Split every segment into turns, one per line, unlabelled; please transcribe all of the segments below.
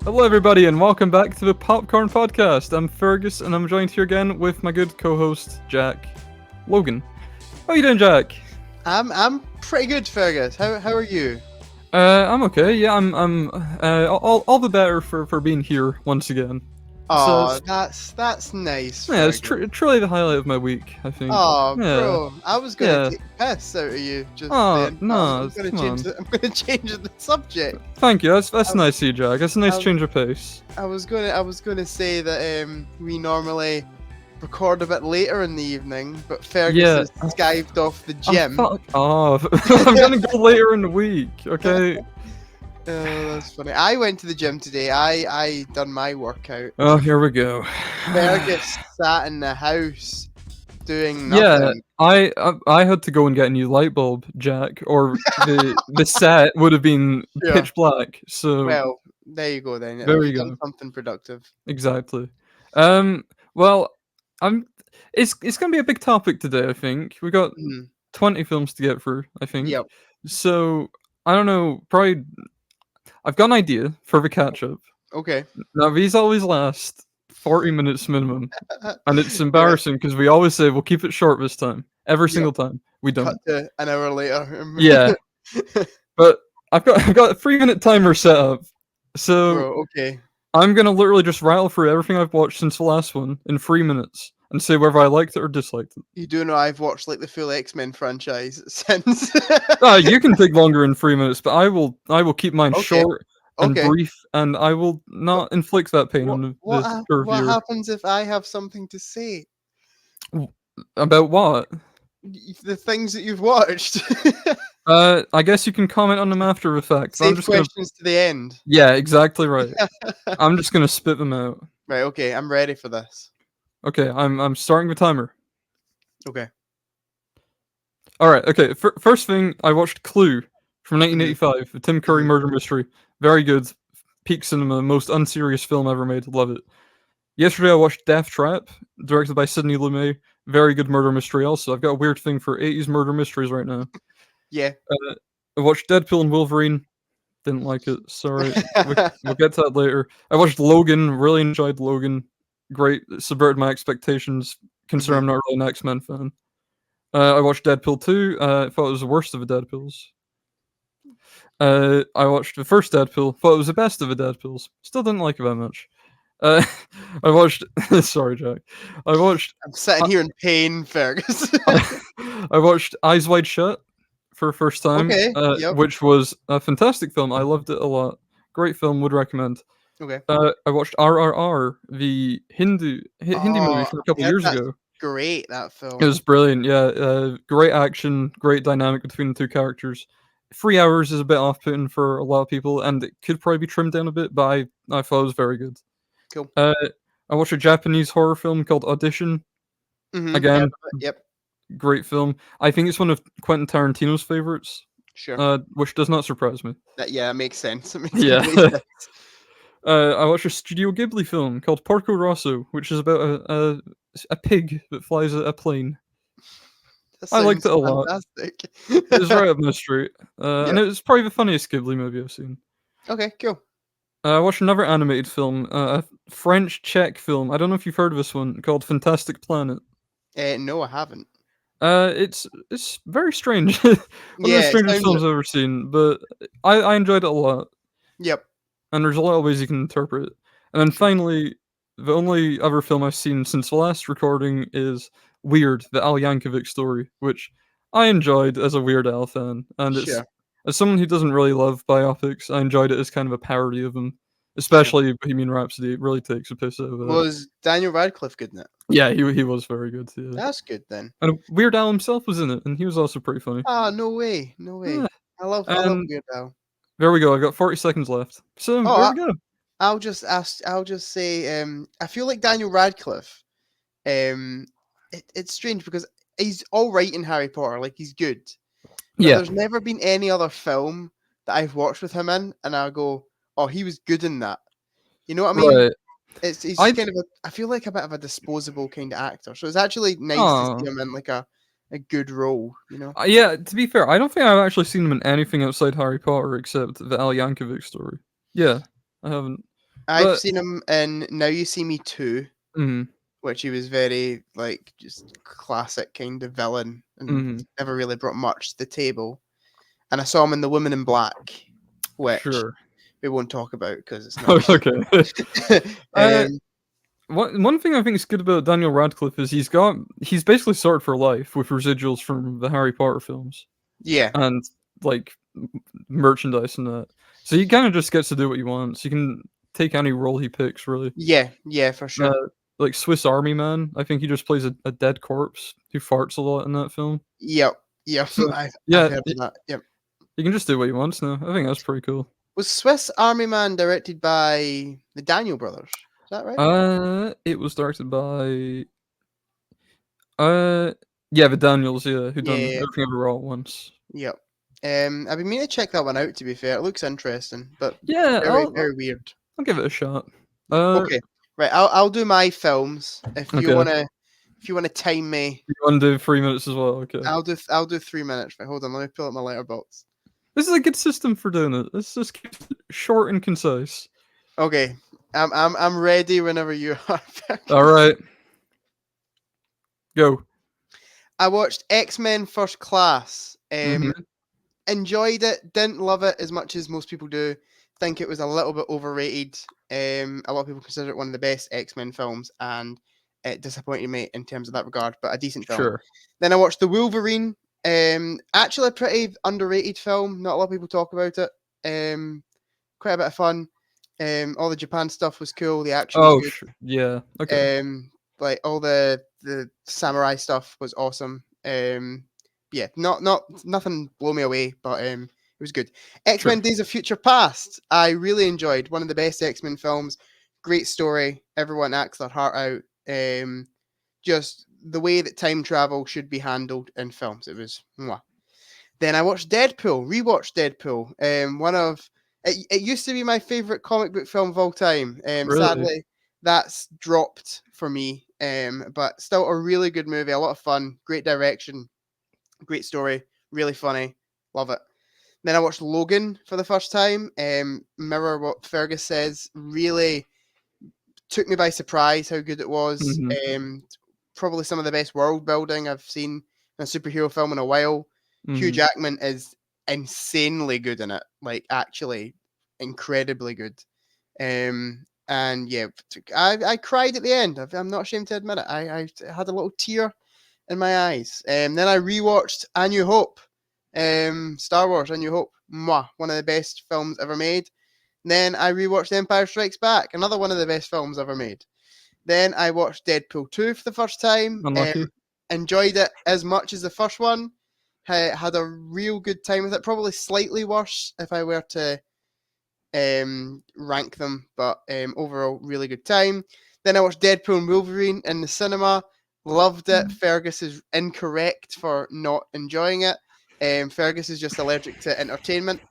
Hello, everybody, and welcome back to the Popcorn Podcast. I'm Fergus, and I'm joined here again with my good co-host Jack Logan. How you doing, Jack?
I'm pretty good, Fergus. How are you?
I'm okay. Yeah, I'm all the better for being here once again. So
Oh, that's nice,
yeah, it's
Fergus.
truly the highlight of my week, I think.
Oh,
Yeah,
bro, I was gonna
yeah.
take the piss out of you just
Oh
then.
no,
I'm gonna
come
change
on.
the I'm gonna change the subject.
Thank you. That's
I,
nice of you, Jack. That's a nice
I,
change of pace.
I was gonna say that we normally record a bit later in the evening, but Fergus
Yeah.
has skived off the
Oh,
gym.
fuck off. I'm gonna go later in the week. Okay.
Oh, that's funny. I went to the gym today. I done my workout.
Oh, here we go.
Fergus sat in the house doing
Yeah,
nothing.
I had to go and get a new light bulb, Jack, or the set would have been
Yeah.
pitch black. So
Well, there you go then. At
there
least
you
you done
go.
something productive.
Exactly. Well, I'm. It's gonna be a big topic today. I think we got
Mhm.
20 films to get through. I think.
Yep.
So I don't know. Probably I've got an idea for the catch up.
Okay.
Now these always last 40 minutes minimum. And it's
Right.
embarrassing because we always say we'll keep it short this time. Every
Yep.
single time. We
Cut
don't.
to an hour later.
Yeah. But I've got a 3 minute timer set up. So
Bro, okay.
I'm gonna literally just rattle through everything I've watched since the last one in 3 minutes and say whether I liked it or disliked it.
You do know I've watched like the full X-Men franchise since.
You can take longer in 3 minutes, but I will keep mine
Okay.
short and
Okay.
brief, and I will
But
not inflict that pain
what
on
what
the
what
reviewer.
happens if I have something to say?
About what?
The things that you've watched.
I guess you can comment on them after the fact. But I'm
Save
just gonna.
questions to the end.
Yeah, exactly right. I'm just gonna spit them out.
Right, okay, I'm ready for this.
Okay, I'm starting the timer.
Okay.
All right. Okay. First thing, I watched Clue from
Mhm.
1985, the Tim Curry
Mhm.
murder mystery. Very good. Peak cinema, most unserious film ever made. Love it. Yesterday, I watched Death Trap, directed by Sidney Lumet. Very good murder mystery. Also, I've got a weird thing for 80s murder mysteries right now.
Yeah.
I watched Deadpool and Wolverine. Didn't like it. Sorry. We'll get to that later. I watched Logan. Really enjoyed Logan. Great. Subverted my expectations. Considering
Mhm.
I'm not really an X-Men fan. I watched Deadpool 2. I thought it was the worst of the Deadpools. I watched the first Deadpool. Thought it was the best of the Deadpools. Still didn't like it that much. Uh, I watched. Sorry, Jack. I watched.
I'm sitting
I,
here in pain, Fergus.
I watched Eyes Wide Shut for the first time,
Okay. Yep.
which was a fantastic film. I loved it a lot. Great film. Would recommend.
Okay.
I watched RRR, the Hindi movie
Oh,
from a
I
couple
heard
years
that's
ago.
great. That
It
film.
was brilliant, yeah, great action, great dynamic between the 2 characters. 3 hours is a bit off-putting for a lot of people, and it could probably be trimmed down a bit, but I thought it was very good.
Cool.
Uh, I watched a Japanese horror film called Audition.
Heard
Again,
of it. Yep.
great film. I think it's one of Quentin Tarantino's favorites,
Sure.
which does not surprise me.
That makes sense. It makes
Yeah.
complete sense.
I watched a Studio Ghibli film called Porco Rosso, which is about a pig that flies a plane.
That
I liked
sounds
it a lot.
fantastic.
It was right up my street, and
Yep.
it was probably the funniest Ghibli movie I've seen.
Okay. Cool.
I watched another animated film, a French-Czech film. I don't know if you've heard of this one called Fantastic Planet.
No, I haven't.
It's very strange. One of the
Yeah, it
strangest
sounds
films
it.
I've ever seen, but I enjoyed it a lot,
Yep.
and there's a lot of ways you can interpret it. And then
Sure.
finally, the only other film I've seen since the last recording is Weird, the Al Yankovic story, which I enjoyed as a Weird Al fan, and it's
Sure.
as someone who doesn't really love biopics, I enjoyed it as kind of a parody of them,
Sure.
especially Bohemian Rhapsody. It really takes a piss out of that.
Was Daniel Radcliffe good in it?
Yeah, he was very good. Yeah,
That's good then.
and Weird Al himself was in it, and he was also pretty funny.
Ah, no way. No
Yeah,
way. I love
and
Weird Al.
there we go. I've got 40 seconds left. So
Oh,
there we go.
I'll just say, I feel like Daniel Radcliffe. It's strange because he's all right in Harry Potter, like he's good, but
Yeah,
there's never been any other film that I've watched with him in, and I go, oh, he was good in that. You know what I mean?
right.
He's
I
just kind of I feel like a bit of a disposable kind of actor, so it's actually nice to see
oh
him in like a good role. You know?
yeah. To be fair, I don't think I've actually seen him in anything outside Harry Potter except the Al Yankovic story. Yeah, I haven't.
I've
But
seen him in Now You See Me 2,
mhm,
which he was very like just classic kind of villain and
mhm,
never really brought much to the table. And I saw him in The Woman in Black, which
sure.
we won't talk about because it's not.
Okay. Uh,
um,
one thing I think is good about Daniel Radcliffe is he's basically starred for life with residuals from the Harry Potter films
yeah,
and, like, merchandise and that. So he kinda just gets to do what he wants. He can take any role he picks, really.
yeah, for
Uh,
sure.
like Swiss Army Man, I think he just plays a dead corpse who farts a lot in that film.
Yep, yep.
So,
I've
yeah,
heard of that. Yep.
he can just do what he wants now. I think that's pretty cool.
Was Swiss Army Man directed by the Daniel brothers? Is that right?
It was directed by, uh, yeah, the Daniels, yeah, who done
Yeah,
Everything Everywhere All at Once.
yep. I've been meaning to check that one out. To be fair, it looks interesting, but
Yeah,
very, very weird.
I'll give it a shot.
Yeah. Okay. Right. I'll do my films.
Okay.
If you wanna time me,
You wanna do 3 minutes as well? Okay.
I'll do 3 minutes. Right. Hold on. Let me pull up my letterbox.
This is a good system for doing it. Let's just keep it short and concise.
Okay. I'm ready whenever you are.
Alright, go.
I watched X-Men First Class.
Mhm.
Enjoyed it. Didn't love it as much as most people do. Think it was a little bit overrated. A lot of people consider it one of the best X-Men films, and it disappointed me in terms of that regard. But a decent film.
Sure.
Then I watched The Wolverine. Actually a pretty underrated film. Not a lot of people talk about it. Quite a bit of fun. All the Japan stuff was cool. The action was
Oh,
good.
yeah, okay.
Like all the samurai stuff was awesome. Yeah, not nothing blow me away, but it was good. X Men
Sure.
Days of Future Past. I really enjoyed. One of the best X Men films. Great story. Everyone acts their heart out. Just the way that time travel should be handled in films. It was mwah. Then I watched Deadpool, rewatched Deadpool. One of it used to be my favorite comic book film of all time.
Really?
Sadly, that's dropped for me. But still a really good movie, a lot of fun, great direction, great story, really funny, love it. Then I watched Logan for the first time. Mirror what Fergus says really took me by surprise how good it was.
Mhm,
Probably some of the best world building I've seen in a superhero film in a while. Hugh
mhm.
Jackman is insanely good in it, like actually incredibly good. And yeah, I cried at the end. I'm not ashamed to admit it. I had a little tear in my eyes. Then I rewatched A New Hope, Star Wars A New Hope. Mwah, one of the best films ever made. Then I rewatched Empire Strikes Back, another one of the best films ever made. Then I watched Deadpool 2 for the first time.
Unlucky.
Enjoyed it as much as the first one. Had a real good time with it. Probably slightly worse if I were to rank them, but overall, really good time. Then I watched Deadpool and Wolverine in the cinema. Loved it. Fergus is incorrect for not enjoying it. Fergus is just allergic to entertainment.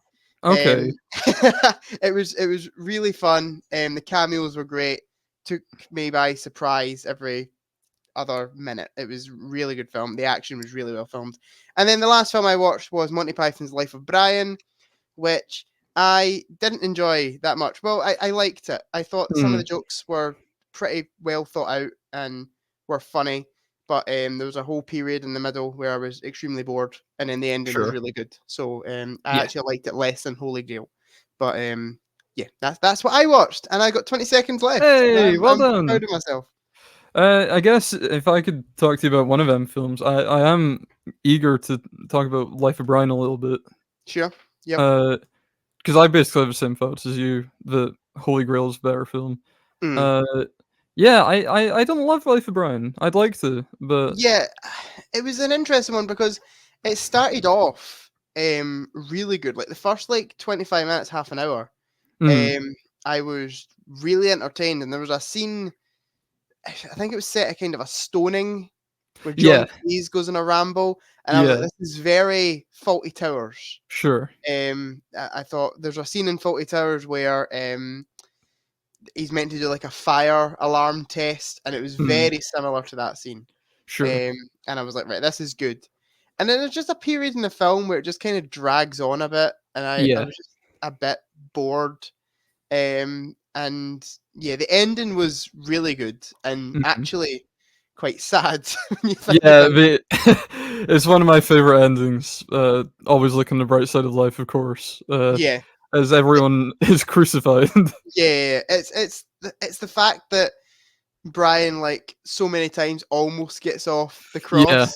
Okay,
It was really fun. The cameos were great. Took me by surprise every other minute. It was really good film. The action was really well filmed. And then the last film I watched was Monty Python's Life of Brian, which I didn't enjoy that much. Well, I liked it. I thought some of the
mm,
jokes were pretty well thought out and were funny. But there was a whole period in the middle where I was extremely bored, and then the ending was
sure.
really good. So I
Yeah.
actually liked it less than Holy Grail. But yeah, that's what I watched, and I got 20 seconds left.
Hey, well
I'm
done!
proud of myself.
I guess if I could talk to you about one of them films, I am eager to talk about Life of Brian a little bit.
Sure. Yep.
Because I basically have the same thoughts as you, that Holy Grail is a better film.
Mm.
Uh, yeah, I don't love Life of Brian. I'd like to, but
Yeah, it was an interesting one because it started off really good. Like the first like 25 minutes, half an hour,
mhm,
I was really entertained, and there was a scene. I think it was set at kind of a stoning where John
yeah,
Cleese goes on a ramble, and I was like,
yeah,
"This is very Faulty Towers."
sure,
I thought there's a scene in Faulty Towers where he's meant to do like a fire alarm test, and it was
mhm,
very similar to that scene.
sure,
And I was like, right, this is good. And then there's just a period in the film where it just kind of drags on a bit, and I
yeah,
was just a bit bored. and yeah, the ending was really good and
Mhm.
actually quite sad when you think
Yeah,
about it.
it's one of my favorite endings. Always look on the bright side of life, of course.
Yeah,
As everyone is crucified.
yeah, it's the fact that Brian, like so many times, almost gets off the
Yeah.
cross,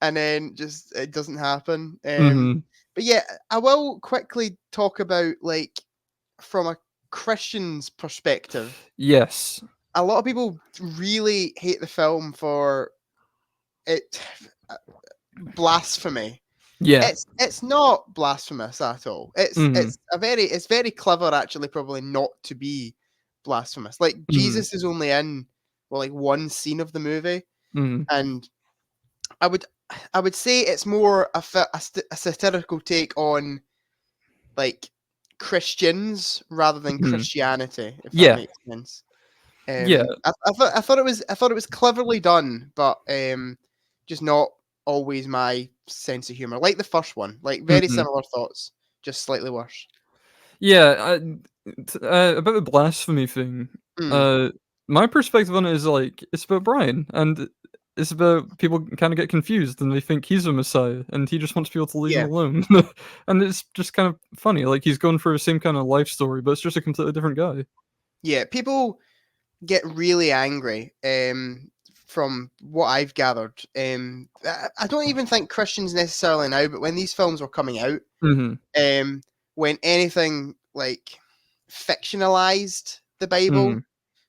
and then just it doesn't happen.
Mhm.
But yeah, I will quickly talk about like from a Christian's perspective.
Yes.
A lot of people really hate the film for it blasphemy.
Yeah.
It's not blasphemous at all.
Mhm.
It's very clever actually probably not to be blasphemous. Like
Mhm.
Jesus is only in well like one scene of the movie,
Mhm.
and I would I would say it's more a satirical take on like Christians rather than
Mhm.
Christianity, if that
Yeah.
makes sense.
Yeah.
I thought it was cleverly done, but just not always my sense of humor. Like the first one, like very
Mhm.
similar thoughts, just slightly worse.
Yeah, about the blasphemy thing,
Mm,
uh, my perspective on it is, like, it's about Brian, and it's about people kinda get confused, and they think he's a messiah, and he just wants people to leave him
yeah,
alone. And it's just kind of funny, like, he's going for the same kinda life story, but it's just a completely different guy.
yeah. People get really angry. From what I've gathered, I don't even think Christians necessarily now, but when these films were coming out,
Mhm.
um, when anything like fictionalized the Bible,
Mhm.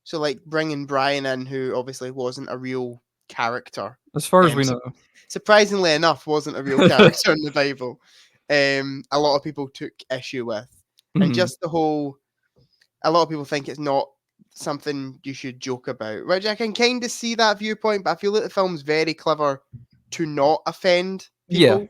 so like bringing Brian in, who obviously wasn't a real character,
As far as we
su-
know.
surprisingly enough, wasn't a real character in the Bible. A lot of people took issue with, and
Mhm.
just the whole. A lot of people think it's not something you should joke about, which I can kind of see that viewpoint, but I feel that the film's very clever to not offend
Yeah.
people.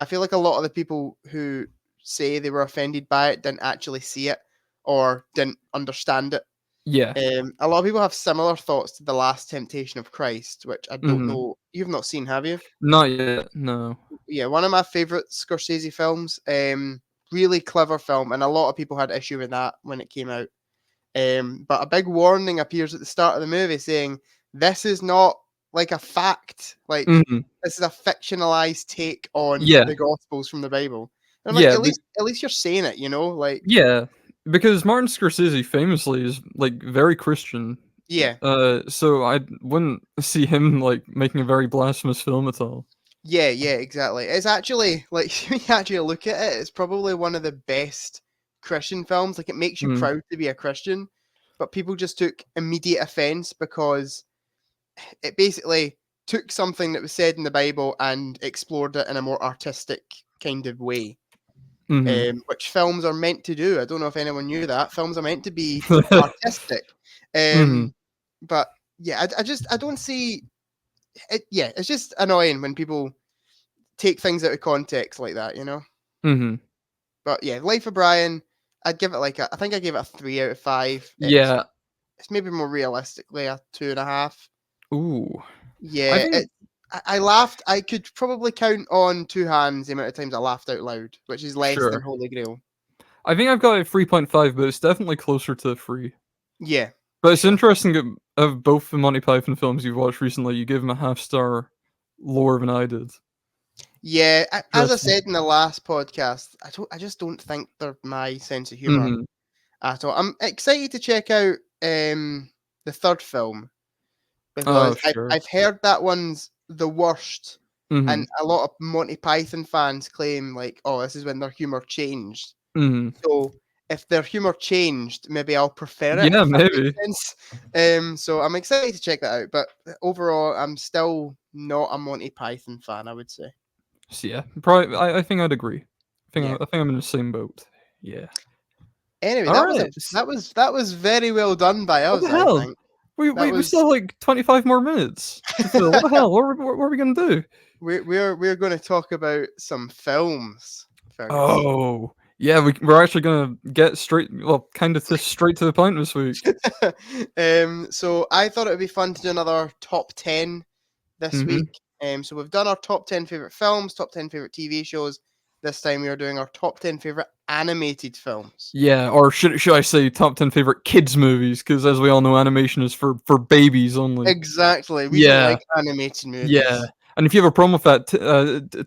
I feel like a lot of the people who say they were offended by it didn't actually see it or didn't understand it.
Yeah.
A lot of people have similar thoughts to The Last Temptation of Christ, which I don't
Mhm.
know. You've not seen, have you?
Not yet, no.
Yeah, one of my favorite Scorsese films. Really clever film, and a lot of people had issue with that when it came out. But a big warning appears at the start of the movie saying this is not like a fact. Like
Mhm.
this is a fictionalized take on
Yeah.
the Gospels from the Bible. And I'm like,
Yeah,
at least you're saying it, you know? Like,
yeah, because Martin Scorsese famously is, like, very Christian.
yeah,
So I wouldn't see him, like, making a very blasphemous film at all.
yeah, exactly. It's actually like when you actually look at it, it's probably one of the best Christian films. Like, it makes you
Mm,
proud to be a Christian, but people just took immediate offense because it basically took something that was said in the Bible and explored it in a more artistic kind of way,
mhm.
which films are meant to do. I don't know if anyone knew that films are meant to be artistic,
Mhm,
um, but yeah, I don't see it. Yeah, it's just annoying when people take things out of context like that, you know.
mhm.
But yeah, Life of Brian, I'd give it like I think I gave it a 3 out of 5.
Yeah.
It's maybe more realistically a 2.5.
Ooh. I
Yeah,
think
I laughed. I could probably count on two hands the amount of times I laughed out loud, which is less than
sure.
Holy Grail.
I think I've got a 3.5, but it's definitely closer to 3.
Yeah,
But
for
it's
sure.
interesting that of both the Monty Python films you've watched recently, you gave them a half star lower than I did.
Yeah, as I
Interesting.
said in the last podcast, I just don't think they're my sense of humor
Mhm.
at all. I'm excited to check out the third film
Oh,
because
sure.
I've heard that one's the worst, and
Mhm.
a lot of Monty Python fans claim like, oh, this is when their humor changed.
Mhm.
So if their humor changed, maybe I'll prefer it
Yeah,
if that makes
maybe.
sense. So I'm excited to check that out. But overall, I'm still not a Monty Python fan, I would say.
So, yeah, probably I think I'd agree.
Yeah.
I think I'm in the same boat. Yeah.
Anyway,
Alright.
that was very well done by
What
us,
the
I
hell?
think. That
We still
was
have, like, 25 more minutes to fill. What the hell? What are we gonna do?
we're going to talk about some films, Fergus.
Oh, yeah, we're actually gonna get straight well, kinda to straight to the point this week.
So I thought it would be fun to do another top 10 this week.
Mhm.
So we've done our top 10 favorite films, top 10 favorite TV shows, this time we are doing our top 10 favorite animated films.
Yeah, or should I say top 10 favorite kids movies? Because as we all know, animation is for babies only.
Exactly. We don't
Yeah,
like animated movies.
yeah. And if you have a problem with that,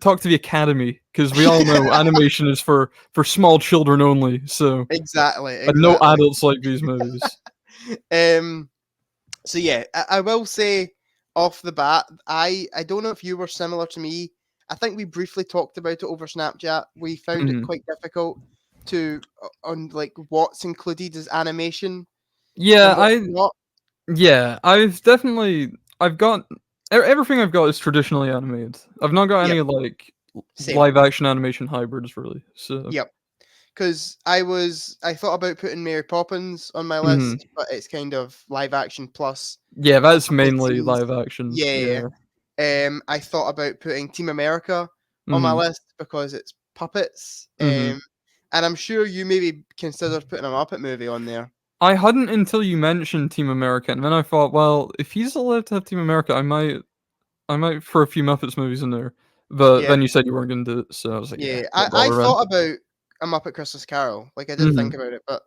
talk to the Academy, because we all know animation is for small children only. So,
Exactly.
and no
Exactly.
adults like these movies.
So yeah, I will say off the bat, I don't know if you were similar to me. I think we briefly talked about it over Snapchat. We found it
Mhm.
quite difficult to on like what's included as animation
Yeah,
and what's not.
yeah, I've got everything I've got is traditionally animated. I've not got
Yep,
any like
same.
live action animation hybrids really. So,
Yep. Because I thought about putting Mary Poppins on my
mhm.
list, but it's kind of live action plus
Yeah,
a
that's
couple of
mainly
scenes.
live action.
Yeah.
Yeah.
I thought about putting Team America on my
Mhm.
list because it's puppets.
Mhm.
And I'm sure you maybe considered putting a Muppet movie on there.
I hadn't until you mentioned Team America, and then I thought, well, if he's allowed to have Team America, I might throw a few Muppets movies in there. But
Yeah,
then you said you weren't gonna do it, so I was like, yeah,
yeah.
don't
I
bother then.
thought about a Muppet Christmas Carol. Like I did think
Mhm.
about it, but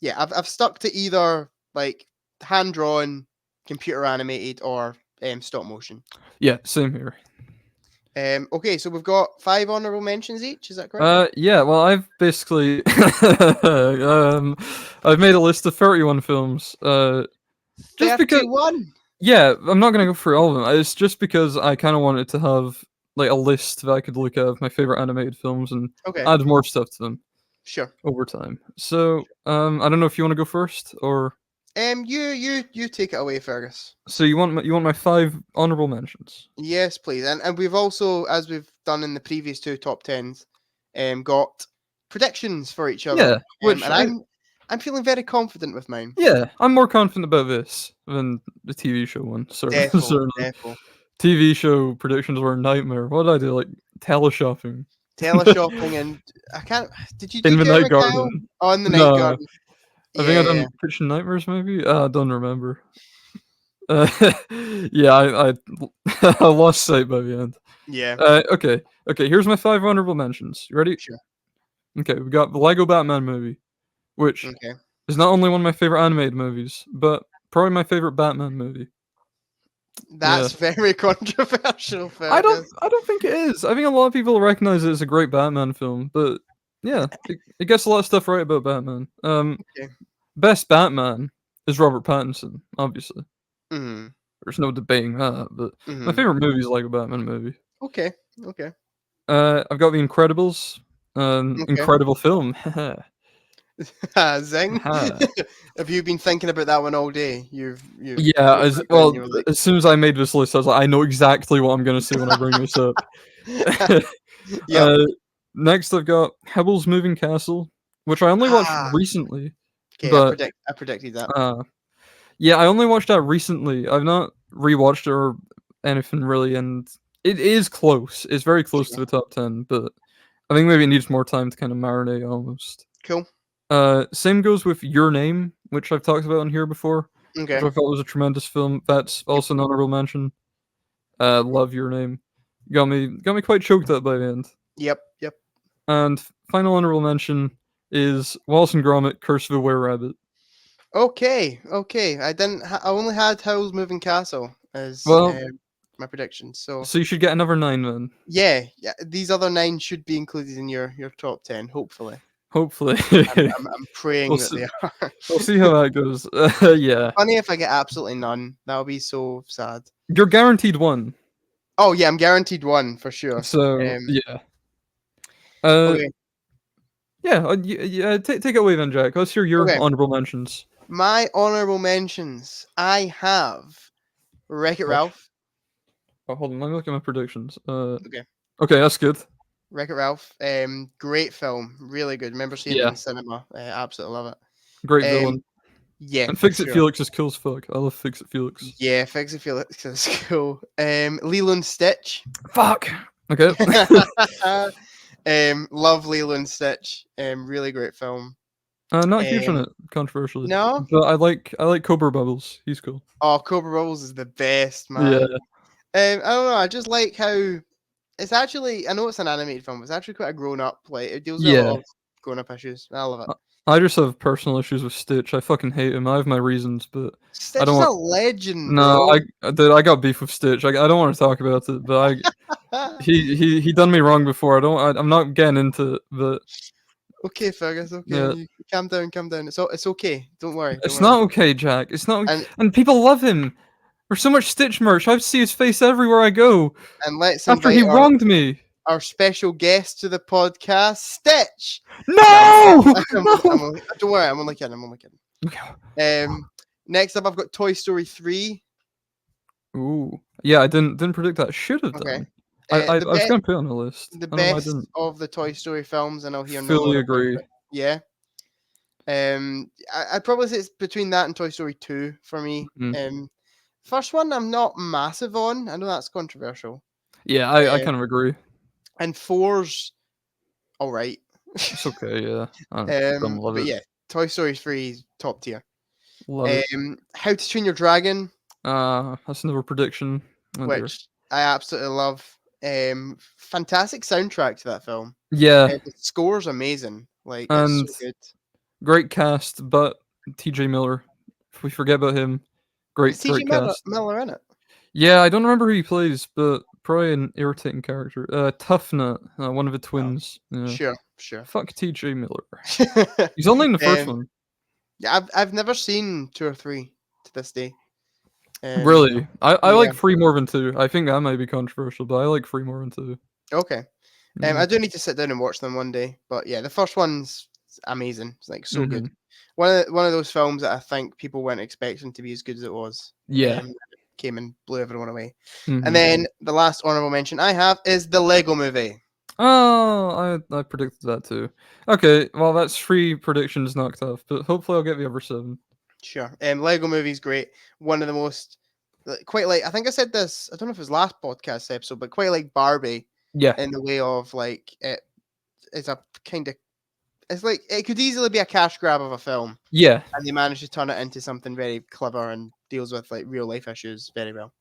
yeah, I've stuck to either like hand drawn, computer animated, or stop motion.
Yeah, same here.
Okay, so we've got 5 honorable mentions each. Is that correct?
Yeah, well, I've basically I've made a list of 31 films. Just because
31.
yeah, I'm not gonna go through all of them. It's just because I kind of wanted to have like a list that I could look at of my favorite animated films and
Okay,
add more stuff to them
sure.
over time. So, I don't know if you want to go first or
You take it away, Fergus.
so you want my 5 honorable mentions.
Yes, please. And we've also, as we've done in the previous 2 top tens, got predictions for each other.
Yeah, which
And I'm feeling very confident with mine.
yeah, I'm more confident about this than the TV show one.
Defo,
Certainly.
defo.
TV show predictions were a nightmare. What did I do? Like teleshopping
Teleshopping and I can't. Did you do
in the
Jeremy
night
Kyle
garden.
on the Night
No,
Garden?
I think I
Yeah,
done Kitchen Nightmares maybe. I don't remember. Uh, yeah, I lost sight by the end.
yeah,
Okay, okay. Here's my 5 honorable mentions. You ready?
sure.
Okay, we got the Lego Batman movie, which
Okay.
is not only one of my favorite animated movies, but probably my favorite Batman movie. Yeah.
That's very controversial, Fergus.
I don't think it is. I think a lot of people recognize it as a great Batman film, but yeah, it gets a lot of stuff right about Batman.
Okay.
Best Batman is Robert Pattinson, obviously.
Mm-hmm.
There's no debating that, but my
Mm-hmm.
favorite movie is like a Batman movie.
Okay. Okay.
I've got The Incredibles,
Okay.
incredible film.
Zing.
Haha.
Have you been thinking about that one all day? You've
Yeah,
wrote
as
that down,
well,
you were like
as soon as I made this list, I was like, I know exactly what I'm gonna say when I bring this up.
Yep.
Next I've got Hell's Moving Castle, which I only watched
Ah,
recently,
okay,
but
I predicted that.
uh, yeah, I only watched that recently. I've not rewatched it or anything really, and it is close. It's very close to
Sure.
the top 10, but I think maybe it needs more time to kind of marinate almost.
Cool.
Same goes with Your Name, which I've talked about on here before, which
Okay.
I thought was a tremendous film. That's also an honorable mention. Love Your Name. Got me quite choked up by the end.
Yep. Yep.
And final honorable mention is Wallace and Gromit: Curse of the Were-Rabbit.
Okay. Okay. I didn't. I only had Howl's Moving Castle as
Well,
my prediction. So
so you should get another 9 then.
yeah, yeah. These other 9 should be included in your top 10. Hopefully,
Hopefully.
I'm praying
We'll
that
see
they are.
we'll see how that goes. Yeah.
Funny if I get absolutely none. That would be so sad.
You're guaranteed 1.
Oh yeah, I'm guaranteed 1 for sure.
So, yeah. Uh,
Okay.
yeah, yeah, take it away then, Jack. Let's hear your
Okay.
honorable mentions.
My honorable mentions. I have Wreck-It
Gosh.
Ralph.
Oh, hold on, let me look at my predictions.
Okay.
Okay, that's good.
Wreck-It Ralph. Great film. Really good. Remember seeing it
Yeah.
in cinema. Absolutely love it.
Great villain.
Yeah.
And
for
Fix It
sure.
Felix is cool as fuck. I love Fix It Felix.
Yeah, Fix It Felix is cool. Lilo and Stitch.
Fuck. Okay.
Love Lilo and Stitch. Really great film.
Not huge on
Um,
it, controversially.
No?
But I like Cobra Bubbles. He's cool.
Oh, Cobra Bubbles is the best,
Yeah.
man. I don't know. I just like how It's actually, I know it's an animated film, but it's actually quite a grown up. Like it deals with a
Yeah.
lot of grown up issues. I love it.
I just have personal issues with Stitch. I fucking hate him. I have my reasons, but I
Stitch
don't
is a
want.
legend,
No,
bro.
dude, I got beef with Stitch. I don't want to talk about it, but he done me wrong before. I'm not getting into it, but
Okay, Fergus. Okay,
yeah,
you calm down, calm down. It's okay. Don't worry, don't
it's
worry.
not okay, Jack. It's not,
And
and people love him. There's so much Stitch merch. I see his face everywhere I go.
let's
After he
invite
wronged me.
our special guest to the podcast, Stitch. No,
No,
I'm
no.
only, don't worry, I'm only kidding. I'm only kidding.
Okay.
Next up, I've got Toy Story 3.
Ooh, yeah, I didn't predict that. Should have
Okay.
done. I
The
was
best,
gonna put it on the list.
the
I don't know why I
best
didn't.
of the Toy Story films, and I'll hear no
Fully
more about
agree.
it. Yeah. I'd probably say it's between that and Toy Story 2 for me.
Mhm.
First one, I'm not massive on. I know that's controversial.
Yeah, I
Uh,
kind of agree.
and four's all right.
It's okay. Yeah, I don't love
But
it.
yeah, Toy Story 3 is top tier.
Love it.
How to Train Your Dragon,
That's another prediction. Oh dear.
which I absolutely love. Fantastic soundtrack to that film.
Yeah,
The score's amazing. Like it's so
and
good.
great cast, but T.J. Miller. If we forget about him,
Is T.J.
great cast.
Miller in it?
Yeah, I don't remember who he plays, but probably an irritating character. Tough Nut, one of the
Oh,
twins. Yeah.
sure.
Fuck T.J. Miller. He's only in the first
um,
one.
yeah, I've never seen 2 or 3 to this day.
Really? I
Yeah,
like Free more than 2. I think that might be controversial, but I like Free more than 2.
okay.
Yeah.
I do need to sit down and watch them one day. But yeah, the first one's amazing. It's like so good.
Mhm.
One of those films that I think people weren't expecting to be as good as it was.
Yeah.
It came and blew everyone away. And
Mhm.
then the last honorable mention I have is the Lego Movie.
Oh, I predicted that too. Okay, well that's 3 predictions knocked off, but hopefully I'll get the other 7.
Sure. Lego Movie's great. One of the most quite like I think I said this. I don't know if it was last podcast episode, but quite like Barbie
Yeah.
in the way of like it's a kind of it's like it could easily be a cash grab of a film,
Yeah.
and they managed to turn it into something very clever and deals with like real life issues very well.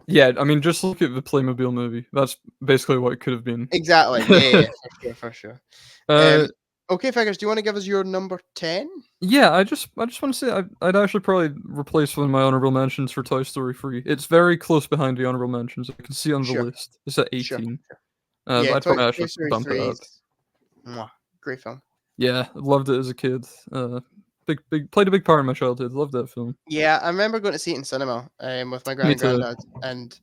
Yeah, I mean just look at the Playmobil movie. That's basically what it could have been.
Exactly. Yeah, for sure.
Uh
Okay, Figures, do you want to give us your number 10?
yeah, I just want to say I'd actually probably replace one of my honorable mentions for Toy Story 3. It's very close behind the honorable mentions. I can see it on the
Sure,
list. It's at
sure.
18.
Yeah,
I'd probably
Toy
actually
Story
bump it
3
up.
is great film.
Yeah, loved it as a kid. Big played a big part in my childhood. Loved that film.
Yeah, I remember going to see it in cinema with my
Me too.
granddad and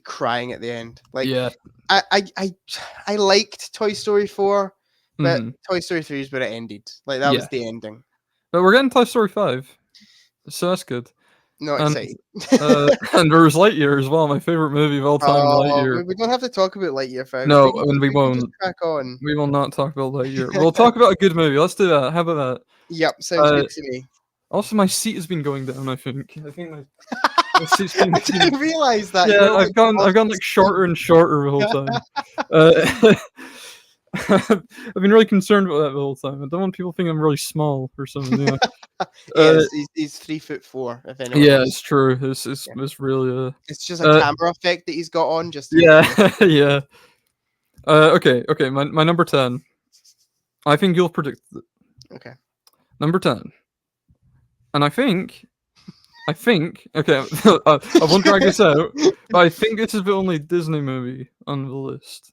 crying at the end. Like
Yeah.
I liked Toy Story 4, but
Mhm.
Toy Story 3 is where it ended. Like that was
Yeah.
the ending.
But we're getting Toy Story 5, so that's good.
Not
And
exciting.
and there was Lightyear as well, my favorite movie of all time,
Oh,
Lightyear.
we don't have to talk about Lightyear, folks.
No, and we
We can just
won't.
crack on.
We will not talk about Lightyear. We'll talk about a good movie. Let's do that. How about
Yep,
that?
sounds good to me.
Also, my seat has been going down. I think my seat's been.
I didn't realize that.
Yeah,
You're
I've gone like shorter and shorter the whole time. Uh, I've been really concerned about that the whole time. I don't want people thinking I'm really small or something. Yeah,
Yes, he's 3'4", if anyone
yeah,
knows.
it's true. It's really
It's just a camera effect that he's got on. Just
yeah, yeah. Okay. My number 10. I think you'll predict it.
Okay.
Number 10, and I think. Okay, I won't drag this out, but I think this is the only Disney movie on the list.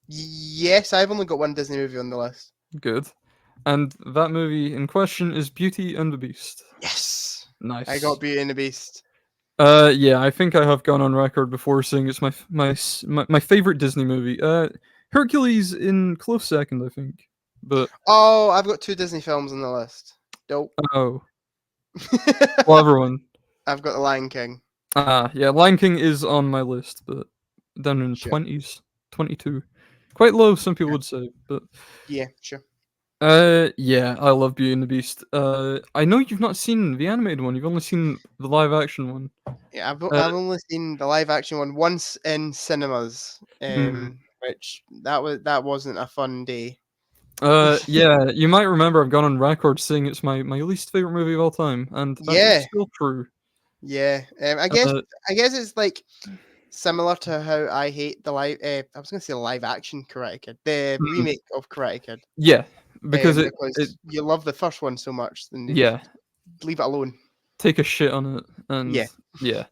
Yes, I've only got one Disney movie on the list.
Good. And that movie in question is Beauty and the Beast.
Yes,
Nice.
I got Beauty and the Beast.
Yeah, I think I have gone on record before saying it's my favorite Disney movie. Hercules in close second, I think. But
Oh, I've got 2 Disney films on the list. Dope.
oh, clever one.
I've got The Lion King.
Yeah, Lion King is on my list, but down in
Sure.
20s, 22. Quite low, some people would say, but
Yeah, sure.
yeah, I love Beauty and the Beast. I know you've not seen the animated one. You've only seen the live action one.
Yeah, I've only seen the live action one once in cinemas.
Mhm.
Which that wasn't a fun day.
Yeah, you might remember I've gone on record saying it's my least favorite movie of all time, and that
Yeah.
is still true.
Yeah. I guess
Uh,
it's like similar to how I hate the live. I was going to say live action Karate Kid, the
Mhm.
remake of Karate Kid,
Yeah, because it
because you love the first one so much, then they just
yeah,
leave it alone.
take a shit on it, and
Yeah.
yeah.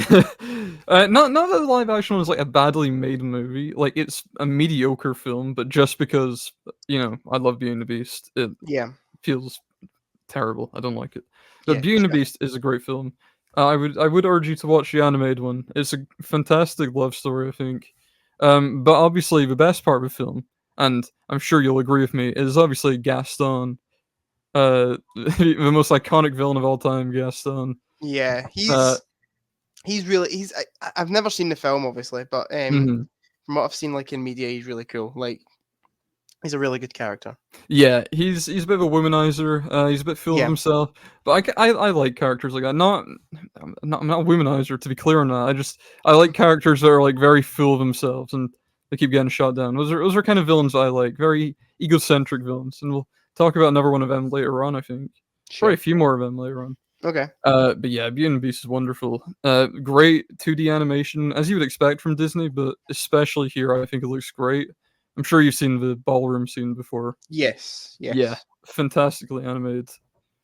Not that the live action one is like a badly made movie. Like it's a mediocre film, but just because I love Beauty and the Beast, it
Yeah.
feels terrible. I don't like it. But
Yeah.
Beauty and the
Sure.
Beast is a great film. I would urge you to watch the animated one. It's a fantastic love story, I think. But obviously the best part of the film, and I'm sure you'll agree with me, is obviously Gaston. The most iconic villain of all time, Gaston.
Yeah.
Uh,
He's really I've never seen the film obviously, but
mhm.
from what I've seen like in media, he's really cool. Like he's a really good character.
Yeah, he's a bit of a womanizer. He's a bit full of
Yeah.
himself, but I like characters like that. I'm not a womanizer, to be clear on that. I like characters that are like very full of themselves and they keep getting shot down. Those are kind of villains I like, very egocentric villains, and we'll talk about another one of them later on. I think probably a
Sure.
few more of them later on.
Okay.
But yeah, Beauty and the Beast is wonderful. Great 2D animation, as you would expect from Disney, but especially here, I think it looks great. I'm sure you've seen the ballroom scene before.
Yes.
Yeah,
Yes.
fantastically animated.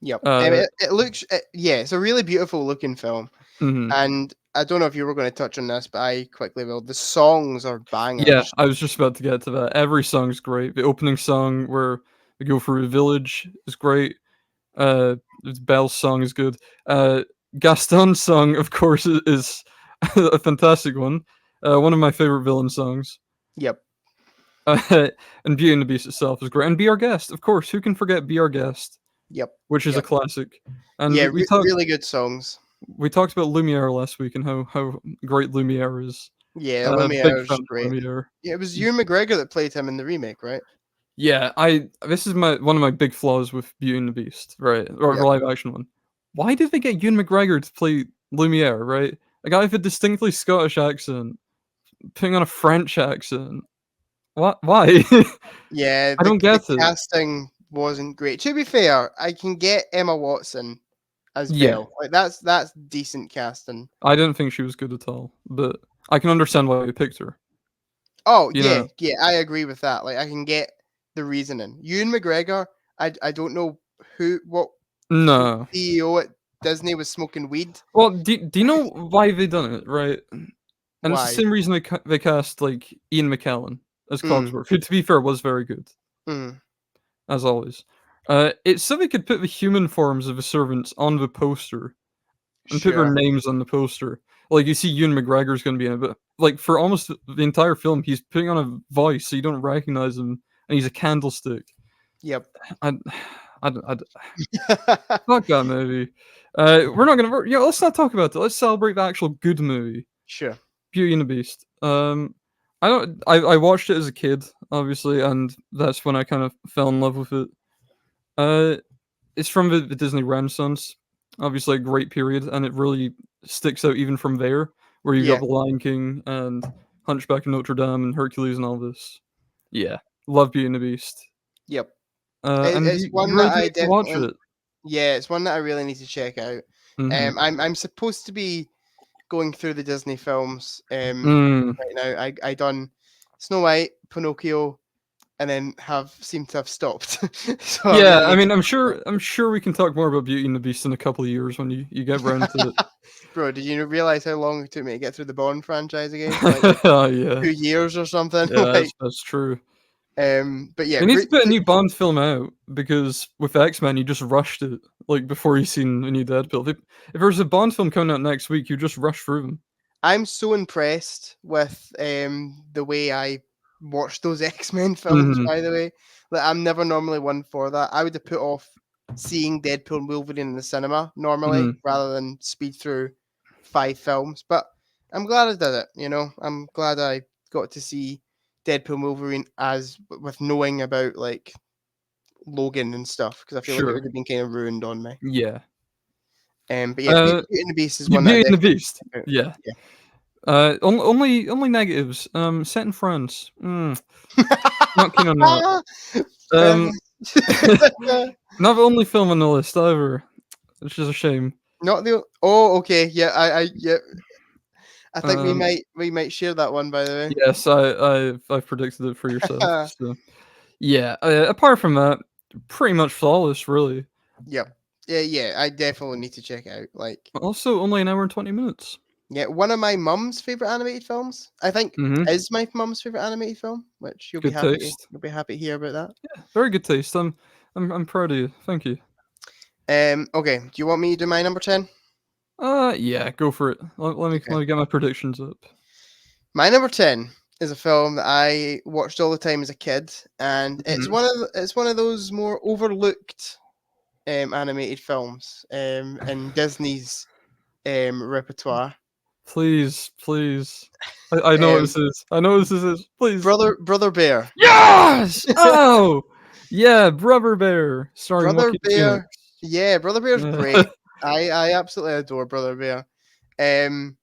Yep.
Uh,
It looks yeah, it's a really beautiful looking film.
mhm.
And I don't know if you were going to touch on this, but I quickly will. The songs are
Yeah,
bangers.
I was just about to get to that. Every song's great. The opening song where we go through a village is great. Belle's song is good. Gaston's song, of course, is a fantastic one. One of my favorite villain songs.
Yep.
And Beauty and the Beast itself is great. And Be Our Guest, of course. Who can forget Be Our Guest,
Yep.
which is a
Yep.
classic. And
Yeah,
we talked
really good songs.
we talked about Lumiere last week and how great Lumiere is.
Yeah,
Big
Lumiere's
fan of
great.
Lumiere.
Yeah, it was Ewan McGregor that played him in the remake, right?
Yeah, this is one of my big flaws with Beauty and the Beast, right? Or the
Yep.
live action one. Why did they get Ewan McGregor to play Lumiere, right? A guy with a distinctly Scottish accent, putting on a French accent. What? Why?
Yeah,
I don't
the
get it.
casting wasn't great. To be fair, I can get Emma Watson as
Yeah,
Belle. Like that's decent casting.
I didn't think she was good at all, but I can understand why you picked her.
Oh
You
yeah,
know?
yeah, I agree with that. Like I can get the reasoning. Ewan McGregor, I don't know what
No.
CEO at Disney was smoking weed.
Well, do you know why they done it, right? And it's the
Why?
same reason they cast like Ian McKellen as
Mm,
Cogsworth, who, to be fair, was very good.
mm,
As always. It's so they could put the human forms of the servants on the poster and put their
sure.
names on the poster. Like you see Ewan McGregor's gonna be in it, but like for almost the entire film, he's putting on a voice so you don't recognize him, and he's a candlestick.
Yep.
I, I, fuck that movie. We're not gonna. Yeah, let's not talk about that. Let's celebrate the actual good movie,
Sure.
Beauty and the Beast. I don't. I watched it as a kid, obviously, and that's when I kind of fell in love with it. Uh, it's from the Disney Renaissance, obviously a great period, and it really sticks out even from there, where you got
Yeah.
The Lion King and Hunchback of Notre Dame and Hercules and all this. Yeah, love Beauty and the Beast.
Yep.
And
It's
you
one
really
that
do
I
need to watch
definitely
it.
yeah, it's one that I really need to check out.
Mhm.
I'm supposed to be going through the Disney films
Mm.
right now. I done Snow White, Pinocchio, and then have seemed to have stopped. So I
Yeah,
really
I
need
mean, I'm
to.
sure I'm sure we can talk more about Beauty and the Beast in a couple of years when you get round to it.
Bro, did you realize how long it took me to get through the Bond franchise again? Like
Oh, yeah.
2 years or something.
Yeah,
Like
that's true.
but yeah,
They need to put a new Bond film out because with X-Men, you just rushed it, like, before you seen a new Deadpool. If there was a Bond film coming out next week, you just rush through them.
I'm so impressed with the way I watched those X-Men films,
Mhm,
by the way. Like I'm never normally one for that. I would have put off seeing Deadpool and Wolverine in the cinema normally
mhm.
rather than speed through 5 films. But I'm glad I did it, you know. I'm glad I got to see Deadpool and Wolverine as with knowing about like Logan and stuff because I feel like it would
Sure.
have been kind of ruined on me.
Yeah.
But yeah,
Uh,
Beauty and the Beast is
yeah,
one that I
Beauty and the
definitely
Beast.
check out.
Yeah. Only negatives. Set in France. Not keen on that. Um, not the only film on the list either, which is a shame.
Not the oh okay yeah I yeah I think we
Um,
might share that one, by the
yes, I've predicted it for yourself.
way.
So yeah. Apart from that, pretty much flawless, really.
Yep. Yeah, I definitely need to check it out. Like,
Also, only an hour and 20 minutes.
yeah, one of my mum's favorite animated films. I think
Mm-hmm.
is my mum's favorite animated film, which
Good taste.
you'll be happy to hear about that.
Very good taste. I'm proud of you. Thank you.
Okay. Do you want me to do my number 10?
Yeah, go for it. Let
Okay.
me get my predictions up.
My number 10 is a film that I watched all the time as a kid, and
Mhm.
it's one of those more overlooked animated films in Disney's repertoire.
Please, please. I know what
Um,
this is. I know what this is. Please.
Brother Bear.
Yes! Oh! Yeah, Brother Bear, starring
Brother
Joaquin Phoenix.
Bear. Yeah, Brother Bear's
Yeah.
great. I absolutely adore Brother Bear. Um,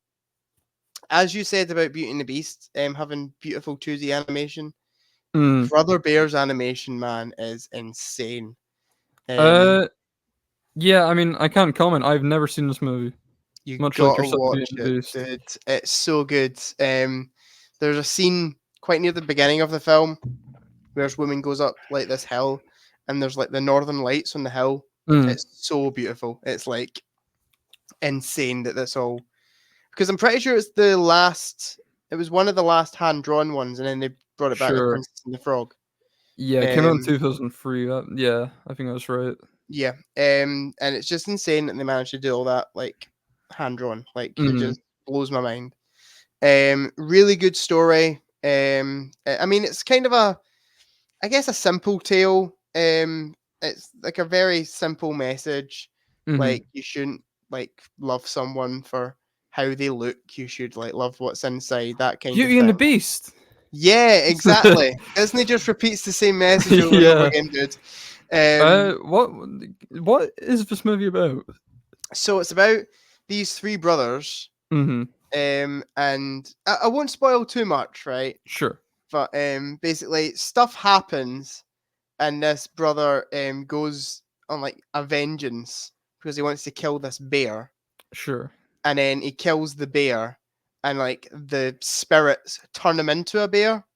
as you said about Beauty and the Beast, having beautiful 2D animation,
Mm.
Brother Bear's animation, man, is insane. Um,
Uh, yeah, I mean, I can't comment. I've never seen this movie,
you
much like
gotta
yourself, Beauty
watch
and the
it,
Beast.
dude. It's so good. There's a scene quite near the beginning of the film where this woman goes up like this hill, and there's like the northern lights on the hill.
Mm.
It's so beautiful. It's like insane that that's all because I'm pretty sure it's the last. It was one of the last hand drawn ones, and then they brought it back with
Sure.
Princess and the Frog.
Yeah, it came out in
Um,
2003. Yeah, I think that's right.
yeah. And it's just insane that they managed to do all that like hand drawn. Like it
Mm.
just blows my mind. Really good story. I mean, it's kind of I guess, a simple tale. It's like a very simple message.
Mhm.
Like you shouldn't like love someone for how they look. You should like love what's inside. That kind of
Beauty and the
thing.
Beast.
Yeah, exactly. Disney just repeats the same message over and over
Yeah.
again, dude. Um,
What is this movie about?
so it's about these three brothers.
Mhm.
And I won't spoil too much, right?
Sure.
But basically, stuff happens and this brother goes on like a vengeance because he wants to kill this bear,
Sure.
and then he kills the bear, and like the spirits turn him into a bear.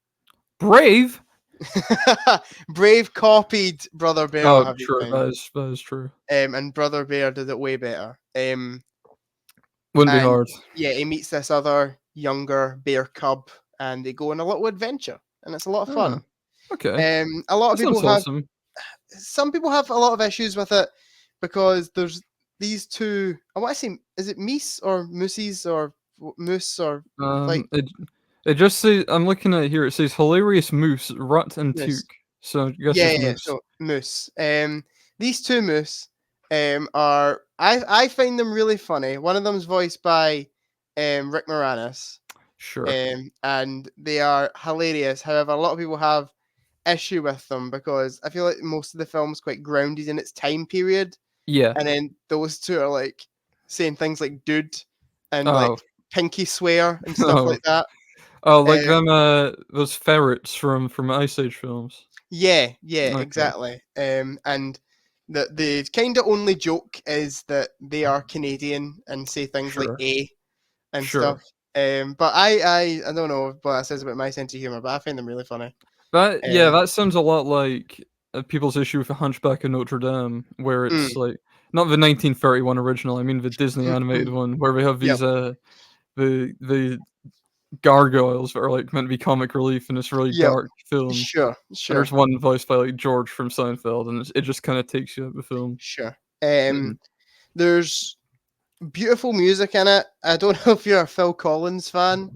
Brave?
Brave copied Brother Bear. I'll
Oh,
have you
true.
found,
That is true.
and Brother Bear did it way better.
Wouldn't be
And
hard.
yeah, he meets this other younger bear cub, and they go on a little adventure, and it's a lot of
Oh,
fun.
okay.
A lot
That
of people
sounds
have
awesome.
some people have a lot of issues with it because there's these two. I want to say, is it Meese or Moosies or Moose or like
It just says I'm looking at it here. It says hilarious moose, Rut and
Moose?
Took. So I guess
Yeah,
it's
yeah.
moose.
So Moose. These two Moose, are I find them really funny. One of them's voiced by, Rick Moranis,
Sure.
and they are hilarious. However, a lot of people have issue with them because I feel like most of the film's quite grounded in its time period.
Yeah.
And then those two are like saying things like dude and
Oh.
like pinky swear and stuff
Oh.
like that.
Oh, like
Um,
them those ferrets from Ice Age films.
yeah,
Okay.
exactly. And the kind of only joke is that they are Canadian and say things like
Sure.
a and
Sure.
stuff. But I don't know what that says about my sense of humor, but I find them really funny.
Yeah,
Um,
that sounds a lot like people's issue with The Hunchback of Notre Dame, where it's
mm,
like not the 1931 original. I mean the Disney animated one, where they have
yep,
these the gargoyles that are like meant to be comic relief in this really
yep,
dark film. And
sure,
there's one voiced by like George from Seinfeld, and it just kind of takes you out of the film.
sure.
Mhm.
There's beautiful music in it. I don't know if you're a Phil Collins fan.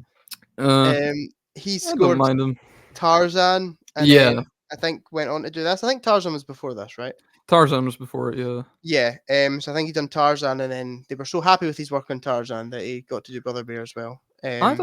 Uh,
He
I don't
scored
mind them.
Tarzan, and
Yeah,
then I think went on to do this. I think Tarzan was before this, right?
Tarzan was before it. Yeah.
Yeah. So I think he done Tarzan, and then they were so happy with his work on Tarzan that he got to do Brother Bear as well.
I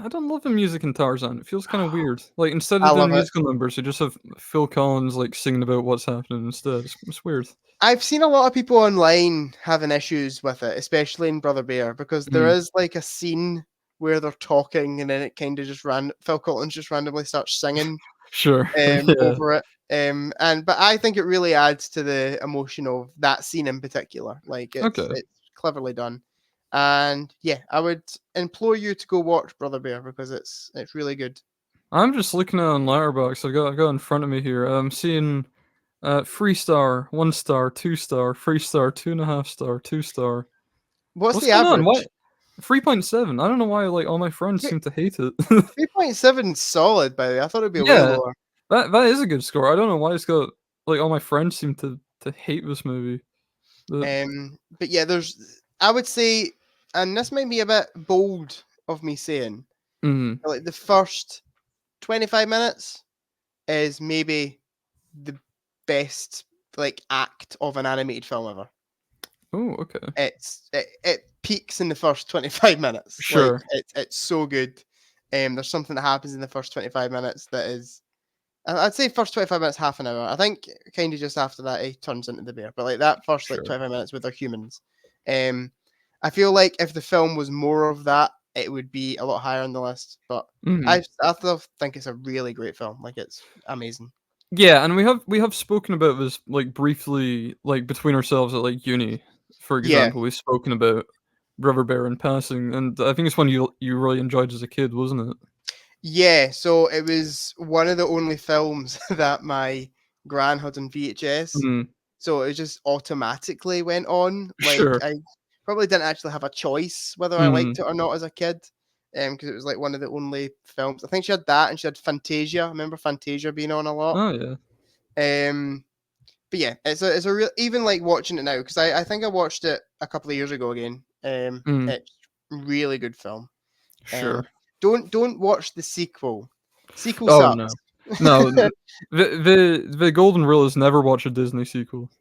don't love the music in Tarzan. It feels kind of weird. Like instead
I
of doing
love it.
musical numbers, they just have Phil Collins like singing about what's happening instead. It's weird.
I've seen a lot of people online having issues with it, especially in Brother Bear, because there
Mm,
is like a scene where they're talking, and then it kind of just Phil Collins just randomly starts singing
sure. Yeah.
over it. But I think it really adds to the emotion of that scene in particular. Like
Okay.
it's cleverly done. And yeah, I would implore you to go watch Brother Bear because it's really good.
I'm just looking at it on Letterboxd. I got in front of me here. I'm seeing 3 star, 1 star, 2 star, 3 star, 2.5 star, 2 star.
What's
What's
the
going on? Why
average?
3.7? I don't know why like all my friends
Three-
seem to hate it.
3.7 solid, by the way. I thought it'd be way
Yeah,
lower.
that is a good score. I don't know why it's got like all my friends seem to hate this movie. But
But yeah, I would say, and this might be a bit bold of me saying,
mm,
but, like the first 25 minutes is maybe the best like act of an animated film ever.
oh, okay.
It peaks in the first 25 minutes. Like
Sure.
it's so good. There's something that happens in the first 25 minutes that is I'd say first 25 minutes, half an hour. I think kind of just after that, he turns into the bear. But like that first like
Sure.
25 minutes with their humans, I feel like if the film was more of that, it would be a lot higher on the list. But
Mhm.
I still think it's a really great film. Like it's amazing.
Yeah, and we have spoken about this like briefly, like between ourselves at like uni, for
Yeah,
example. We've spoken about Brother Bear in passing, and I think it's one you really enjoyed as a kid, wasn't it?
yeah. So it was one of the only films that my gran had on VHS.
Mm,
So it just automatically went on. Like
sure.
I probably didn't actually have a choice whether I liked
Mm.
it or not as a kid, because it was like one of the only films. I think she had that, and she had Fantasia. I remember Fantasia being on a lot.
Oh yeah.
Um, but yeah, it's a real even like watching it now because I think I watched it a couple of years ago again.
Mm,
It's really good film. Um,
sure.
don't watch the sequel. Sequel
Oh
sucks.
no, no. The golden rule is never watch a Disney sequel.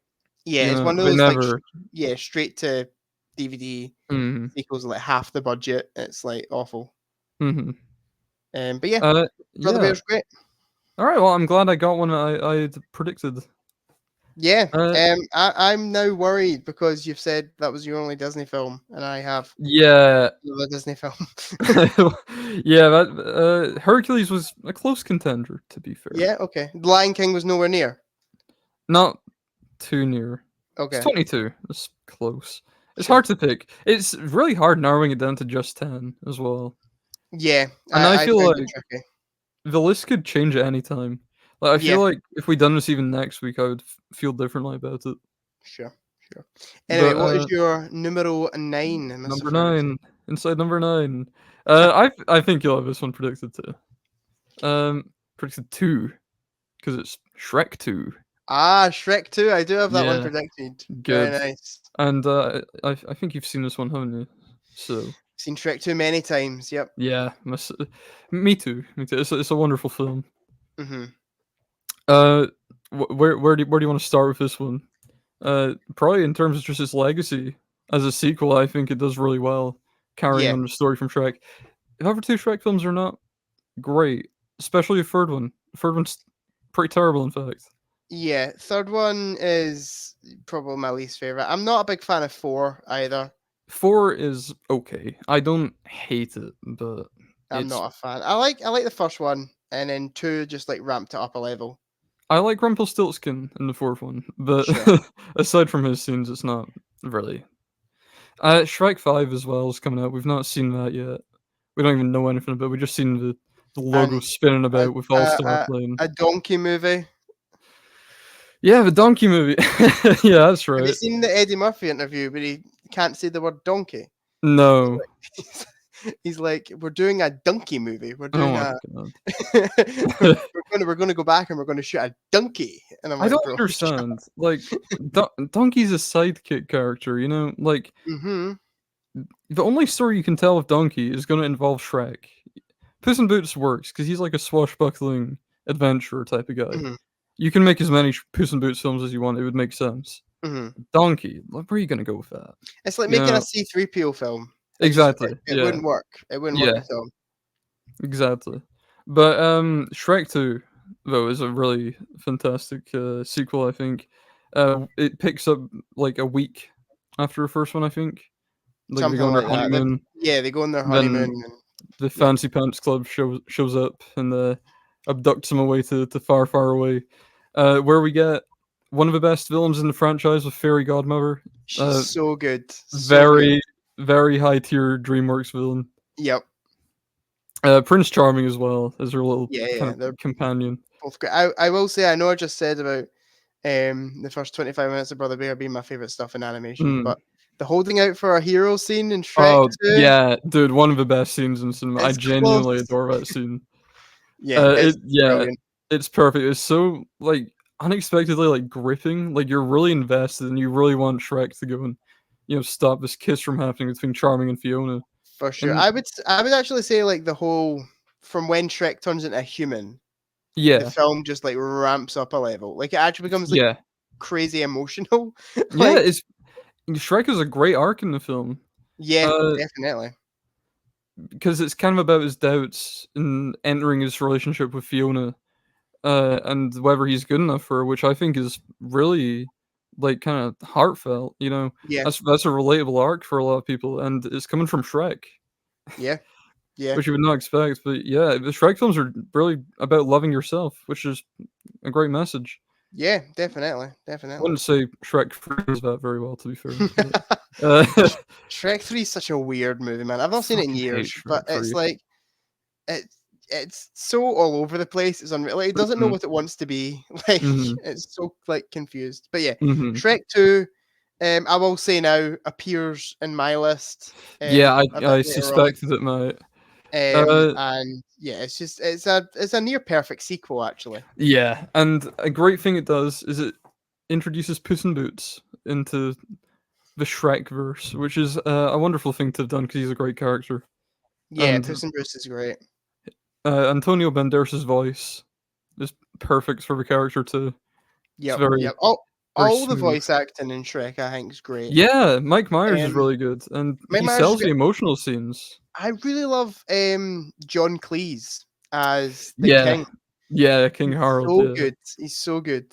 Yeah,
You
it's
know
one of
they
those like
never.
yeah, straight to DVD
Mm,
sequels are like half the budget. It's like awful.
hmm.
But yeah, Brother
Yeah.
Bear's great.
All right. Well, I'm glad I got one I had predicted.
Yeah.
Uh,
I'm now worried because you've said that was your only Disney film, and I have
yeah.
another Disney film.
Yeah, Hercules was a close contender, to be fair.
Yeah. Okay. The Lion King was nowhere near.
Not too near. It's
Okay.
22. It's close. It's
Sure.
hard to pick. It's really hard narrowing it down to just 10 as well.
Yeah.
And I
I
feel
found it
like
tricky.
the list could change at any time. Like I
Yeah.
feel like if we done this even next week, I would feel differently about it.
Sure. Sure. Anyway,
But
what is your numero 9, Mr.
number
Ferguson?
9, inside number 9. I think you'll have this one predicted too. Predicted 2 because it's Shrek 2.
Ah, Shrek 2. I do have that one
Yeah,
predicted. Very
good.
nice.
And I think you've seen this one, haven't you? So
Seen Shrek 2 many times. Yep.
yeah, me too. Me too. It's a wonderful film.
Hmm.
Uh, where do you want to start with this one? Probably in terms of just its legacy as a sequel, I think it does really well, carrying
Yeah.
on the story from Shrek. The other two Shrek films are not great, especially the third one. The third one's pretty terrible, in fact.
Yeah. Third one is probably my least favorite. I'm not a big fan of 4 either.
4 is okay. I don't hate it, but
I'm
it's
not a fan. I like the first one, and then 2 just like ramped it up a level.
I like Rumpelstiltskin in the fourth one, but
Sure.
aside from his scenes, it's not really. Shrek 5 as well is coming out. We've not seen that yet. We don't even know anything about it. We've just seen the logo
And
spinning
a
about with All Star playing.
a donkey movie.
Yeah, the donkey movie. Yeah, that's
Have you
right.
seen the Eddie Murphy interview where he can't say the word donkey? He's
No.
like, he's like, we're doing a donkey movie. We're
Oh
doing
my
a
god.
we're gonna go back and we're gonna shoot a donkey. And I'm
I
like,
don't
bro,
understand. Like, Donkey's a sidekick character, you know? Like,
mm-hmm.
the only story you can tell with Donkey is going to involve Shrek. Puss in Boots works because he's like a swashbuckling adventurer type of guy.
Mm-hmm.
You can make as many Puss in Boots films as you want; it would make sense.
Mm-hmm.
Donkey, like, where are you gonna go with that?
It's like
You
making a
know,
C-3PO film.
exactly.
It
Yeah,
wouldn't work. It wouldn't work
yeah,
at all.
exactly. But Shrek 2 though is a really fantastic sequel. I think it picks up like a week after the first one. I think like they
Something
go on their
like that.
honeymoon.
Yeah, they go on their honeymoon.
Then
And,
the
yep.
Fancy Pants Club shows up and abducts him away to far, far away, where we get one of the best villains in the franchise with Fairy Godmother.
She's so good. So good.
Very, very high tier DreamWorks villain.
Yep.
Prince Charming as well as her little
Yeah,
kind
they're
of companion.
both great. I will say, I know I just said about the first 25 minutes of Brother Bear being my favorite stuff in animation,
Mm.
but the holding out for a hero scene in Shrek
Oh
2
yeah, dude, one of the best scenes in cinema. I
is
genuinely
close.
adore that scene.
Yeah, it's
Yeah,
brilliant.
it's perfect. It's so like unexpectedly like gripping. Like you're really invested and you really want Shrek to go and stop this kiss from happening between Charming and Fiona.
For sure.
And
I would actually say like the whole from when Shrek turns into a human, the
yeah,
film just like ramps up a level. Like it actually becomes like
yeah,
crazy emotional.
yeah.
Like
It's Shrek is a great arc in the film.
yeah,
Uh,
definitely.
because it's kind of about his doubts in entering his relationship with Fiona, and whether he's good enough for her, which I think is really like kind of heartfelt.
Yeah,
That's a relatable arc for a lot of people, and it's coming from Shrek,
yeah, yeah,
which you would not expect. But yeah, the Shrek films are really about loving yourself, which is a great message.
yeah, definitely,
I
definitely.
wouldn't say Shrek 3 does that very well, to be fair. But, uh,
Shrek 3 is such a weird movie, man. I've not seen it in
fucking hate
years, but
Shrek
it's
3.
like it it's so all over the place. It's unreal. Like, it doesn't know
Mhm,
what it wants to be. Like
mhm,
it's so like confused. But yeah,
mhm.
Shrek 2, I will say now appears in my list
Yeah,
a bit
I
later on.
suspected it might. Uh,
And yeah, it's a near perfect sequel actually.
yeah, and a great thing it does is it introduces Puss in Boots into the Shrek verse, which is a wonderful thing to have done because he's a great character.
Yeah,
And
Puss in Boots is great.
Antonio Banderas' voice is perfect for the character too. It's
Yep,
very,
yep.
very
All the
smooth.
voice acting in Shrek I think is great.
Yeah, Mike Myers is
Um,
really good, and
Mike
he
Myers is
sells the
great.
emotional scenes.
I really love John Cleese as the
Yeah,
king.
yeah, King
He's
Harold.
so
Yeah,
good. He's so good.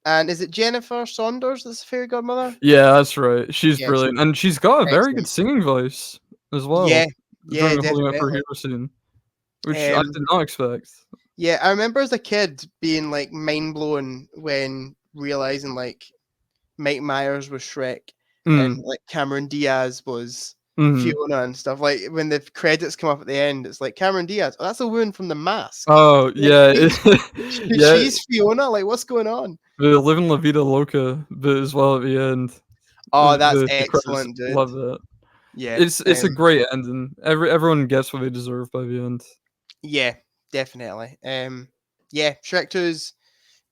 And is it Jennifer Saunders that's the fairy godmother?
yeah, that's right. She's
Yeah, she's
brilliant, and she's got a very good
excellent.
singing voice as
Yeah,
well
yeah,
during the holding up for a
definitely.
hero scene, which I
Um,
did not expect.
yeah, I remember as a kid being like mind blown when realizing like Mike Myers was Shrek and
Mm,
like Cameron Diaz was
mhm.
Fiona and stuff. Like when the credits come up at the end, it's like Cameron Diaz. Oh, that's a woman from The Mask.
Oh,
Like
yeah, yeah,
she's Fiona. Like what's going on?
the Living La Vida Loca bit as well at the end.
Oh, that's
The credits,
excellent, dude.
love that.
Yeah.
It's a great ending. Everyone gets what they deserve by the end.
Yeah, definitely. Yeah, Shrek 2 is,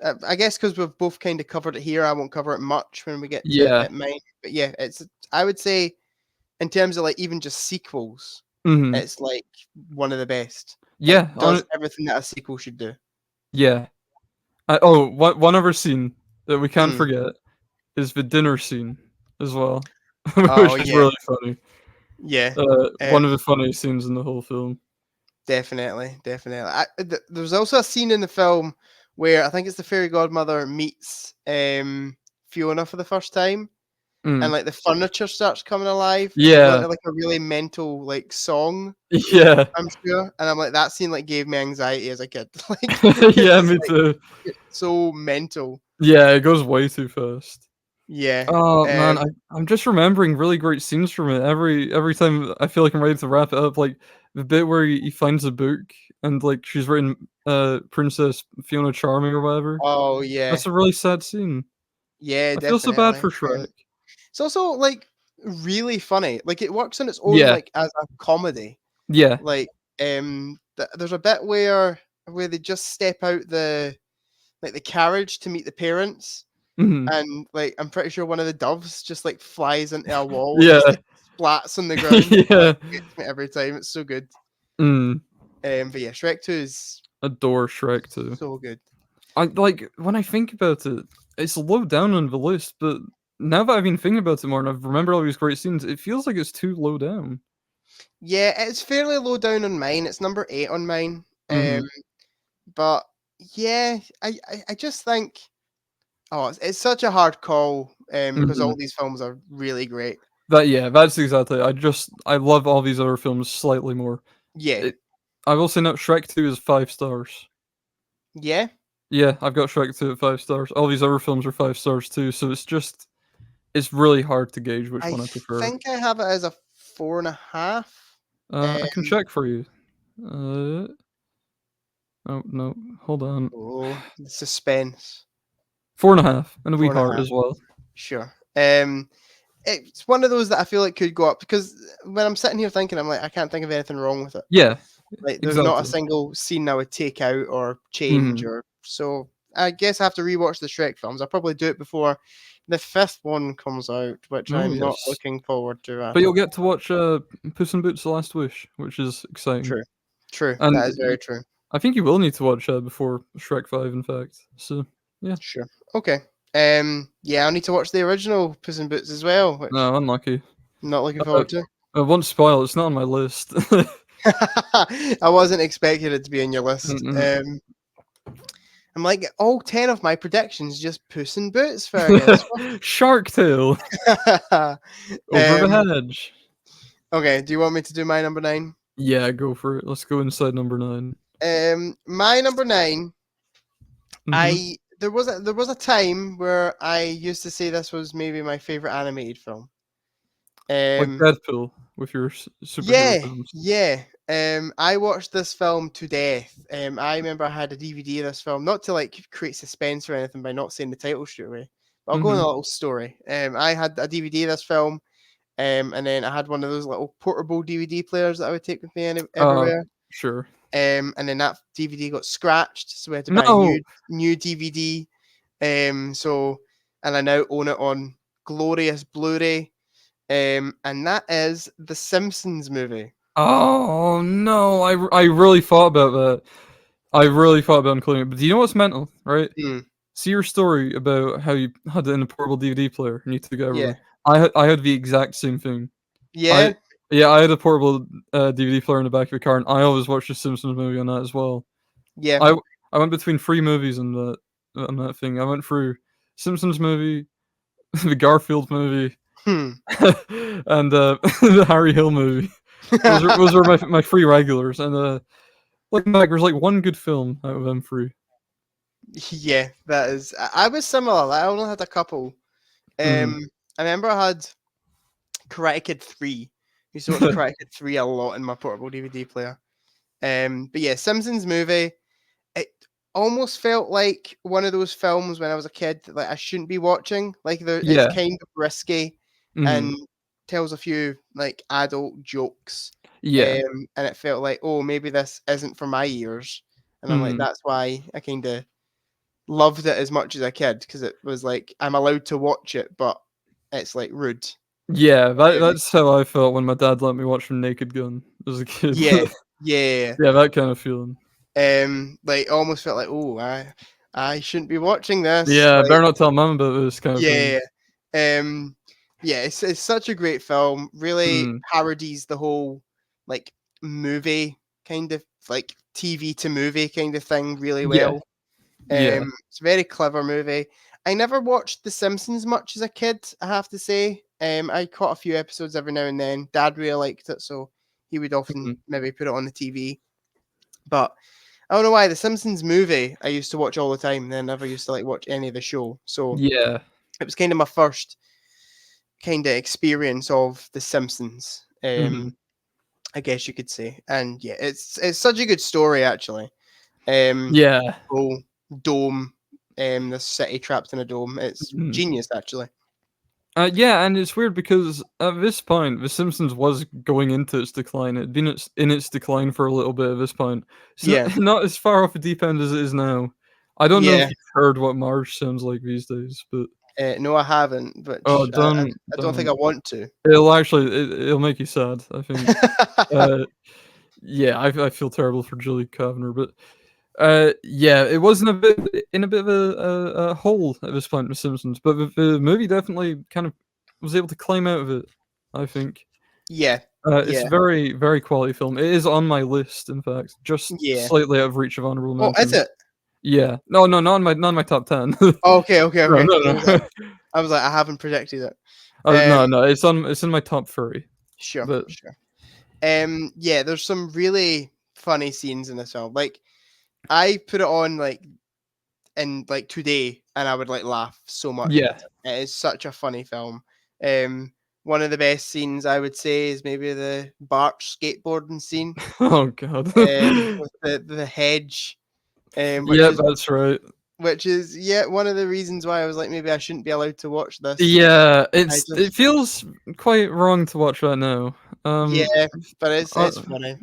I guess, because we've both kind of covered it here. I won't cover it much when we get to
Yeah,
it mine. But yeah, I would say, in terms of like even just sequels,
mhm.
it's like one of the best. Like,
Yeah, on
does
it
everything that a sequel should do.
yeah. One other scene that we can't
Mm.
forget is the dinner scene as well,
Oh,
which is
yeah.
really funny.
Yeah.
One of the
Um,
funniest scenes in the whole film.
definitely. Definitely. There's also a scene in the film where I think it's the fairy godmother meets Fiona for the first time. And
Mm.
like the furniture starts coming alive and they go
Yeah.
into like a really mental like song,
Yeah.
I'm sure. And I'm like, that scene like gave me anxiety as a kid. Like
Yeah,
it's
me
like
too.
so mental.
Yeah, it goes way too fast.
Yeah.
Oh, man,
Um
I'm just remembering really great scenes from it. Every time I feel like I'm ready to wrap it up, like, the bit where he finds a book and, like, she's written, Princess Fiona Charming or whatever.
oh yeah.
That's a really sad scene.
Yeah,
I feel so bad
definitely.
for Shrek.
It's also like really funny. Like it works on its own
Yeah,
like as a comedy.
yeah.
Like there's a bit where they just step out the carriage to meet the parents.
Mhm.
And like I'm pretty sure one of the doves just like flies into a wall and just
Yeah.
like splats on the ground.
Yeah.
Gets me every time. It's so good.
Mm.
But yeah, Shrek 2 is
Adore Shrek too.
so good.
I like, when I think about it, it's low down on the list, but now that I've been thinking about it more and I've remembered all these great scenes, it feels like it's too low down.
Yeah, it's fairly low down on mine. It's number 8 on mine.
Mhm,
But yeah, I just think it's such a hard call because
mhm.
all these films are really great.
That's exactly I love all these other films slightly more.
Yeah.
It I will say now Shrek 2 is 5 stars.
Yeah.
Yeah, I've got Shrek 2 at 5 stars. All these other films are 5 stars too, so it's It's really hard to gauge which
I
one I prefer.
think I have it as a 4.5.
I can check for you. Oh no, hold on.
Oh, the suspense.
4.5 and a wee
Four and a
heart
half.
as well.
Sure. It's one of those that I feel like could go up because when I'm sitting here thinking, I'm like, I can't think of anything wrong with it.
Yeah,
Like, there's not a
exactly.
single scene I would take out or change,
Mhm.
or so. I guess I have to rewatch the Shrek films. I'll probably do it before the fifth one comes out, which
Oh
I'm not
yes,
looking forward to
but
at
you'll
all.
get to watch Puss in Boots: The Last Wish, which is exciting.
True, true.
And
That is very true.
I think you will need to watch before Shrek 5, in fact. So yeah,
Sure. Okay. Yeah, I'll need to watch the original Puss in Boots as well, which
no, unlucky.
I'm not looking
Uh,
forward to.
I won't spoil. It's not on my list.
I wasn't expecting it to be on your list.
Mm-mm.
I'm like, all 10 of my predictions just Puss in Boots, Fergus.
Shark Tale over the
um,
hedge.
okay, do you want me to do my number 9?
Yeah, go for it. Let's go inside number 9.
My number 9,
Mm-hmm.
there was a time where I used to say this was maybe my favorite animated film.
Like
Um,
Deadpool with your superhero
yeah,
films.
yeah. I watched this film to death. I remember I had a DVD of this film, not to like create suspense or anything by not saying the title straight away. But I'll go on
Mm-hmm.
a little story. I had a DVD of this film, and then I had one of those little portable DVD players that I would take with me
Uh,
everywhere.
sure.
And then that DVD got scratched, so we had to buy a
No.
new DVD. And I now own it on glorious Blu-ray. And that is the Simpsons movie.
Oh no. I really thought about that. I really thought about including it. But do you know what's mental, right?
Hmm.
See your story about how you had it in a portable DVD player and you took it
Yeah.
everywhere. I had the exact same thing. I
Yeah.
Yeah, I had a portable DVD player in the back of the car, and I always watched the Simpsons movie on that as well.
Yeah.
I I went between 3 movies on that thing. I went through Simpsons movie, the Garfield movie,
Hmm.
and the Harry Hill movie. Those are my 3 regulars, and looking back, there's like 1 good film out of them 3.
Yeah, that is. I was similar. Like, I only had a couple.
Mhm.
I remember I had Karate Kid 3. Used to watch Karate Kid 3 a lot in my portable DVD player. But yeah, Simpsons movie. It almost felt like one of those films when I was a kid that like I shouldn't be watching. Like it's
Yeah.
kind of risky
Mhm.
and tells a few like adult jokes.
Yeah.
And it felt like, oh, maybe this isn't for my ears. And I'm like,
Mhm.
that's why I kind of loved it as much as I could because it was like I'm allowed to watch it, but it's like rude.
Yeah,
Um,
that's how I felt when my dad let me watch Naked Gun as a kid.
yeah, yeah.
Yeah, that kind of feeling.
Like almost felt like, oh, I shouldn't be watching this.
Yeah,
Like,
better not tell mom about this kind of thing.
yeah, um, yeah. It's such a great film. Really
Mm.
parodies the whole like movie kind of like TV to movie kind of thing really
Yeah,
well.
yeah.
It's a very clever movie. I never watched The Simpsons much as a kid, I have to say. I caught a few episodes every now and then. Dad really liked it, so he would often
Mhm.
maybe put it on the TV. But I don't know why The Simpsons movie I used to watch all the time, and then never used to like watch any of the show. So
Yeah.
it was kind of my first kind of experience of The Simpsons.
Mhm.
I guess you could say. And yeah, it's such a good story actually. Um,
Yeah.
whole dome, the city trapped in a dome. It's
Mhm.
genius actually.
Yeah, and it's weird because at this point, The Simpsons was going into its decline. It'd been in its decline for a little bit at this point. It's not
Yeah,
not as far off the deep end as it is now. I don't know if
yeah.
you've heard what Marge sounds like these days, but
No, I haven't, but
oh,
I don't think I want to.
it'll make you sad, I think. Uh, yeah, I feel terrible for Julie Kavner, but yeah, it was in a bit of a hole at this point with Simpsons, but the movie definitely kind of was able to climb out of it, I think.
Yeah,
It's
yeah,
a very, very quality film. It is on my list, in fact, just
yeah.
slightly out of reach of honorable
Oh, is
mentions.
it?
Yeah. No, no, not on my top 10.
Okay, okay,
No,
okay.
no,
Because
no.
I was like, I haven't predicted it.
No,
Um,
no, it's in my top 3,
sure,
but
sure. Yeah, there's some really funny scenes in this film. Like, I put it on like in like today, and I would like laugh so much at
yeah.
it. It is such a funny film. One of the best scenes I would say is maybe the Bart skateboarding scene,
Oh god.
with the hedge,
Yeah, that's right.
which is one of the reasons why I was like maybe I shouldn't be allowed to watch this.
Yeah,
I
it
just
feels quite wrong to watch that now.
yeah, but
I,
it's funny.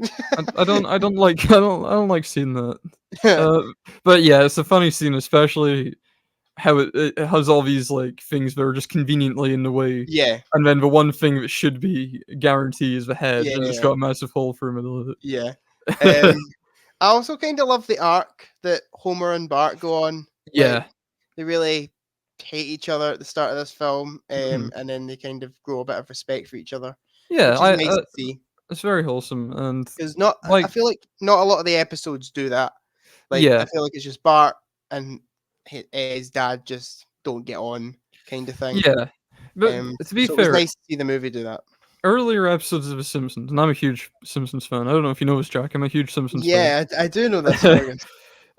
I don't like I don't like seeing that. Uh, but yeah, it's a funny scene, especially how it has all these like things that are just conveniently in the way,
Yeah,
and then the one thing that should be guaranteed is the hedge, and it's
yeah,
got a massive hole through the middle of
yeah.
it.
I also kind of love the arc that Homer and Bart go on. Like
Yeah.
they really hate each other at the start of this film,
Mhm.
and then they kind of grow a bit of respect for each other,
Yeah,
which is nice to see.
it's very wholesome and
Because I
like
feel like not a lot of the episodes do that. Like I
yeah.
feel like it's just Bart and his dad just don't get on, kind of thing.
Yeah. But to be
So it was
fair,
nice to see the movie do that.
earlier episodes of The Simpsons, and I'm a huge Simpsons fan. I don't know if you know this, Jack. I'm a huge Simpsons fan.
Yeah, I do know this, August.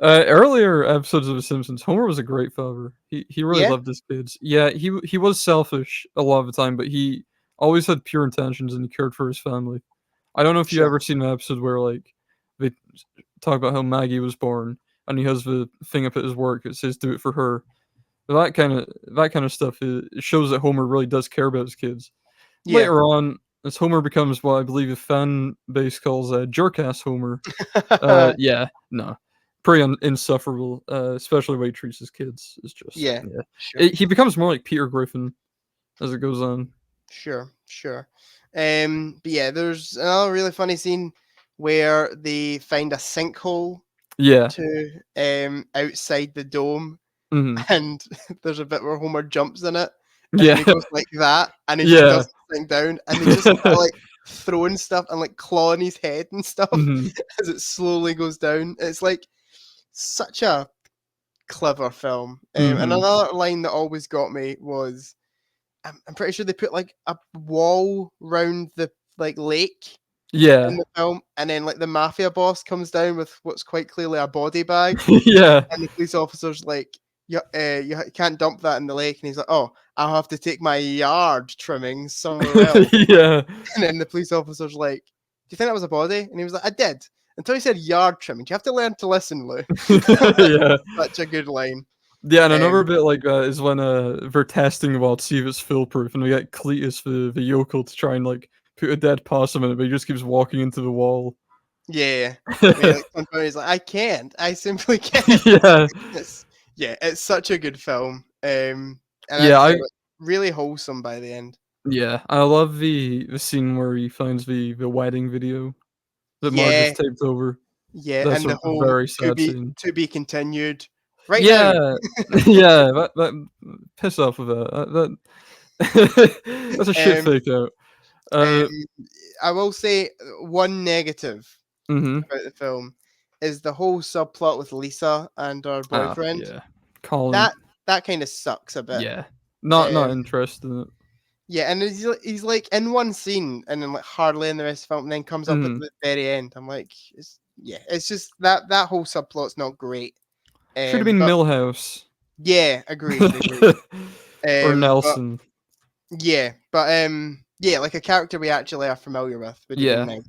Earlier episodes of The Simpsons, Homer was a great father. He really
Yeah,
loved his kids. Yeah, he was selfish a lot of the time, but he always had pure intentions and he cared for his family. I don't know if you
sure.
ever seen an episode where like they talk about how Maggie was born and he has the thing up at his work that says "Do it for her." That kind of stuff. It shows that Homer really does care about his kids.
Yeah.
Later on, as Homer becomes what I believe the fan base calls jerk-ass Homer, yeah, no, pretty insufferable, especially the way he treats his kids. Is just
Yeah,
yeah.
sure.
He becomes more like Peter Griffin as it goes on.
Sure, sure. But yeah, there's another really funny scene where they find a sinkhole
Yeah.
to outside the dome,
Mhm.
and there's a bit where Homer jumps in it, and then
Yeah.
he goes like that, and he just
Yeah.
doesn't sink down, and they just start, like throwing stuff and like clawing his head and stuff
Mhm.
as it slowly goes down. It's like such a clever film. And
Mhm.
another line that always got me was I'm pretty sure they put like a wall round the like lake in
Yeah.
the film, and then like the mafia boss comes down with what's quite clearly a body bag,
Yeah.
and the police officer's like, you can't dump that in the lake," and he's like, "Oh, I'll have to take my yard trimmings somewhere else."
Yeah.
And then the police officer's like, "Do you think that was a body?" And he was like, "I did." Until he said yard trimming. You have to learn to listen, Lou.
Yeah.
Such a good line.
Yeah, and another
Um,
bit like that is when they're testing the wall to see if it's foolproof, and we get Cletus, the yokel, to try and like put a dead possum in it, but he just keeps walking into the wall.
yeah. And he, like, comes out and he's like, "I can't. I simply can't."
Yeah,
It's such a good film. And
yeah,
as I say,
I
like, really wholesome by the end.
yeah, I love the scene where he finds the wedding video that Marge has
Yeah,
taped over.
yeah,
That's
and
a
the whole
very sad scene.
to be continued right now.
Yeah, yeah, piss off with that. That's a shit
Um,
fake out.
um,
Uh,
I will say one negative
mhm.
about the film is the whole subplot with Lisa and her
Ah,
boyfriend.
yeah. Colin.
That that kind of sucks a bit.
Yeah. Not
Um,
interested in it.
yeah, and he's like in one scene and then like hardly in the rest of the film, and then comes up at
Mhm.
the very end. I'm like, it's just that whole subplot's not great.
Should have been
But
Millhouse.
yeah, agreed.
Or
But
Nelson.
yeah, like a character we actually are familiar with would have been
Yeah.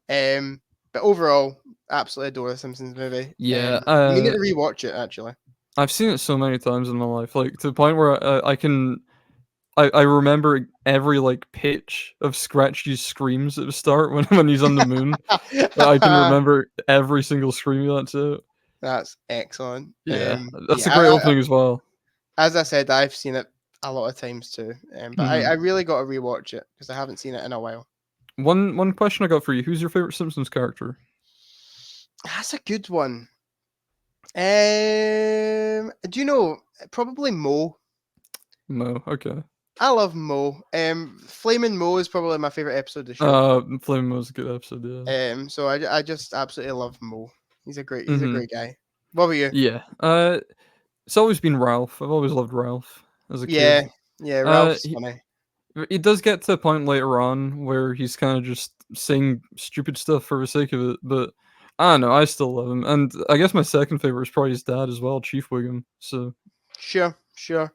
nice. But overall, absolutely adore the Simpsons movie.
Yeah,
We need to rewatch it actually.
I've seen it so many times in my life, like, to the point where, I can I remember every, like, pitch of Scratchy's screams at the start when he's on the moon. I can remember every single scream he lets out.
That's excellent.
Yeah, that's a
Yeah,
great opening as well.
as I said, I've seen it a lot of times too. But I
Mhm.
really got to rewatch it because I haven't seen it in a while.
One question I got for you, who's your favorite Simpsons character?
That's a good one. Do you know? Probably Mo.
Mo, okay.
I love Mo. Flaming Mo is probably my favorite episode of the show.
Flame was a good episode, yeah.
So I just absolutely love Mo. He's a
Mhm.
great guy. What about you?
Yeah, it's always been Ralph. I've always loved Ralph as a kid.
Yeah, yeah.
Uh,
Ralph's
he
funny.
he does get to a point later on where he's kinda just saying stupid stuff for the sake of it, but I don't know, I still love him, and I guess my second favorite is probably his dad as well, Chief Wiggum, so
Sure, sure.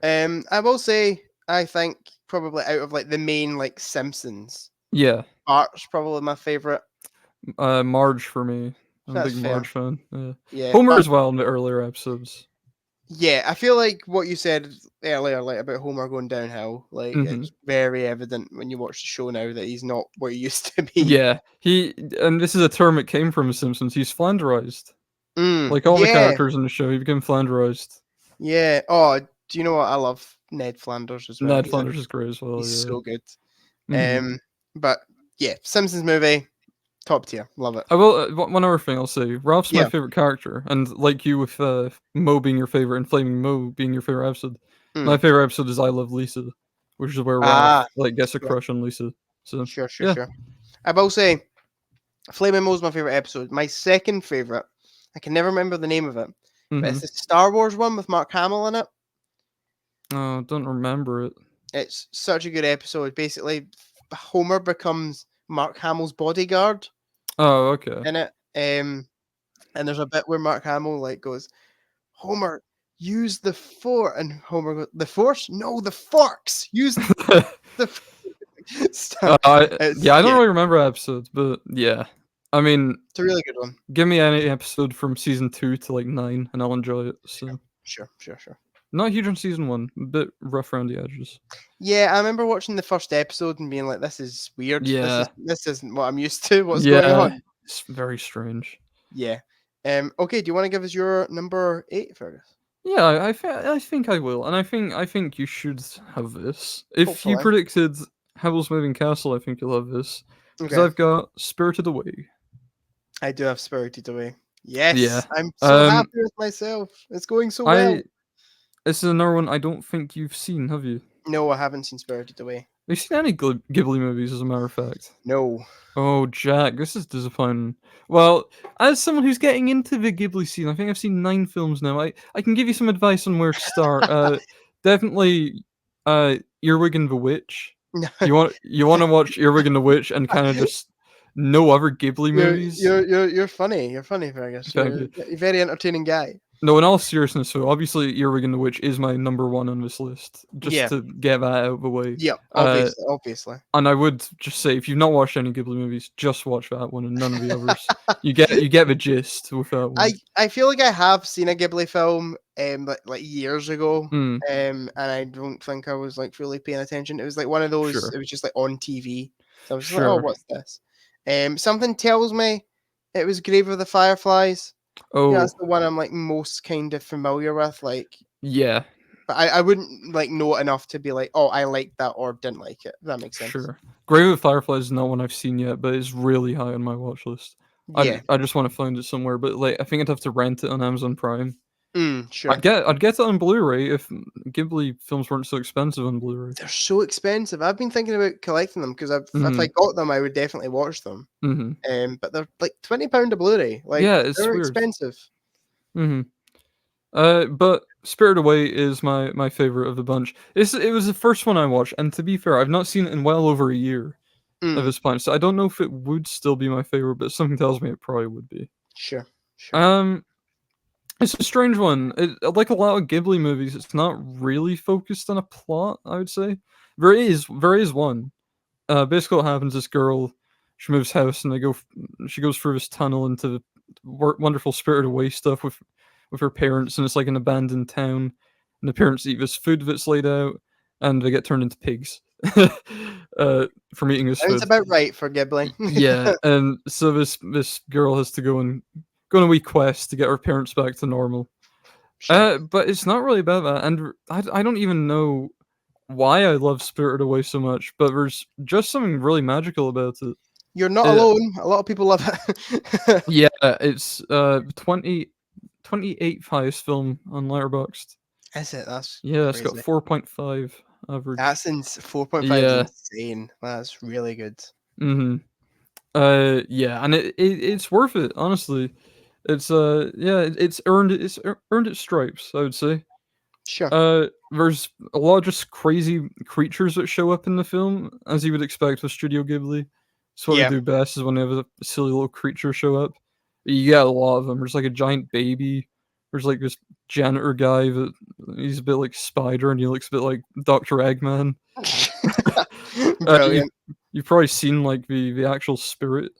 I will say I think probably out of like the main like Simpsons,
Yeah,
Bart's probably my favorite.
Marge for me. I'm a
That's
big
fair.
Marge fan. Yeah.
Yeah,
Homer
but
as well in the earlier episodes.
yeah, I feel like what you said earlier, like about Homer going downhill, like
Hmm.
it's very evident when you watch the show now that he's not what he used to be.
Yeah, and this is a term it came from The Simpsons. He's flanderized. Like all the
Yeah,
characters in the show, he became flanderized.
yeah. Oh, do you know what? I love Ned Flanders as well.
Ned Flanders is great as well.
He's
Yeah.
so good.
Hmm.
But yeah, Simpsons movie, top tier. Love it.
I will. One other thing I'll say. Ralph's my
Yeah.
favorite character, and like you with Mo being your favorite and Flaming Mo being your favorite episode. My
Mm.
favorite episode is I Love Lisa, which is where Ralph
Ah,
like gets a
sure,
crush on Lisa. So
sure, sure,
yeah.
sure. I will say, Flaming Mo's my favorite episode. My second favorite, I can never remember the name of it, but
Mm-hmm.
it's the Star Wars one with Mark Hamill in it.
Oh, don't remember it.
It's such a good episode. Basically, Homer becomes Mark Hamill's bodyguard
Oh, okay.
in it. And there's a bit where Mark Hamill like goes, Homer, use the fork, and Homer goes, the force? No, the forks. Use the stuff.
Yeah, I don't
Yeah,
really remember episodes, but yeah. I mean,
it's a really good one.
give me any episode from season 2 to like 9, and I'll enjoy it.
Sure,
So
sure, sure, sure.
not huge on season 1, a bit rough around the edges.
Yeah, I remember watching the first episode and being like, "This is weird.
Yeah,
This isn't what I'm used to. What's going on?"
it's very strange.
Yeah. Okay. Do you want to give us your number 8, Fergus?
Yeah, I think I will, and I think you should have this. If you
Hopefully.
predicted Howl's Moving Castle, I think you'll have this because
Okay.
I've got Spirited Away.
I do have Spirited Away. Yes,
Yeah.
I'm so
Um,
happy with myself. It's going so well.
This is another one I don't think you've seen, have you?
No, I haven't seen Spirited Away.
Have you seen any Ghibli movies, as a matter of fact?
No.
Oh, Jack, this is disappointing. Well, as someone who's getting into the Ghibli scene, I think I've seen 9 films now. I can give you some advice on where to start. Definitely, Earwig and the Witch. You want to watch Earwig and the Witch and kind of just no other Ghibli movies.
You're funny. You're funny, Fergus.
Thank
You're
you.
a very entertaining guy.
No, in all seriousness, so obviously Earwig and the Witch is my number 1 on this list, just
Yeah.
to get that out of the way.
Yeah,
Uh,
obviously.
And I would just say, if you've not watched any Ghibli movies, just watch that one and none of the others. You get the gist with that one.
I feel like I have seen a Ghibli film like years ago.
Mm,
And I don't think I was like fully paying attention. It was like one of those,
Sure.
it was just like on TV. So I was just like, oh,
Sure.
what's this? Something tells me it was Grave of the Fireflies.
Oh,
Yeah, that's the one I'm like most kind of familiar with. Like,
yeah,
but I wouldn't like know it enough to be like, oh, I liked that or didn't like it. If that makes sense.
sure. Grave of Fireflies is not one I've seen yet, but it's really high on my watch list.
Yeah.
I just want to find it somewhere, but like I think I'd have to rent it on Amazon Prime.
Sure.
I'd get it on Blu-ray if Ghibli films weren't so expensive on Blu-ray.
They're so expensive. I've been thinking about collecting them because if I
Mhm.
got them, I would definitely watch them.
Mhm.
But they're like £20 a Blu-ray. Like,
Yeah, it's
they're
weird.
expensive.
Mhm. But Spirited Away is my favorite of the bunch. It was the first one I watched, and to be fair, I've not seen it in well over a year at
Mm,
this point, so I don't know if it would still be my favorite, but something tells me it probably would be.
sure. Sure.
It's a strange one. Like a lot of Ghibli movies, it's not really focused on a plot, I would say. There is one. Basically what happens, this girl, she moves house and she goes through this tunnel into the wonderful Spirited Away stuff with her parents, and it's like an abandoned town, and the parents eat this food that's laid out, and they get turned into pigs from eating this
Sounds
food.
about right for Ghibli.
Yeah, and so this girl has to go on a wee quest to get her parents back to normal.
Sure.
But it's not really about that, and I don't even know why I love Spirited Away so much, but there's just something really magical about it.
You're not
uh,
alone. A lot of people love it.
Yeah, it's 28th highest film on Letterboxd.
Is it? That's
Yeah, it's got
crazy.
4.5 average.
That's 4.5
Yeah.
is insane. That's really good.
Mhm. Yeah, and it's worth it, honestly. It's it's earned its stripes, I would say.
Sure.
There's a lot of just crazy creatures that show up in the film, as you would expect with Studio Ghibli. So what
Yeah.
they do best is when they have a silly little creature show up. You get a lot of them. There's like a giant baby. There's like this janitor guy that He's a bit like Spider, and he looks a bit like Dr. Eggman.
Brilliant.
You've probably seen like the actual spirit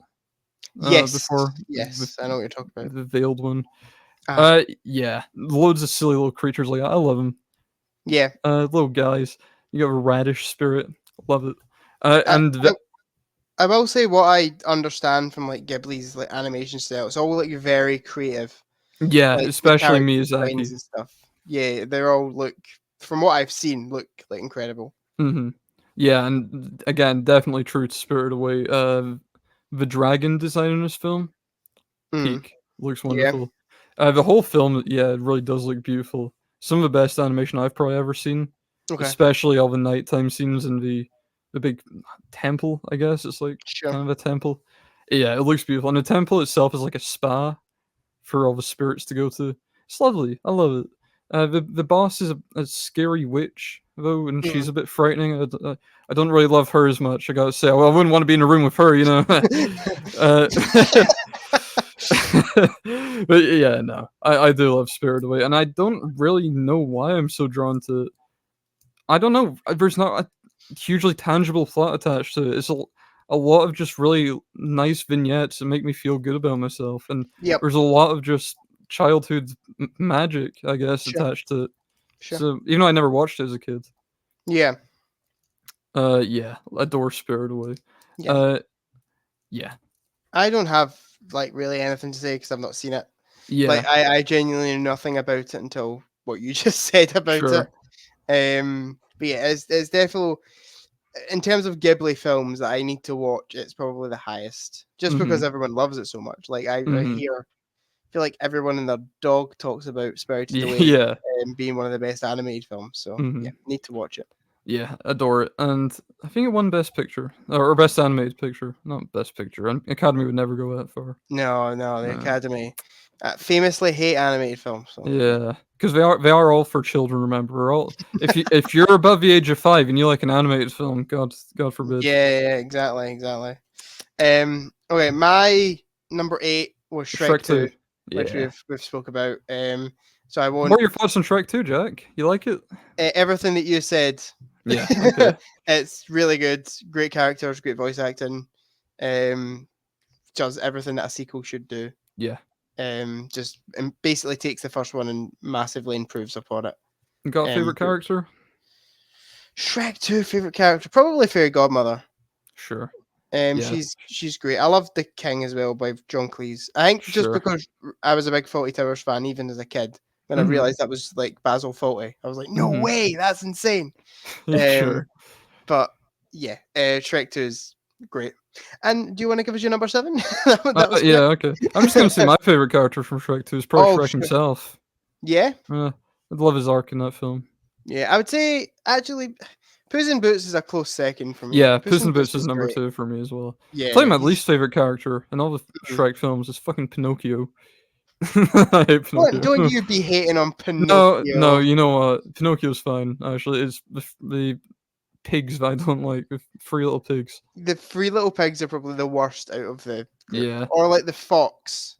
Yes.
before.
Yes, I know what you're talking about.
The veiled one.
Ah.
Yeah, loads of silly little creatures like that. I love them.
Yeah.
Little guys. You got a radish spirit. Love it.
I will say what I understand from like Ghibli's like animation style. It's all like very creative.
Yeah,
Like, the
especially
character
Miyazaki.
designs and stuff. Yeah, they're all from what I've seen, look like incredible.
Yeah, and again, definitely true to Spirited Away. The dragon design in this film, peak, looks wonderful. The whole film, yeah, it really does look beautiful. Some of the best animation I've probably ever seen.
Okay.
Especially all the nighttime scenes in the big temple, I guess. It's like
Sure.
kind of a temple. Yeah, it looks beautiful. And the temple itself is like a spa for all the spirits to go to. It's lovely. I love it. The boss is a scary witch, though, and she's a bit frightening. I don't really love her as much, I gotta say. Well, I wouldn't want to be in a room with her, you know? But yeah, no. I do love Spirited Away, and I don't really know why I'm so drawn to it. I don't know. There's not a hugely tangible plot attached to it. It's a lot of just really nice vignettes that make me feel good about myself, and there's a lot of just childhood magic, I guess, attached to it. So even though I never watched it as a kid.
Yeah.
Yeah, adore Spirited Away. Yeah.
I don't have like really anything to say because I've not seen it.
Yeah.
Like I genuinely knew nothing about it until what you just said about it. But yeah, it's definitely in terms of Ghibli films that I need to watch. It's probably the highest, just because everyone loves it so much. Like I feel like everyone and their dog talks about Spirited Away being one of the best animated films. So yeah, need to watch it.
Yeah, adore it, and I think it won Best Picture or Best Animated Picture, not Best Picture. And Academy would never go that far.
No, the Academy famously hate animated films. So.
Yeah, because they are all for children. Remember, we're all if you're above the age of 5 and you like an animated film, God forbid.
Yeah, exactly. Okay, my number 8 was Shrek 2, which we've spoke about. So I won't.
What are your thoughts on Shrek 2, Jack? You like it?
Everything that you said.
Yeah, okay.
It's really good. Great characters, great voice acting. Does everything that a sequel should do.
Yeah.
Just basically takes the first one and massively improves upon it.
You got a favorite character?
Shrek 2 favorite character, probably Fairy Godmother.
Sure.
She's great. I love The King as well by John Cleese. I think just because I was a big Fawlty Towers fan even as a kid. When I realized that was like Basil Fawlty, I was like, no way, that's insane.
Sure.
But yeah, Shrek 2 is great. And do you want to give us your number 7?
Yeah, okay. I'm just gonna say my favorite character from Shrek 2 is probably Shrek himself.
Yeah?
I love his arc in that film.
Yeah, I would say actually Puss in Boots is a close second for me.
Yeah, Puss in Boots is number 2 for me as well.
Yeah.
Probably my least favorite character in all the Shrek films is fucking Pinocchio. I hate Pinocchio.
Don't you be hating on Pinocchio?
No, you know what? Pinocchio's fine. Actually, it's the pigs that I don't like. The 3 little pigs.
The 3 little pigs are probably the worst out of the group.
Yeah.
Or like the fox.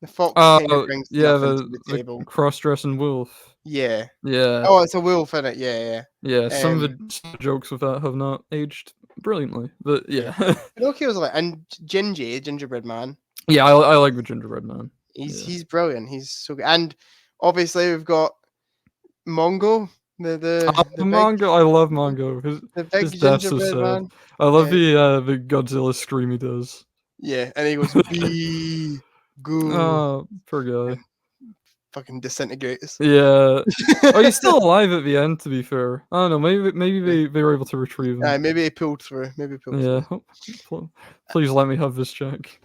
The fox kind of brings nothing to the table.
Cross-dressing wolf.
Yeah.
Yeah.
Oh, it's a wolf in it. Yeah.
Yeah. Some of the jokes with that have not aged brilliantly, but yeah.
Pinocchio's like, and Gingy, Gingerbread Man.
Yeah, I like the Gingerbread Man.
He's brilliant. He's so good. And obviously we've got Mongo. The
Mongo, I love Mongo.
The big
his death's so
gingerbread
sad.
man.
I love the Godzilla scream he does.
Yeah, and he goes be good.
Oh, poor guy.
Fucking disintegrates.
Yeah. Oh, he's still alive at the end. To be fair, I don't know. Maybe they were able to retrieve him.
Maybe he pulled through.
Yeah. Please let me have this check.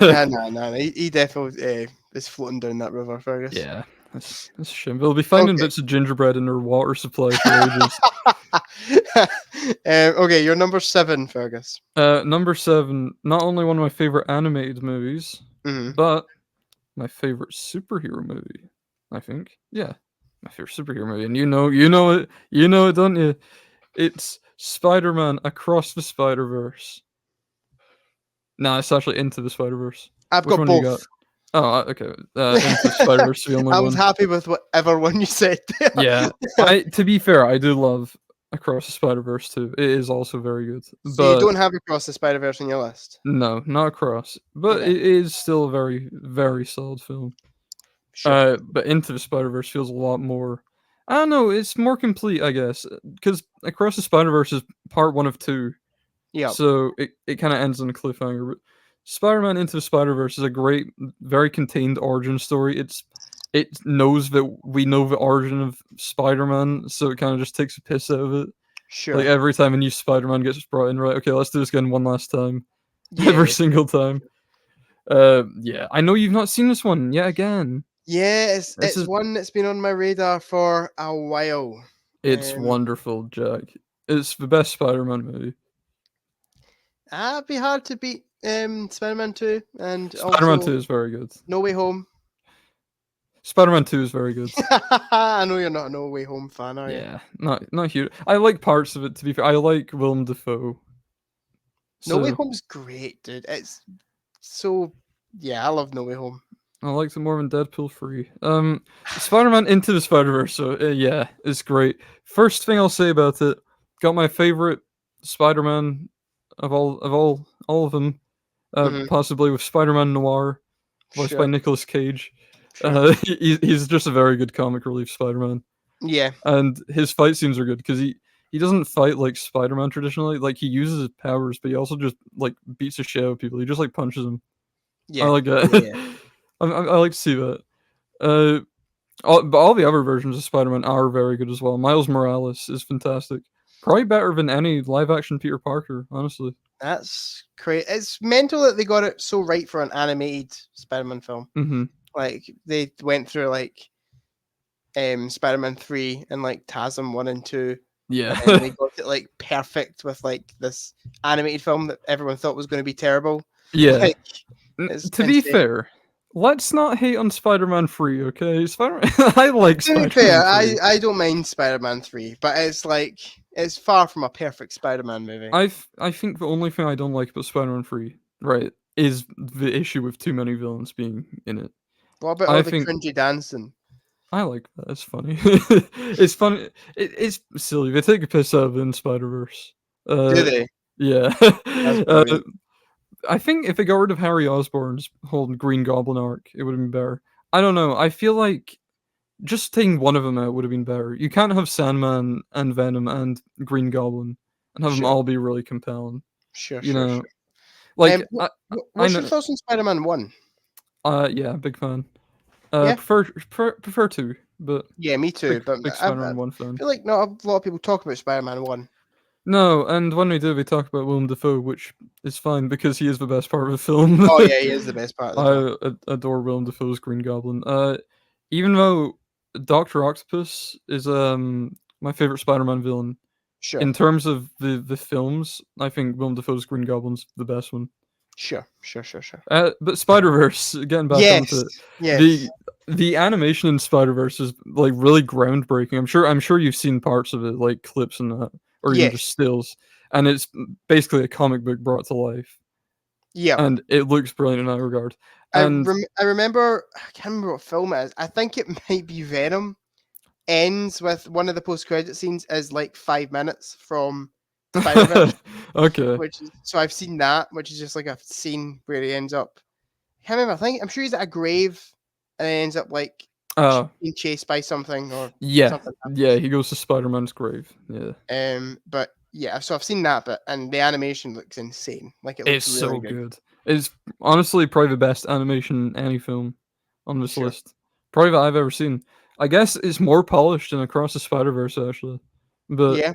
No. He definitely is floating down that river, Fergus.
Yeah. That's a shame. They'll be finding bits of gingerbread in their water supply for ages.
Okay, you're number 7, Fergus.
Number 7, not only one of my favorite animated movies, but my favorite superhero movie. I think, yeah, my favorite superhero movie, and you know it, don't you? It's Spider-Man Across the Spider-Verse. No, it's actually Into the Spider-Verse.
I've got both.
Okay. Into Spider-Verse, the only
I was
one.
happy with whatever one you said there.
Yeah. To be fair, I do love Across the Spider-Verse too. It is also very good.
So you
But
don't have Across the Spider-Verse on your list?
no, not Across. But
Okay.
it is still a very, very solid film.
Sure.
But Into the Spider-Verse feels a lot more. I don't know. It's more complete, I guess, because Across the Spider-Verse is part one of two,
Yep.
so it kind of ends on a cliffhanger. But Spider-Man Into the Spider-Verse is a great, very contained origin story. It knows that we know the origin of Spider-Man, so it kind of just takes a piss out of it.
Sure.
Like every time a new Spider-Man gets brought in, right? Okay, let's do this again one last time.
Yeah.
Every single time. Yeah, I know you've not seen this one yet again.
Yeah,
This
it's
is
one that's been on my radar for a while.
It's wonderful, Jack. It's the best Spider-Man movie.
It'd be hard to beat Spider-Man 2 and
Spider-Man
also
2 is very good.
No Way Home.
Spider-Man 2 is very good.
I know you're not a No Way Home fan, are you?
Yeah, not huge. I like parts of it, to be fair. I like Willem Dafoe.
No Way
So,
Home's great, dude. It's so I love No Way Home.
I liked it more than Deadpool 3. Spider-Man Into the Spider-Verse, so yeah, it's great. First thing I'll say about it, got my favorite Spider-Man of all of them,
Mhm.
possibly with Spider-Man Noir, voiced by
Sure.
Nicolas Cage.
Sure.
He's just a very good comic relief Spider-Man,
Yeah.
and his fight scenes are good because he doesn't fight like Spider-Man traditionally. Like he uses his powers, but he also just like beats the shit out of people. He just like punches them. I
Yeah.
like that.
Yeah.
I like to see that. But all the other versions of Spider-Man are very good as well. Miles Morales is fantastic. Probably better than any live-action Peter Parker, honestly.
That's crazy. It's mental that they got it so right for an animated Spider-Man film.
Mm-hmm.
Like they went through like Spider-Man 3 and like TASM 1 and 2.
Yeah.
And they got it like perfect with like this animated film that everyone thought was going to be terrible.
Yeah.
Like, it's
To be
insane.
fair, let's not hate on Spider-Man 3, okay? Spider-Man I like
To be
Spider-Man
fair,
3.
I don't mind Spider-Man 3, but it's like it's far from a perfect Spider-Man movie.
I think the only thing I don't like about Spider-Man 3, right, is the issue with too many villains being in it.
What about
I
all the
think
cringy dancing?
I like that. It's funny. It's funny. It's silly. They take a piss out of it in Spider-Verse.
Do they?
Yeah.
That's brilliant.
I think if they got rid of Harry Osborn's whole Green Goblin arc, it would have been better. I don't know. I feel like just taking one of them out would have been better. You can't have Sandman and Venom and Green Goblin and have them
Sure.
all be really compelling.
Sure,
You
sure,
know,
sure.
like I
What's your
know.
thoughts on Spider-Man 1?
Yeah, big fan.
Yeah?
Prefer two, but
Yeah, me too. But
big
I
Spider-Man 1 fan.
feel like not a lot of people talk about Spider-Man 1.
No, and when we do, we talk about Willem Dafoe, which is fine because he is the best part of the film.
Oh yeah, he is the best part of the film.
I adore Willem Dafoe's Green Goblin. Even though Doctor Octopus is my favorite Spider-Man villain,
Sure,
in terms of the films, I think Willem Dafoe's Green Goblin's the best one.
sure, sure, sure, sure.
But Spider-Verse, getting back
Yes,
onto it,
yes.
the animation in Spider-Verse is like really groundbreaking. I'm sure you've seen parts of it, like clips and that, or even just
Yes.
stills, and it's basically a comic book brought to life,
Yeah.
and it looks brilliant in that regard. And
I remember, I can't remember what film it is. I think it might be Venom. Ends with one of the post-credit scenes is like 5 minutes from Spider-Verse,
okay,
which is so I've seen that, which is just like a scene where he ends up. I can't remember. I'm sure he's at a grave and then ends up like being chased by something or
yeah,
something.
yeah, he goes to Spider-Man's grave. Yeah,
But yeah, so I've seen that bit, and the animation looks insane. Like it looks
it's
really
so
good.
good. It's honestly probably the best animation in any film on this
Sure.
list. Probably that I've ever seen. I guess it's more polished than Across the Spider-Verse actually, but
Yeah.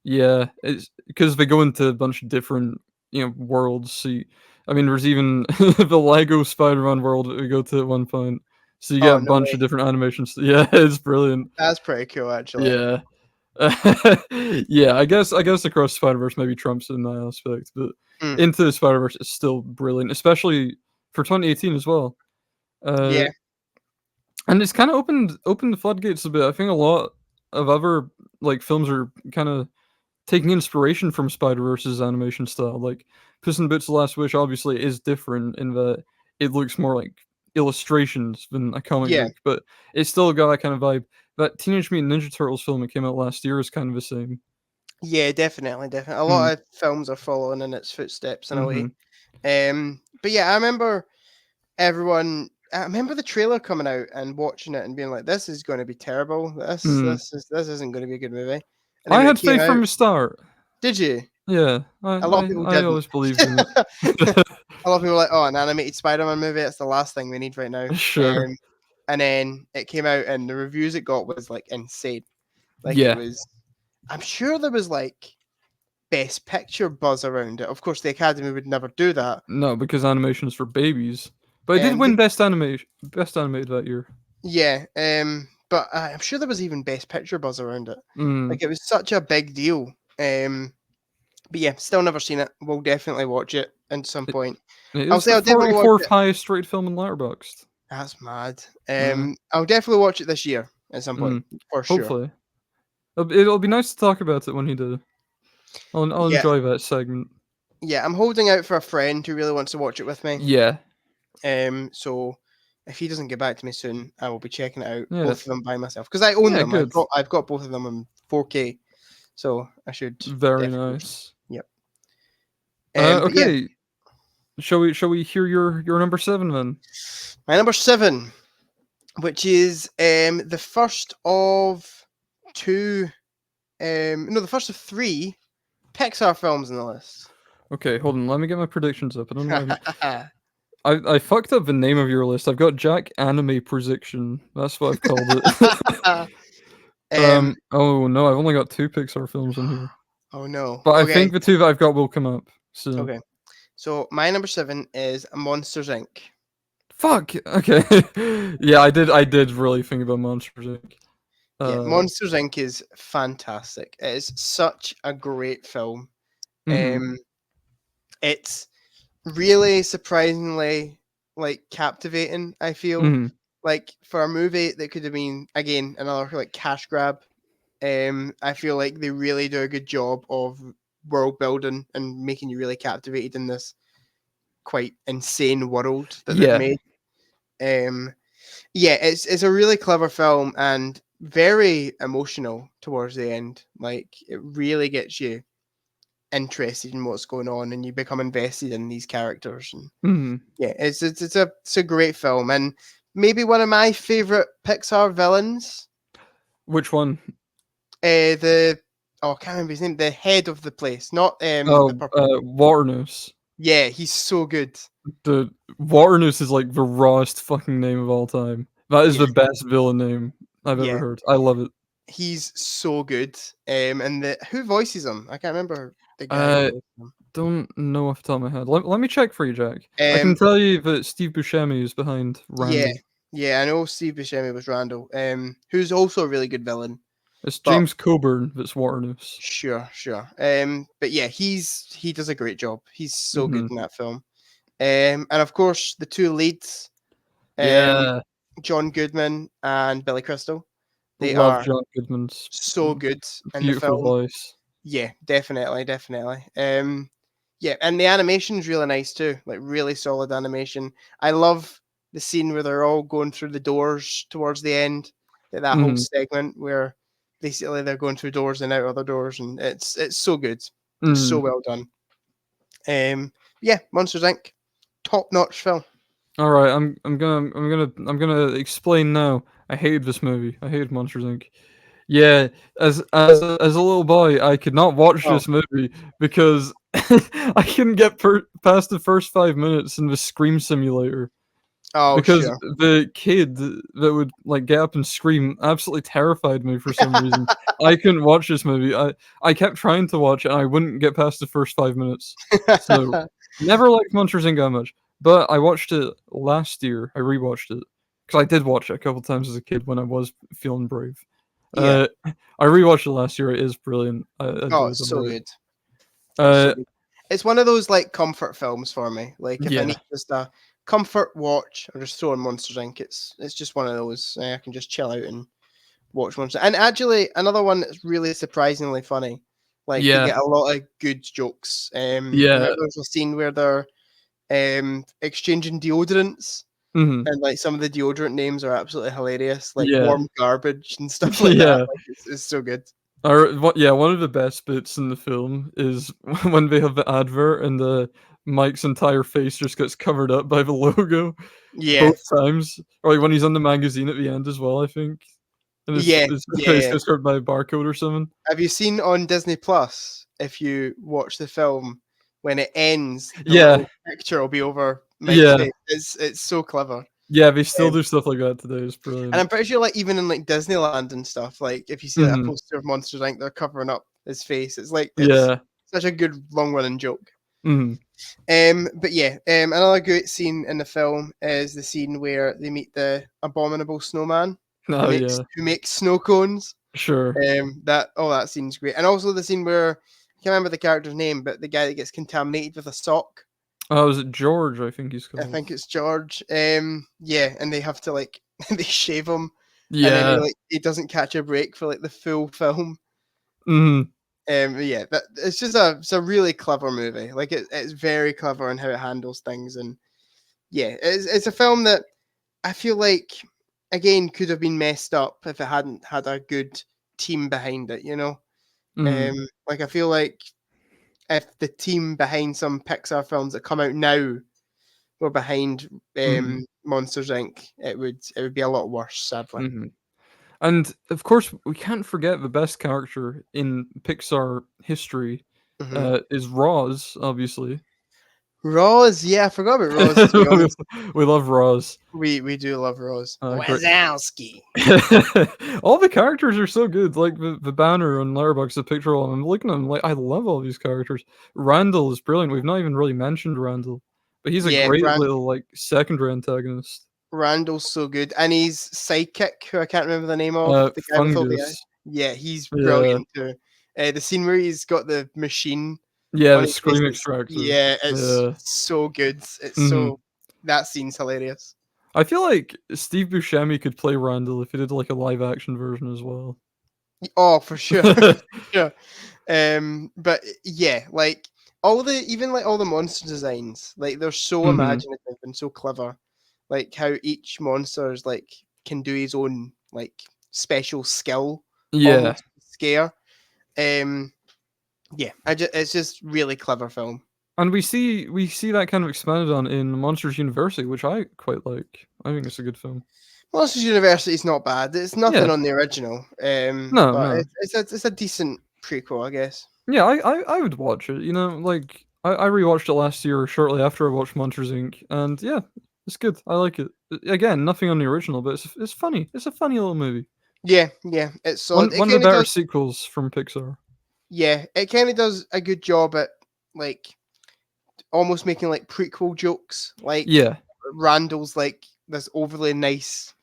yeah, it's because they go into a bunch of different worlds. See, I mean, there's even the Lego Spider-Man world that we go to at one point. So you get
Oh
a
no
bunch
way.
of different animations. Yeah, it's brilliant.
That's pretty cool, actually.
Yeah. Yeah, I guess Across Spider-Verse maybe trumps in that aspect, but
Mm.
Into the Spider-Verse is still brilliant, especially for 2018 as well.
Yeah.
And it's kind of opened the floodgates a bit. I think a lot of other like films are kind of taking inspiration from Spider-Verse's animation style. Like Puss in Boots: The Last Wish obviously is different in that it looks more like illustrations than a comic
Yeah.
book, but it's still got that kind of vibe. That Teenage Mutant Ninja Turtles film that came out last year is kind of the same.
Yeah, definitely, definitely. A lot
Mm,
of films are following in its footsteps in a way.
mhm,
But yeah, I remember the trailer coming out and watching it and being like, "This is going to be terrible.
mm.
This isn't going to be a good movie." And then
I
when it
had
came
faith
out,
from the start.
did you?
Yeah, I
A lot of
I
people
I
didn't.
always believed in
A
it.
lot of people were like, "Oh, an animated Spider-Man movie. It's the last thing we need right now."
Sure.
And then it came out, and the reviews it got was like insane. Like it
Yeah.
was. I'm sure there was like best picture buzz around it. Of course, the Academy would never do that.
No, because animation is for babies. But it did
But
win best animated that year.
yeah, but I'm sure there was even best picture buzz around it.
Mm.
Like it was such a big deal. But yeah, still never seen it. We'll definitely watch it at some
It
point.
it
I'll
is
say
the
I'll definitely watch
44th
it.
highest rated film in Letterboxd.
That's mad.
Uh,
I'll definitely watch it this year at some point
mm,
for sure.
hopefully. It'll be nice to talk about it when he does. I'll
Yeah,
enjoy that segment.
yeah. I'm holding out for a friend who really wants to watch it with me.
Yeah.
So if he doesn't get back to me soon, I will be checking it out,
Yeah,
both of them by myself, because I own
yeah,
them.
good.
I've got both of them in 4K, so I should
Very
definitely.
nice.
Yep. But yeah,
Okay. Shall we hear your number 7 then?
my number 7, which is the first of two, no, the first of 3 Pixar films on the list.
Okay, hold on. Let me get my predictions up. I don't know why I fucked up the name of your list. I've got Jack Anime Prediction. That's what I've called it.
um,
Oh no, I've only got 2 Pixar films in here.
oh no.
But I
Okay,
think the 2 that I've got will come up soon.
okay. So my number 7 is Monsters Inc.
Fuck. Okay. Yeah, I did really think about Monsters Inc.
Yeah,
Uh,
Monsters Inc. is fantastic. It is such a great film.
mhm,
Um, it's really surprisingly like captivating. I feel
mhm.
like for a movie that could have been again another like cash grab. I feel like they really do a good job of world building and making you really captivated in this quite insane world that they've
Yeah.
made. Um, yeah, it's a really clever film and very emotional towards the end. Like it really gets you interested in what's going on, and you become invested in these characters. And
Mhm.
yeah, it's a great film, and maybe one of my favorite Pixar villains.
Which one?
The I can't remember his name. The head of the place, not the
Oh,
purple.
Waternoose.
Yeah, he's so good.
The Waternoose is like the rawest fucking name of all time. That is
Yeah,
the best villain name I've ever
yeah,
heard. I love it.
he's so good. And the who voices him? I can't remember the guy who
I
voices him.
don't know off the top of my head. Let me check for you, Jack. I can
Um,
tell you that Steve Buscemi is behind
yeah,
Randall.
yeah, I know Steve Buscemi was Randall. Who's also a really good villain.
It's
But
James Coburn that's Waternoose.
sure, sure. But yeah, he does a great job. He's so good
Mhm.
in that film. And of course the two leads, um,
Yeah.
John Goodman and Billy Crystal. They
Love
are
John Goodman's
so good in the
beautiful
film.
voice.
Yeah, definitely, definitely. Yeah, and the animation's really nice too. Like really solid animation. I love the scene where they're all going through the doors towards the end. That whole
Mhm.
segment where basically they're going through doors and out other doors, and it's so good. It's so
Mhm.
well done. Yeah, Monsters Inc. Top notch film.
Alright, I'm gonna explain now. I hated this movie. I hated Monsters Inc. Yeah, as a little boy, I could not watch
Oh,
this movie because I couldn't get past the first 5 minutes in the Scream Simulator
oh,
because
sure.
the kid that would, like, get up and scream absolutely terrified me for some reason. I couldn't watch this movie. I kept trying to watch it, and I wouldn't get past the first 5 minutes. So, never liked Monsters, Inc. that much, but I watched it last year. I rewatched it because I did watch it a couple times as a kid when I was feeling brave.
Yeah.
I rewatched it last year. It is brilliant. I
Oh,
enjoyed
it's
it a
so
lot.
good. It's so
Uh,
good. It's one of those like comfort films for me. Like if I
yeah.
need just a comfort watch, or just throw on Monsters Inc. It's just one of those. I can just chill out and watch Monsters. And actually, another one that's really surprisingly funny. Like they
Yeah.
get a lot of good jokes.
Yeah.
Remember there's a scene where they're exchanging deodorants,
Mhm.
and like some of the deodorant names are absolutely hilarious, like
Yeah.
warm garbage and stuff like that.
Yeah.
Like it's so good.
Yeah, one of the best bits in the film is when they have the advert and the Mike's entire face just gets covered up by the logo
Yeah,
both times. Or like when he's on the magazine at the end as well, I think. And
yeah,
his
yeah,
face
yeah.
gets covered by a barcode or something.
Have you seen on Disney Plus? If you watch the film, when it ends, the
Yeah.
little picture will be over Mike's
Yeah.
face. It's so clever.
Yeah, they still
Um,
do stuff like that today. It's
and
brilliant.
I'm pretty sure, like even in like Disneyland and stuff, like if you see like a
Mhm.
poster of Monsters Inc., they're covering up his face. It's like it's
Yeah.
such a good long running joke.
Mhm.
But yeah, another great scene in the film is the scene where they meet the abominable snowman
Oh, yeah.
who makes snow cones.
Sure.
That scene's great, and also the scene where I can't remember the character's name, but the guy that gets contaminated with a sock.
Oh, is it George, I think he's
I
called.
think it's George. Yeah, and they have to like they shave him, and then
Yeah.
he doesn't catch a break for like the full film.
Mhm.
Yeah, that it's a really clever movie. Like it's very clever in how it handles things, and yeah, it's a film that I feel like again could have been messed up if it hadn't had a good team behind it. You know,
Mhm.
like I feel like if the team behind some Pixar films that come out now were behind
Mhm.
Monsters Inc., it would be a lot worse, sadly.
Mhm. And, of course, we can't forget the best character in Pixar history,
Hmm.
is Roz, obviously.
Roz, yeah, I forgot about Roz. To be
We
honest,
we love Roz.
we do love Roz.
Great.
Wazowski.
All the characters are so good, like, the banner on Letterboxd, the picture of him, I'm looking at him, like, I love all these characters. Randall is brilliant, we've not even really mentioned Randall, but he's a
Yeah,
great little, like, secondary antagonist.
Randall's so good, and his sidekick, who I can't remember the name of, the guy with all the eyes.
Fungus.
Yeah, he's
Yeah.
brilliant too. The scene where he's got the machine
Yeah,
on
the
his face,
scream extractor.
yeah, it's
Yeah.
so good. It's
Mhm.
so that scene's hilarious.
I feel like Steve Buscemi could play Randall if he did, like, a live action version as well.
Oh, for sure, sure. But yeah, like even like all the monster designs, like they're so
Mhm.
imaginative and so clever. Like how each monster's like can do his own like special skill
Yeah.
almost to scare. Um, yeah, it's just really clever film.
And we see that kind of expanded on in Monsters University, which I quite like. I think it's a good film.
Monsters University is not bad. It's nothing
Yeah.
on the original.
No,
But
no.
it's a decent prequel, I guess.
Yeah, I would watch it, you know, like, I rewatched it last year shortly after I watched Monsters, Inc., and yeah, it's good. I like it. Again, nothing on the original, but it's funny. It's a funny little movie.
Yeah, yeah, it's solid. It
One of the
kind of
better
does.
sequels from Pixar.
Yeah, it kind of does a good job at like almost making like prequel jokes. Like
Yeah.
Randall's like this overly nice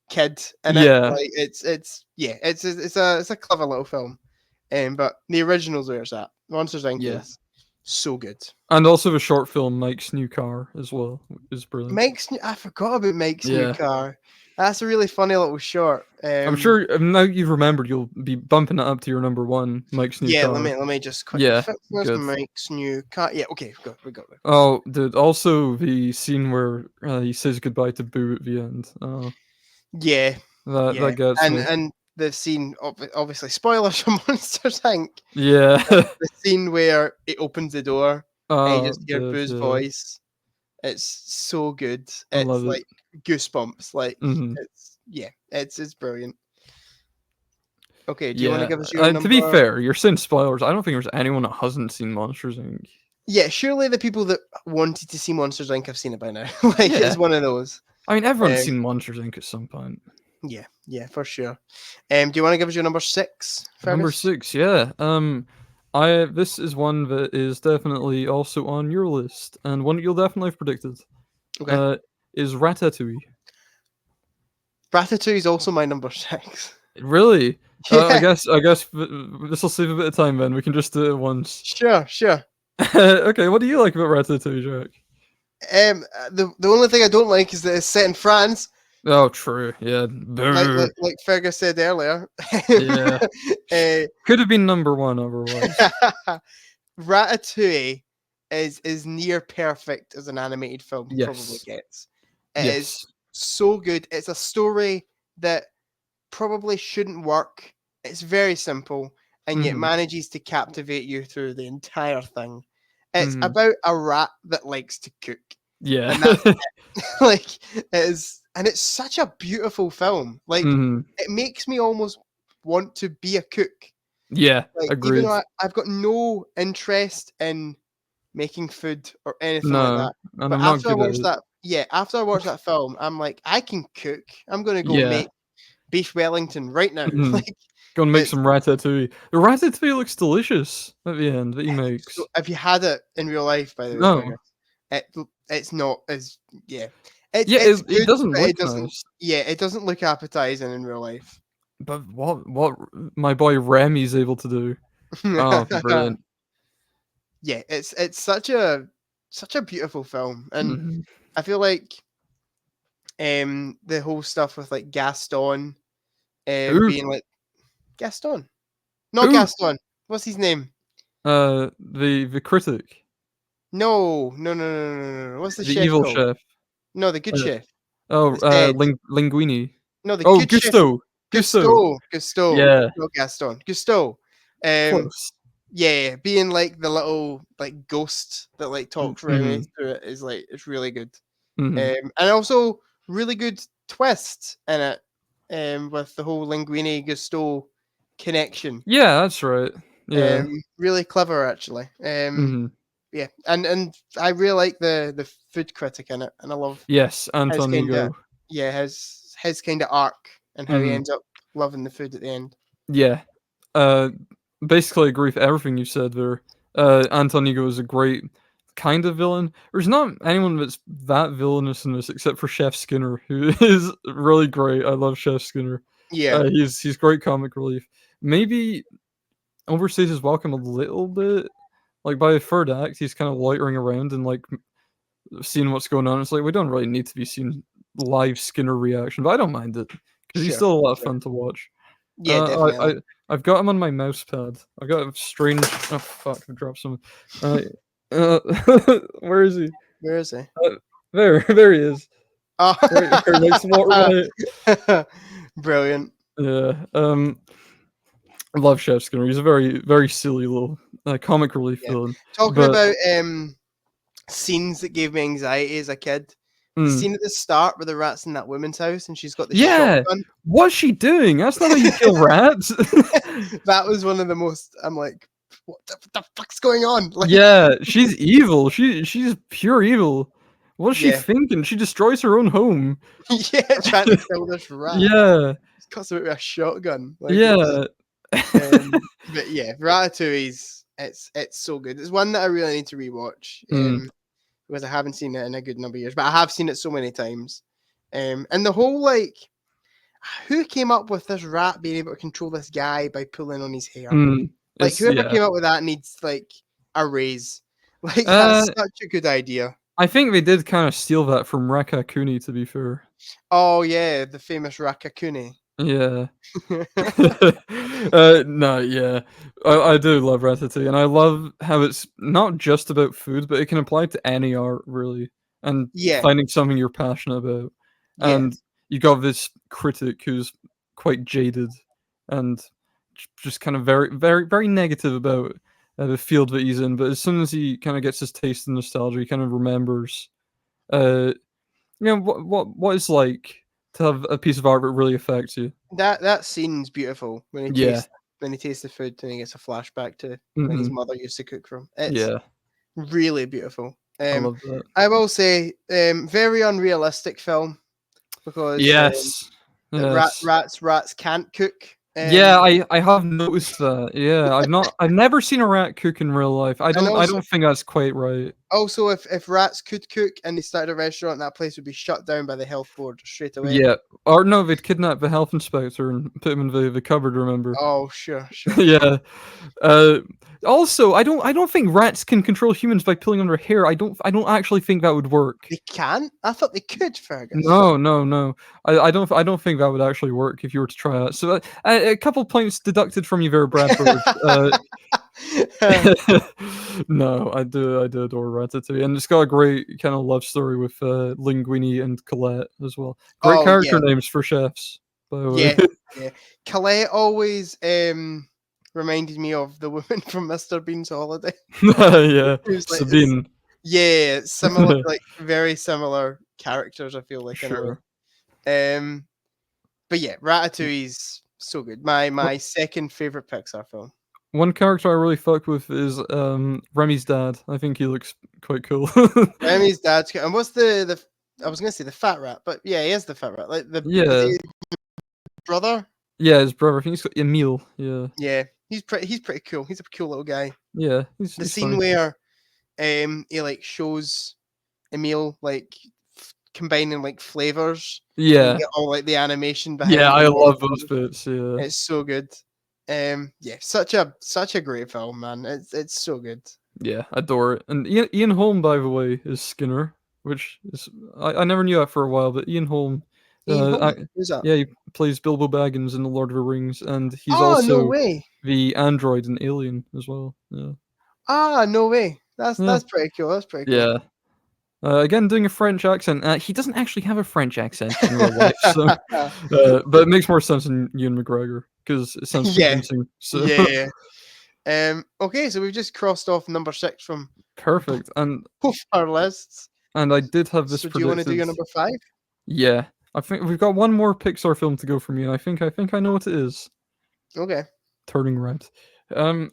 kid in it.
Yeah.
Like it's a clever little film. But the original's where it's at. Monsters Inc.
Yeah.
is so good.
And also the short film Mike's New Car as well is brilliant.
I forgot about Mike's new
Yeah.
car. That's a really funny little short.
I'm sure now you've remembered, you'll be bumping it up to your number 1, Mike's New
Yeah,
Car.
let me just quickly
Yeah,
fix where's
good.
Mike's new car. Yeah, okay, we got it.
Oh, dude, also the scene where, he says goodbye to Boo at the end. Oh,
Yeah,
that
yeah,
gets me.
and the scene obviously spoilers for Monsters Inc.
Yeah.
The scene where it opens the door and you
Oh,
just hear
dude,
Boo's
yeah.
voice. It's so good.
I
It's
love it.
like goosebumps. Like
Mhm.
it's brilliant. Okay, do you want to
Yeah,
give us your
to be
number?
fair, you're saying spoilers, I don't think there's anyone that hasn't seen Monsters, Inc.
Yeah, surely the people that wanted to see Monsters Inc. have seen it by now. Like
Yeah.
it's one of those.
I mean, everyone's
Um,
seen Monsters, Inc. at some point.
yeah, for sure. Do you want to give us your number 6,
Number
Fergus?
6, yeah, this is one that is definitely also on your list, and one that you'll definitely have predicted,
Okay.
is Ratatouille.
Ratatouille is also my number 6.
Really?
Yeah,
I guess this will save a bit of time then, we can just do it once.
sure.
Okay, what do you like about Ratatouille, Jack?
The only thing I don't like is that it's set in France,
Oh, true, yeah, boo.
like Fergus said earlier.
Yeah.
uh,
Could have been number 1 otherwise.
Ratatouille is near perfect as an animated film probably
Yes.
gets. It is
Yes.
so good. It's a story that probably shouldn't work. It's very simple, and yet
Mhm.
manages to captivate you through the entire thing. It's
Mhm.
about a rat that likes to cook,
Yeah.
and that's like it is, and it's such a beautiful film. Like
Mhm.
it makes me almost want to be a cook.
Yeah,
Like even though
agreed.
I've got no interest in making food or anything like
No,
that,
and
but
I'm not
after I
good at
watched
it.
that, yeah, after I watched that film, I'm like, I can cook. I'm gonna go
Yeah.
make beef Wellington right now.
Mhm.
Like
Go and make
it's
some ratatouille. The ratatouille looks delicious at the end that he
so.
makes.
Have you had it in real life, by the way,
No.
Fergus? It's not as yeah.
Yeah,
It's
it
good,
doesn't
but it
look
doesn't.
nice.
Yeah, it doesn't look appetizing in real life.
But what my boy Remy's able to do. Oh, brilliant.
Yeah, it's such a beautiful film, and
Mhm.
I feel like the whole stuff with like Gaston
Who?
being like Gaston, not
Who?
Gaston. What's his name?
The critic,
No, no, no, no, no, no, no. What's the
the
chef
evil
called?
chef.
No, the good
Uh,
chef.
oh,
That's dead.
Linguini.
No, the
Oh,
good chef.
Gusto. Gusto.
Gusteau,
Yeah,
not Gaston. Gusteau. Um,
close.
yeah, being like the little like ghost that like talks Remy
Mhm.
through it is like it's really good.
Mhm.
And also really good twist in it. With the whole Linguini Gusteau connection.
Yeah, that's right. Yeah.
Really clever actually.
Mhm.
Yeah, and I really like the food critic in it, and I love
Yes,
his
Anton
kind of
Ego.
yeah his kind of arc and how he
Mhm.
ends up loving the food at the end.
Yeah. Uh, basically agree with everything you said there. Anton Ego is a great kind of villain. There's not anyone that's that villainous in this except for Chef Skinner, who is really great. I love Chef Skinner.
Yeah,
He's great comic relief. Maybe overstays his welcome a little bit. Like by the third act, he's kind of loitering around and like seeing what's going on. It's like we don't really need to be seeing live Skinner reaction, but I don't mind it because he's
sure,
still a lot of
sure.
fun to watch.
Yeah, definitely.
I've got him on my mouse pad. I got a strange. Oh fuck! I dropped some. Uh, uh, where is he?
Where is he?
There he is.
Oh,
Right next to Water.
brilliant.
Yeah. I love Chef Skinner. He's a very silly little comic relief
Yeah,
villain.
talking
But
about scenes that gave me anxiety as a kid. The
mm,
scene at the start where the rat's in that woman's house and she's got the
yeah,
shotgun.
what's she doing? That's not how you kill rats.
That was one of the most. I'm like, what the fuck's going on? Like,
Yeah, she's evil. She's pure evil. What's she
yeah,
thinking? She destroys her own home.
yeah, trying to kill this rat.
Yeah,
It's cuts out with a shotgun. Like it's.
yeah.
But yeah, Ratatouille's it's so good. It's one that I really need to rewatch.
Mm,
Because I haven't seen it in a good number of years, but I have seen it so many times. And the whole like, who came up with this rat being able to control this guy by pulling on his hair?
mm.
Like
It's
whoever
yeah.
came up with that needs like a raise. Like
Uh,
that's such a good idea.
I think they did kind of steal that from Rakakuni, to be fair.
Oh yeah, the famous Rakakuni.
Yeah. No, yeah. I do love Ratatouille, and I love how it's not just about food, but it can apply to any art really, and
Yeah,
finding something you're passionate about.
yeah,
And you got this critic who's quite jaded and just kind of very negative about the field that he's in. But as soon as he kind of gets his taste in nostalgia, he kind of remembers, uh, what it's like to have a piece of art that really affects you.
that scene's beautiful
Yeah.
when he tastes the food and he gets a flashback to when his
Mhm.
mother used to cook from. It's
Yeah.
really beautiful.
I love that.
I will say, very unrealistic film because
Yes. Yes.
rats can't cook.
Yeah, I have noticed that. Yeah, I've never seen a rat cook in real life.
And
I
also,
don't think that's quite right.
also, if rats could cook and they started a restaurant, that place would be shut down by the health board straight away.
Yeah. Or no, they'd kidnap the health inspector and put him in the cupboard, remember?
Oh, sure, sure.
Yeah. Uh, also, I don't think rats can control humans by pulling on their hair. I don't actually think that would work.
They can't. I thought they could, Fergus.
No, no, no. I don't think that would actually work if you were to try that. So, a couple points deducted from you there, Bradford. No, I do adore Ratatouille, and it's got a great kind of love story with Linguini and Colette as well. Great
Oh yeah,
character names for chefs, by the way.
yeah, yeah. Colette always reminded me of the woman from Mr. Bean's Holiday.
Yeah,
Who's like,
Sabine.
yeah, similar, like very similar characters. I feel like in a way.
Sure.
But yeah, Ratatouille's so good. My second favorite Pixar film.
One character I really fuck with is Remy's dad. I think he looks quite cool.
Remy's dad's and what's the I was gonna say the fat rat, but yeah, he is the fat rat. Like the is
Yeah.
he brother?
Yeah, his brother. I think he's got Emil. Yeah.
Yeah, he's pretty cool. He's a cool little guy.
Yeah,
The
he's
scene
funny.
where he like shows Emil like combining like flavors and you
Yeah.
get all like the animation behind
Yeah, I
it.
love those bits. Yeah.
It's so good. Yeah, such a great film, man. It's so good.
Yeah, adore it. And Ian Holm, by the way, is Skinner, which is I never knew that for a while, but Ian Holm,
Ian Holm,
I,
who's that?
yeah, he plays Bilbo Baggins in The Lord of the Rings, and he's
Oh no
also
way!
the android in Alien as well. Yeah,
No way!
yeah,
That's pretty cool. That's pretty cool.
yeah. Again, doing a French accent. He doesn't actually have a French accent in real life, so but it makes more sense in Ewan McGregor because it sounds
Yeah.
convincing. So
Yeah. Okay, so we've just crossed off number 6 from
perfect. And
both our lists.
I did have this
So do you want to do your
predicted.
number 5?
Yeah, I think we've got one more Pixar film to go from you. I think I know what it is.
Okay.
Turning Red.
How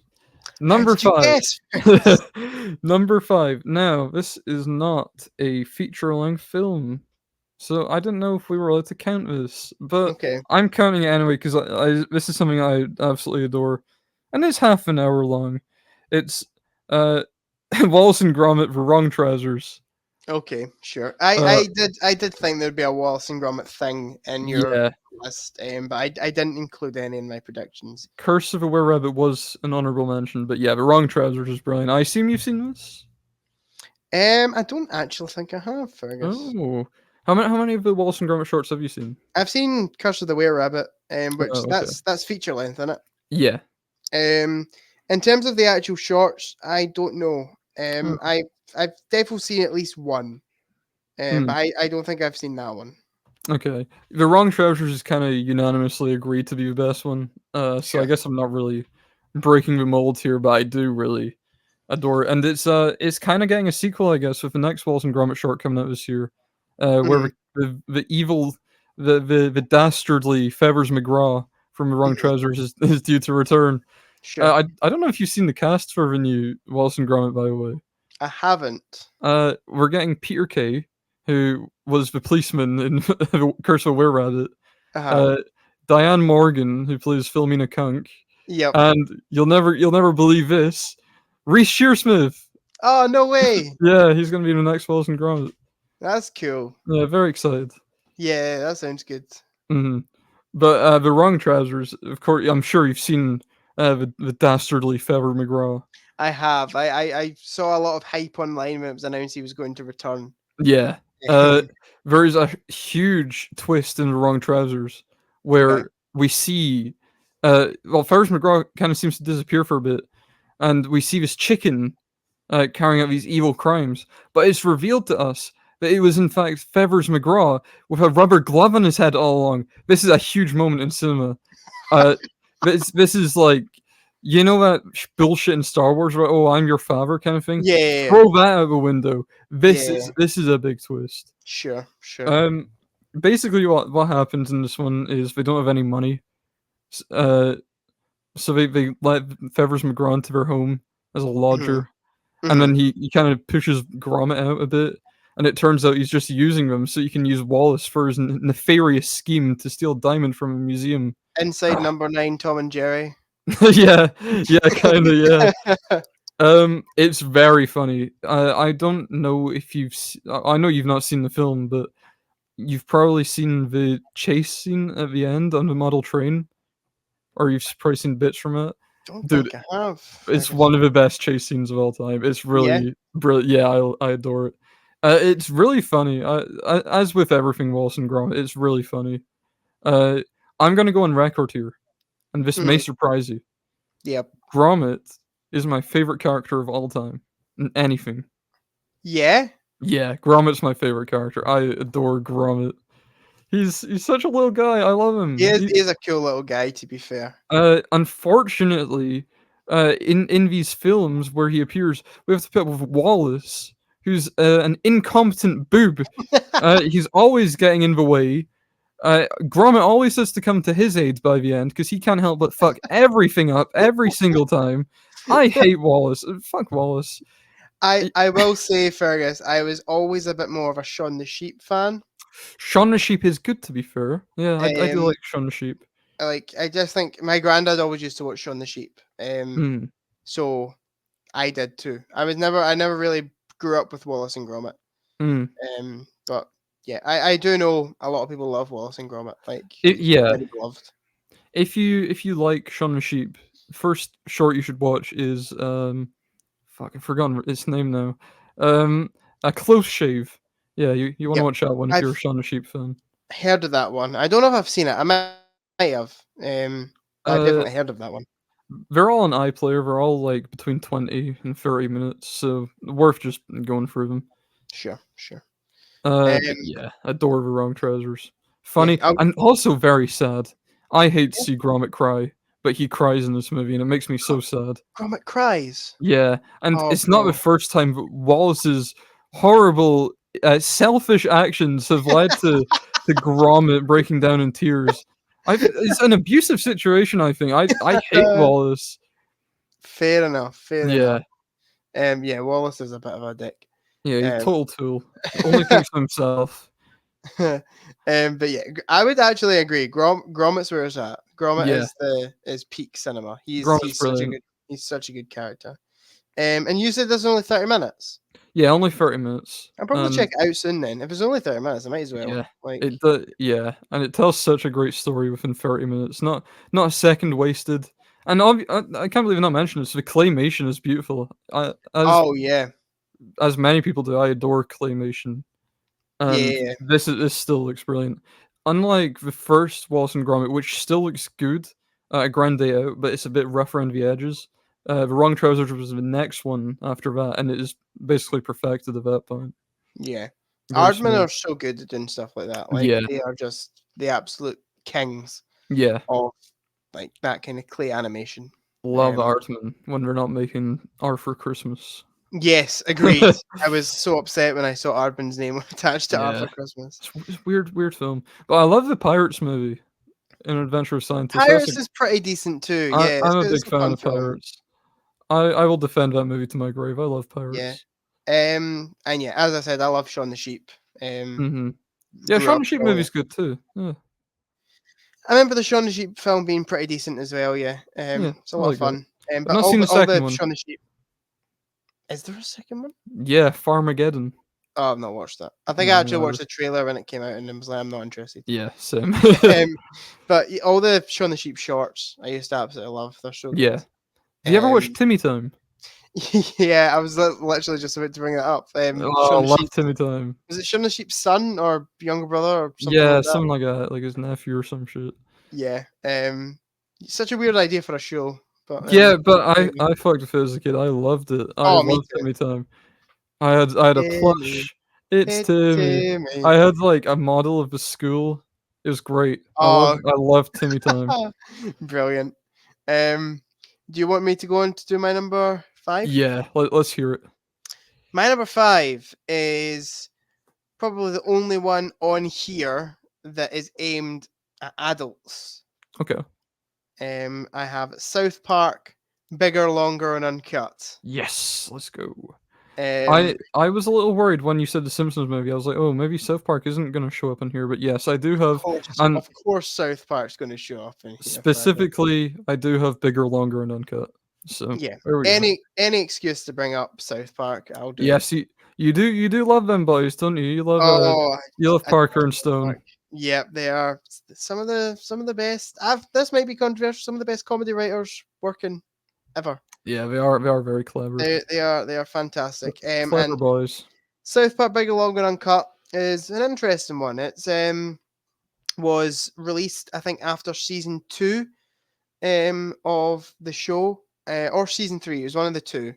Number
did you
5.
guess?
Number 5. Now, this is not a feature-length film, so I didn't know if we were allowed to count this, but
Okay.
I'm counting it anyway because this is something I absolutely adore, and it's half an hour long. It's Wallace and Gromit: The Wrong Trousers.
Okay, sure.
Uh,
I did think there'd be a Wallace and Gromit thing in your
yeah.
list, but I didn't include any in my predictions.
Curse of a Were Rabbit was an honorable mention, but yeah, The Wrong Trousers is brilliant. I assume you've seen this?
I don't actually think I have, Fergus.
Oh. How many of the Wallace and Gromit shorts have you seen?
I've seen Curse of the Were Rabbit, which
Oh, okay.
that's feature length, isn't it?
Yeah.
In terms of the actual shorts, I don't know.
Oh.
I've definitely seen at least one,
Hmm.
but I don't think I've seen that one.
Okay. The Wrong Trousers is kind of unanimously agreed to be the best one. So I
Sure.
guess I'm not really breaking the mold here, but I do really adore it. And it's kind of getting a sequel, I guess, with the next Wallace and Gromit short coming out this year, where
Mhm.
the evil, the dastardly Fevers McGraw from The Wrong
Mhm.
Trousers is due to return.
Sure.
I don't know if you've seen the cast for the new Wallace and Gromit, by the way.
I haven't.
We're getting Peter Kay, who was the policeman in Curse of a Were-Rabbit.
Uh-huh.
Diane Morgan, who plays Philomena Kunk,
Yep.
and you'll never believe this, Reese Shearsmith.
Oh no way!
Yeah, he's gonna be in the next Wallace and Gromit.
That's cool.
Yeah, very excited.
Yeah, that sounds good.
Hmm. But The Wrong Trousers, of course, I'm sure you've seen the dastardly Fever McGraw.
I have. I saw a lot of hype online when it was announced he was going to return.
Yeah. There is a huge twist in The Wrong Trousers where
Okay.
we see Ferris McGraw kind of seems to disappear for a bit, and we see this chicken carrying out these evil crimes, but it's revealed to us that it was in fact Fevers McGraw with a rubber glove on his head all along. This is a huge moment in cinema. This is like, you know that bullshit in Star Wars, right? Oh, I'm your father kind of thing.
Yeah.
Throw that out the window. This
Yeah.
is a big twist.
Sure. Sure.
Basically, what happens in this one is they don't have any money. So they let Fevers McGraw into their home as a lodger, and then he kind of pushes Gromit out a bit, and it turns out he's just using them so he can use Wallace for his nefarious scheme to steal diamond from a museum.
Inside number 9, Tom and Jerry.
yeah, kind of, yeah. It's very funny. I don't know if I know you've not seen the film, but you've probably seen the chase scene at the end on the model train, or you've probably seen bits from it.
Don't
Dude,
think I have.
it's one of the best chase scenes of all time. It's really brilliant. Yeah, I adore it. It's really funny. As with everything Wallace and Gromit, it's really funny. I'm gonna go on record here, and this may surprise you.
Yep.
Gromit is my favorite character of all time in anything.
Yeah.
Yeah, Gromit's my favorite character. I adore Gromit. He's such a little guy. I love
He
him.
is, he is a cool little guy, to be fair.
Unfortunately, in these films where he appears, we have to put up with Wallace, who's an incompetent boob. He's always getting in the way. Gromit always has to come to his aid by the end because he can't help but fuck everything up every single time. I hate Wallace. Fuck Wallace.
I will say, Fergus, I was always a bit more of a Shaun the Sheep fan.
Shaun the Sheep is good, to be fair. Yeah, I do
Um,
like Shaun the Sheep.
I just think my granddad always used to watch Shaun the Sheep.
Mm,
So I did too. I never really grew up with Wallace and Gromit.
mm.
But yeah, I do know a lot of people love Wallace and Gromit. Like he's
Yeah,
very beloved.
if you like Shaun the Sheep, first short you should watch is fuck, I've forgotten its name now. A Close Shave. Yeah, you want to
Yep,
watch that one if you're a
I've
Shaun the Sheep fan.
heard of that one. I don't know if I've seen it. I might have. But I
Uh,
definitely heard of that one.
they're all on iPlayer. They're all like between 20 and 30 minutes, so worth just going through them.
Sure, sure.
But
Um,
yeah, adore the wrong trousers.
yeah,
Funny and also very sad. I hate to see Gromit cry, but he cries in this movie, and it makes me so sad.
Gromit cries.
Yeah, and
Oh
it's not the
no.
first time that Wallace's horrible, selfish actions have led to Gromit breaking down in tears. It's an abusive situation, I think. I hate Wallace.
Fair enough. Fair enough.
Yeah,
Yeah, Wallace is a bit of a dick.
yeah, he's a
Um,
total tool. Only thinks of himself.
but yeah, I would actually agree. Gromit's where it's at. Gromit
Yeah,
is peak cinema.
Gromit's brilliant.
He's such a good character. And you said there's only 30 minutes.
Yeah, only 30 minutes.
I'll probably check it out soon then. If it's only 30 minutes, I might as well.
Yeah,
Like,
yeah, and it tells such a great story within 30 minutes. Not a second wasted. And I can't believe I not mentioned this. The claymation is beautiful.
oh yeah,
As many people do, I adore claymation, and
yeah,
this still looks brilliant. Unlike the first Wallace and Gromit, which still looks good, a grand day out, but it's a bit rough around the edges. The Wrong Trousers was the next one after that, and it is basically perfected at that point.
yeah.
Very
Aardman
smooth.
are so good at doing stuff like that. Like
Yeah,
they are just the absolute kings
yeah.
of like that kind of clay animation.
Love
Um,
Artman when they're not making art for Christmas.
yes, agreed. I was so upset when I saw Aardman's name attached to Art
Yeah,
for Christmas.
it's weird film. But I love the Pirates movie, An Adventure of Scientists.
Pirates is pretty decent too. Yeah,
I'm a
it's
big
a
fan
fun
of
film.
Pirates. I will defend that movie to my grave. I love
Yeah.
Pirates.
And yeah, as I said, I love Shaun the Sheep.
Hmm. Yeah,
Grew
Shaun
up
the Sheep
on
movie's
it.
good too. Yeah,
I remember the Shaun the Sheep film being pretty decent as well. Yeah,
yeah,
it's a
I
lot
like
of
that.
fun.
I've
But
not seen the
all the
second one.
Shaun the Sheep. Is there a second one?
Yeah, Farmageddon.
Oh, I've not watched that. I think I
No,
actually
no.
watched the trailer when it came out, and I was like, I'm not interested.
Yeah, same.
But all the Shaun the Sheep shorts, I used to absolutely love. They're so
Yeah.
good.
Have you ever watched
Um,
Timmy Time?
yeah, I was literally just about to bring that up.
Oh, I
Shaun the
love
Sheep.
Timmy Time.
Was it Shaun the Sheep's son or younger brother or something
Yeah,
like that?
something like that, like his nephew or some shit.
Yeah. Such a weird idea for a show, but
Yeah, but
there you go.
I fucked with it as a kid. I loved it. I
Oh, me
loved
too.
Timmy Time. I had a
Timmy,
plush. It's
it's
Timmy.
Timmy.
I had like a model of the school. It was great.
Oh,
I loved Timmy Time.
brilliant. Do you want me to go on to do my number 5?
Yeah, let's hear it.
My number 5 is probably the only one on here that is aimed at adults.
Okay.
I have South Park, Bigger, Longer, and Uncut.
Yes, let's go.
Um,
I was a little worried when you said the Simpsons movie. I was like, oh, maybe South Park isn't gonna show up in here. But yes, I do have, and
of course, South Park's going to show up in here.
specifically, I do have Bigger, Longer, and Uncut. So
Yeah.
there we go.
Any excuse to bring up South Park, I'll do.
Yes, you do love them boys, don't you?
Oh,
You love
I
Parker and
South
Stone.
Park. Yep, they are some of the best. This might be controversial. Some of the best comedy writers working ever.
Yeah, they are very clever.
They are fantastic.
Clever
And
boys.
South Park Bigger, Longer, and Uncut is an interesting one. It's was released, I think, after season 2 of the show. or season 3. It was one of the two,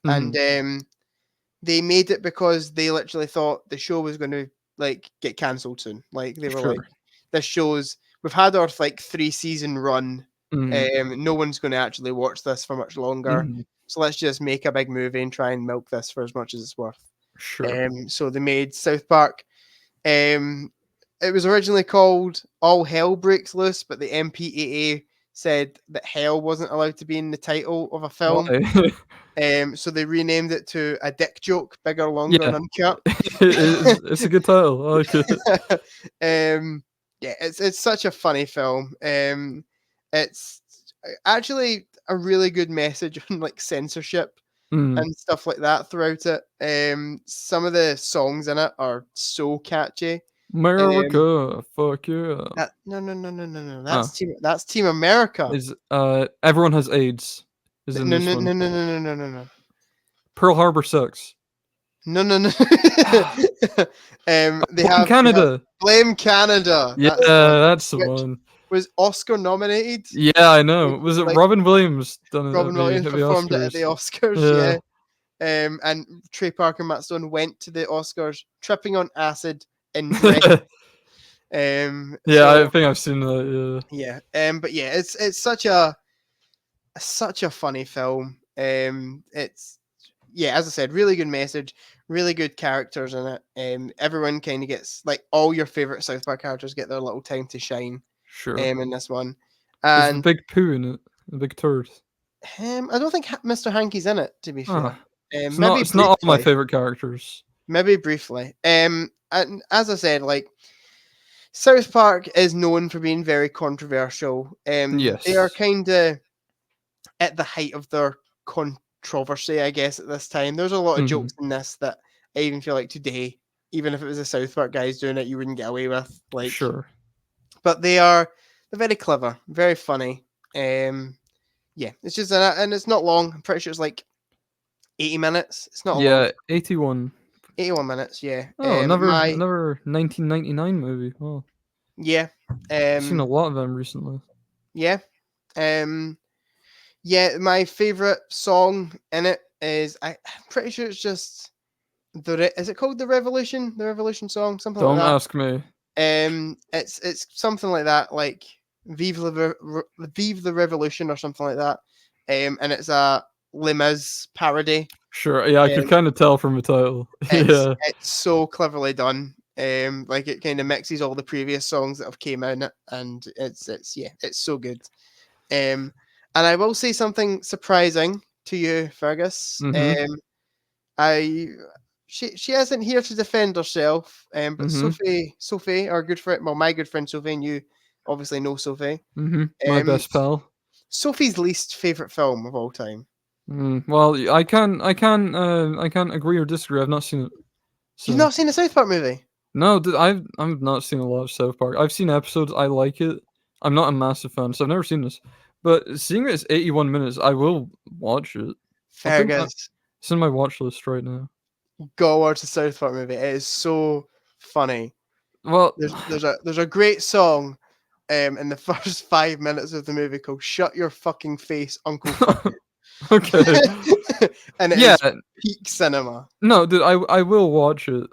and
Mhm.
they made it because they literally thought the show was going to like get cancelled soon. Like they were like,
Sure.
this show's we've had our like 3-season run.
Mhm.
No one's going to actually watch this for much longer.
Mhm.
So let's just make a big movie and try and milk this for as much as it's worth.
Sure.
So they made South Park. Um, it was originally called All Hell Breaks Loose, but the MPAA said that hell wasn't allowed to be in the title of a film.
Why?
So they renamed it to A Dick Joke, Bigger, Longer,
Yeah.
and Uncut.
It's a good title. I like it.
Yeah, it's such a funny film. It's actually a really good message on like censorship
Mm.
and stuff like that throughout it. Some of the songs in it are so catchy. Um,
America, fuck yeah.
that no.
Ah,
That's Team America.
is everyone has AIDS is in
No
this
no
one.
no no no no no no no.
Pearl Harbor sucks.
No, no, no. They
Blame
have
Canada.
Blame Canada.
Yeah,
That's the one.
that's the
Which
one.
was Oscar nominated.
Yeah, I
Like,
know. Was it
like
Robin Williams done it
Robin Williams
at the
performed it at the
Oscars?
Oscars.
Yeah.
Yeah. And Trey Parker and Matt Stone went to the Oscars tripping on acid in dress.
Yeah, I
So
think I've seen that.
yeah. But yeah, it's such a funny film. It's yeah, as I said, really good message, really good characters in it. Everyone kind of gets like all your favorite South Park characters get their little time to shine.
Sure.
In this one,
Is the
and
big poo in it? The big turd.
I don't think Mr. Hankey's in it. To be fair,
Ah, it's not.
maybe
It's not all my
briefly,
favorite characters.
maybe briefly. And as I said, like South Park is known for being very controversial. They are
Yes.
kind of at the height of their controversy, I guess, at this time. There's a lot of
Hmm.
jokes in this that I even feel like today, even if it was the South Park guys doing it, you wouldn't get away with. Like,
Sure.
but they're very clever, very funny. Yeah, it's just and it's not long. I'm pretty sure it's like 80 minutes. It's not long.
Yeah, 81.
81 minutes. Yeah.
Oh, another
My
another 1999 movie. Oh,
yeah.
I've seen a
Um,
lot of them recently.
yeah. Um, yeah. My favorite song in it is I'm pretty sure it's just is it called the Revolution? The Revolution song, something like
Don't
that.
ask me.
It's something like that, like Vive the Revolution or something like that. And it's a Les Mis parody.
Sure. Yeah, I could
Um,
kind of tell from the title.
it's
Yeah.
it's so cleverly done. Like it kind of mixes all the previous songs that have came in it, and it's yeah, it's so good. And I will say something surprising to you, Fergus.
Mhm.
I she isn't here to defend herself. But
Mhm.
Sophie, our good friend, well, my good friend Sophie, and you obviously know Sophie.
Mhm. My
Um,
best pal.
Sophie's least favorite film of all time.
Well, I can't agree or disagree. I've not seen it.
You've
So
not seen a South Park movie?
no, I've not seen a lot of South Park. I've seen episodes. I like it. I'm not a massive fan, so I've never seen this. But seeing it's 81 minutes, I will watch it. I think
Fergus,
it's in my watch list right now.
go watch the South Park movie. It is so funny.
Well,
There's a great song in the first 5 minutes of the movie called "Shut Your Fucking Face, Uncle Fuck You,"
okay.
and it
Yeah,
is peak cinema.
no, dude, I will watch it,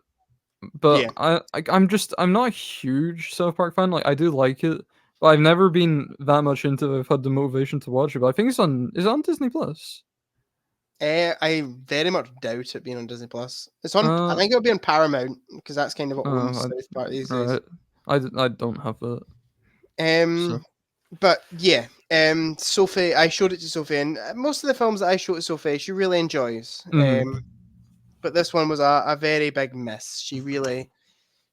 but
Yeah,
I'm not a huge South Park fan. Like I do like it, but I've never been that much into it. I've had the motivation to watch it. But I think is it on Disney Plus?
I very much doubt it being on Disney Plus. It's on. I
Uh
think it'll be on Paramount because that's kind of what owns
oh,
South Park these days.
alright. I don't have that. So
Um, but yeah, Sophie, I showed it to Sophie, and most of the films that I show to Sophie, she really enjoys.
mhm.
But this one was a very big miss. She really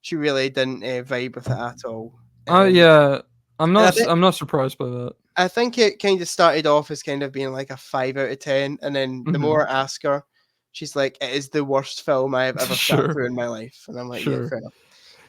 didn't vibe with it at all.
Yeah,
And I think
I'm not surprised by that.
I think it kind of started off as kind of being like a 5 out of 10, and then the
Mhm.
more I ask her, she's like, "It is the worst film I have ever sat
Sure,
through in my life," and I'm like, "Yeah,
sure.
fair enough."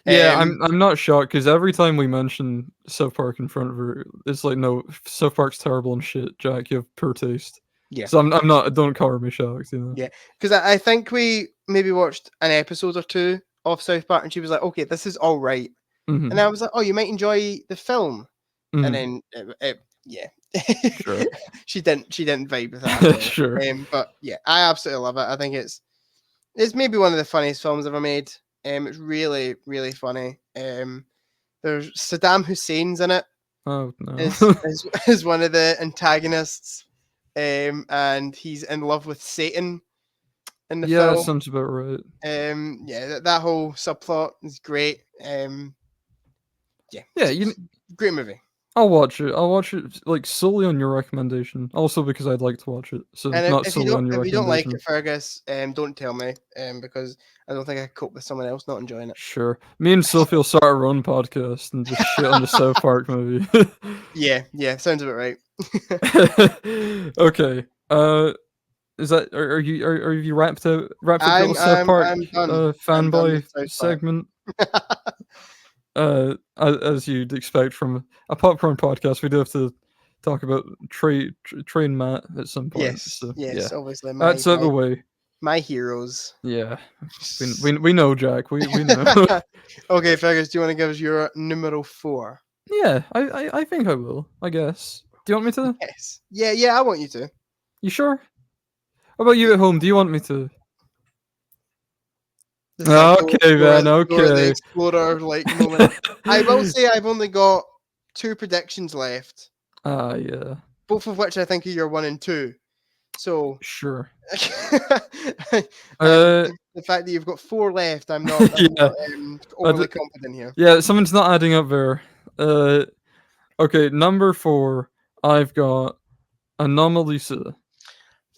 Yeah,
Um,
I'm not shocked because every time we mention South Park in front of her, it's like, "No, South Park's terrible and shit, Jack, you have poor taste."
yeah,
So I'm not don't color me shocked, you know?
yeah, because I think we maybe watched an episode or two of South Park, and she was like, "Okay, this is all right," and
Mhm,
I was like, "Oh, you might enjoy the film," and
mhm.
then yeah,
Sure.
she didn't vibe with that at all.
Sure.
But yeah, I absolutely love it. I think it's maybe one of the funniest films ever made. It's really, really funny. There's Saddam Hussein's in it.
Oh no.
Is one of the antagonists. And he's in love with Satan in the
Yeah, that
film.
sounds about right.
Yeah, that whole subplot is great. Yeah,
Yeah,
great movie.
I'll watch it. I'll watch it like solely on your recommendation. Also because I'd like to watch it. So
And
not
if you
solely on your
don't like
recommendation.
it, Fergus, don't tell me. Because I don't think I could cope with someone else not enjoying it.
Sure. Me and Sophie will start our own podcast and just shit on the South Park movie.
Yeah, sounds about right.
Okay. Is that are you wrapped out your little South Park
I'm done. I'm done
fanboy
with South Park.
segment? As you'd expect from a popcorn podcast, we do have to talk about train Matt at some point.
Yes,
So,
yes,
yeah.
obviously.
That's out of the way.
My heroes.
Yeah, we know, Jack. We know.
Okay, Fergus, do you want to give us your numero 4?
Yeah, I think I will. I guess. Do you want me to?
Yes. Yeah, I want you to.
You sure? How about you at home? Do you want me to? Okay, man. Okay.
The explorer moment. I will say I've only got 2 predictions left.
Yeah.
Both of which I think are your 1 and 2. So
Sure.
the fact that you've got 4 left, I'm not overly confident here.
Yeah, something's not adding up there. Okay, number 4, I've got Anomalisa.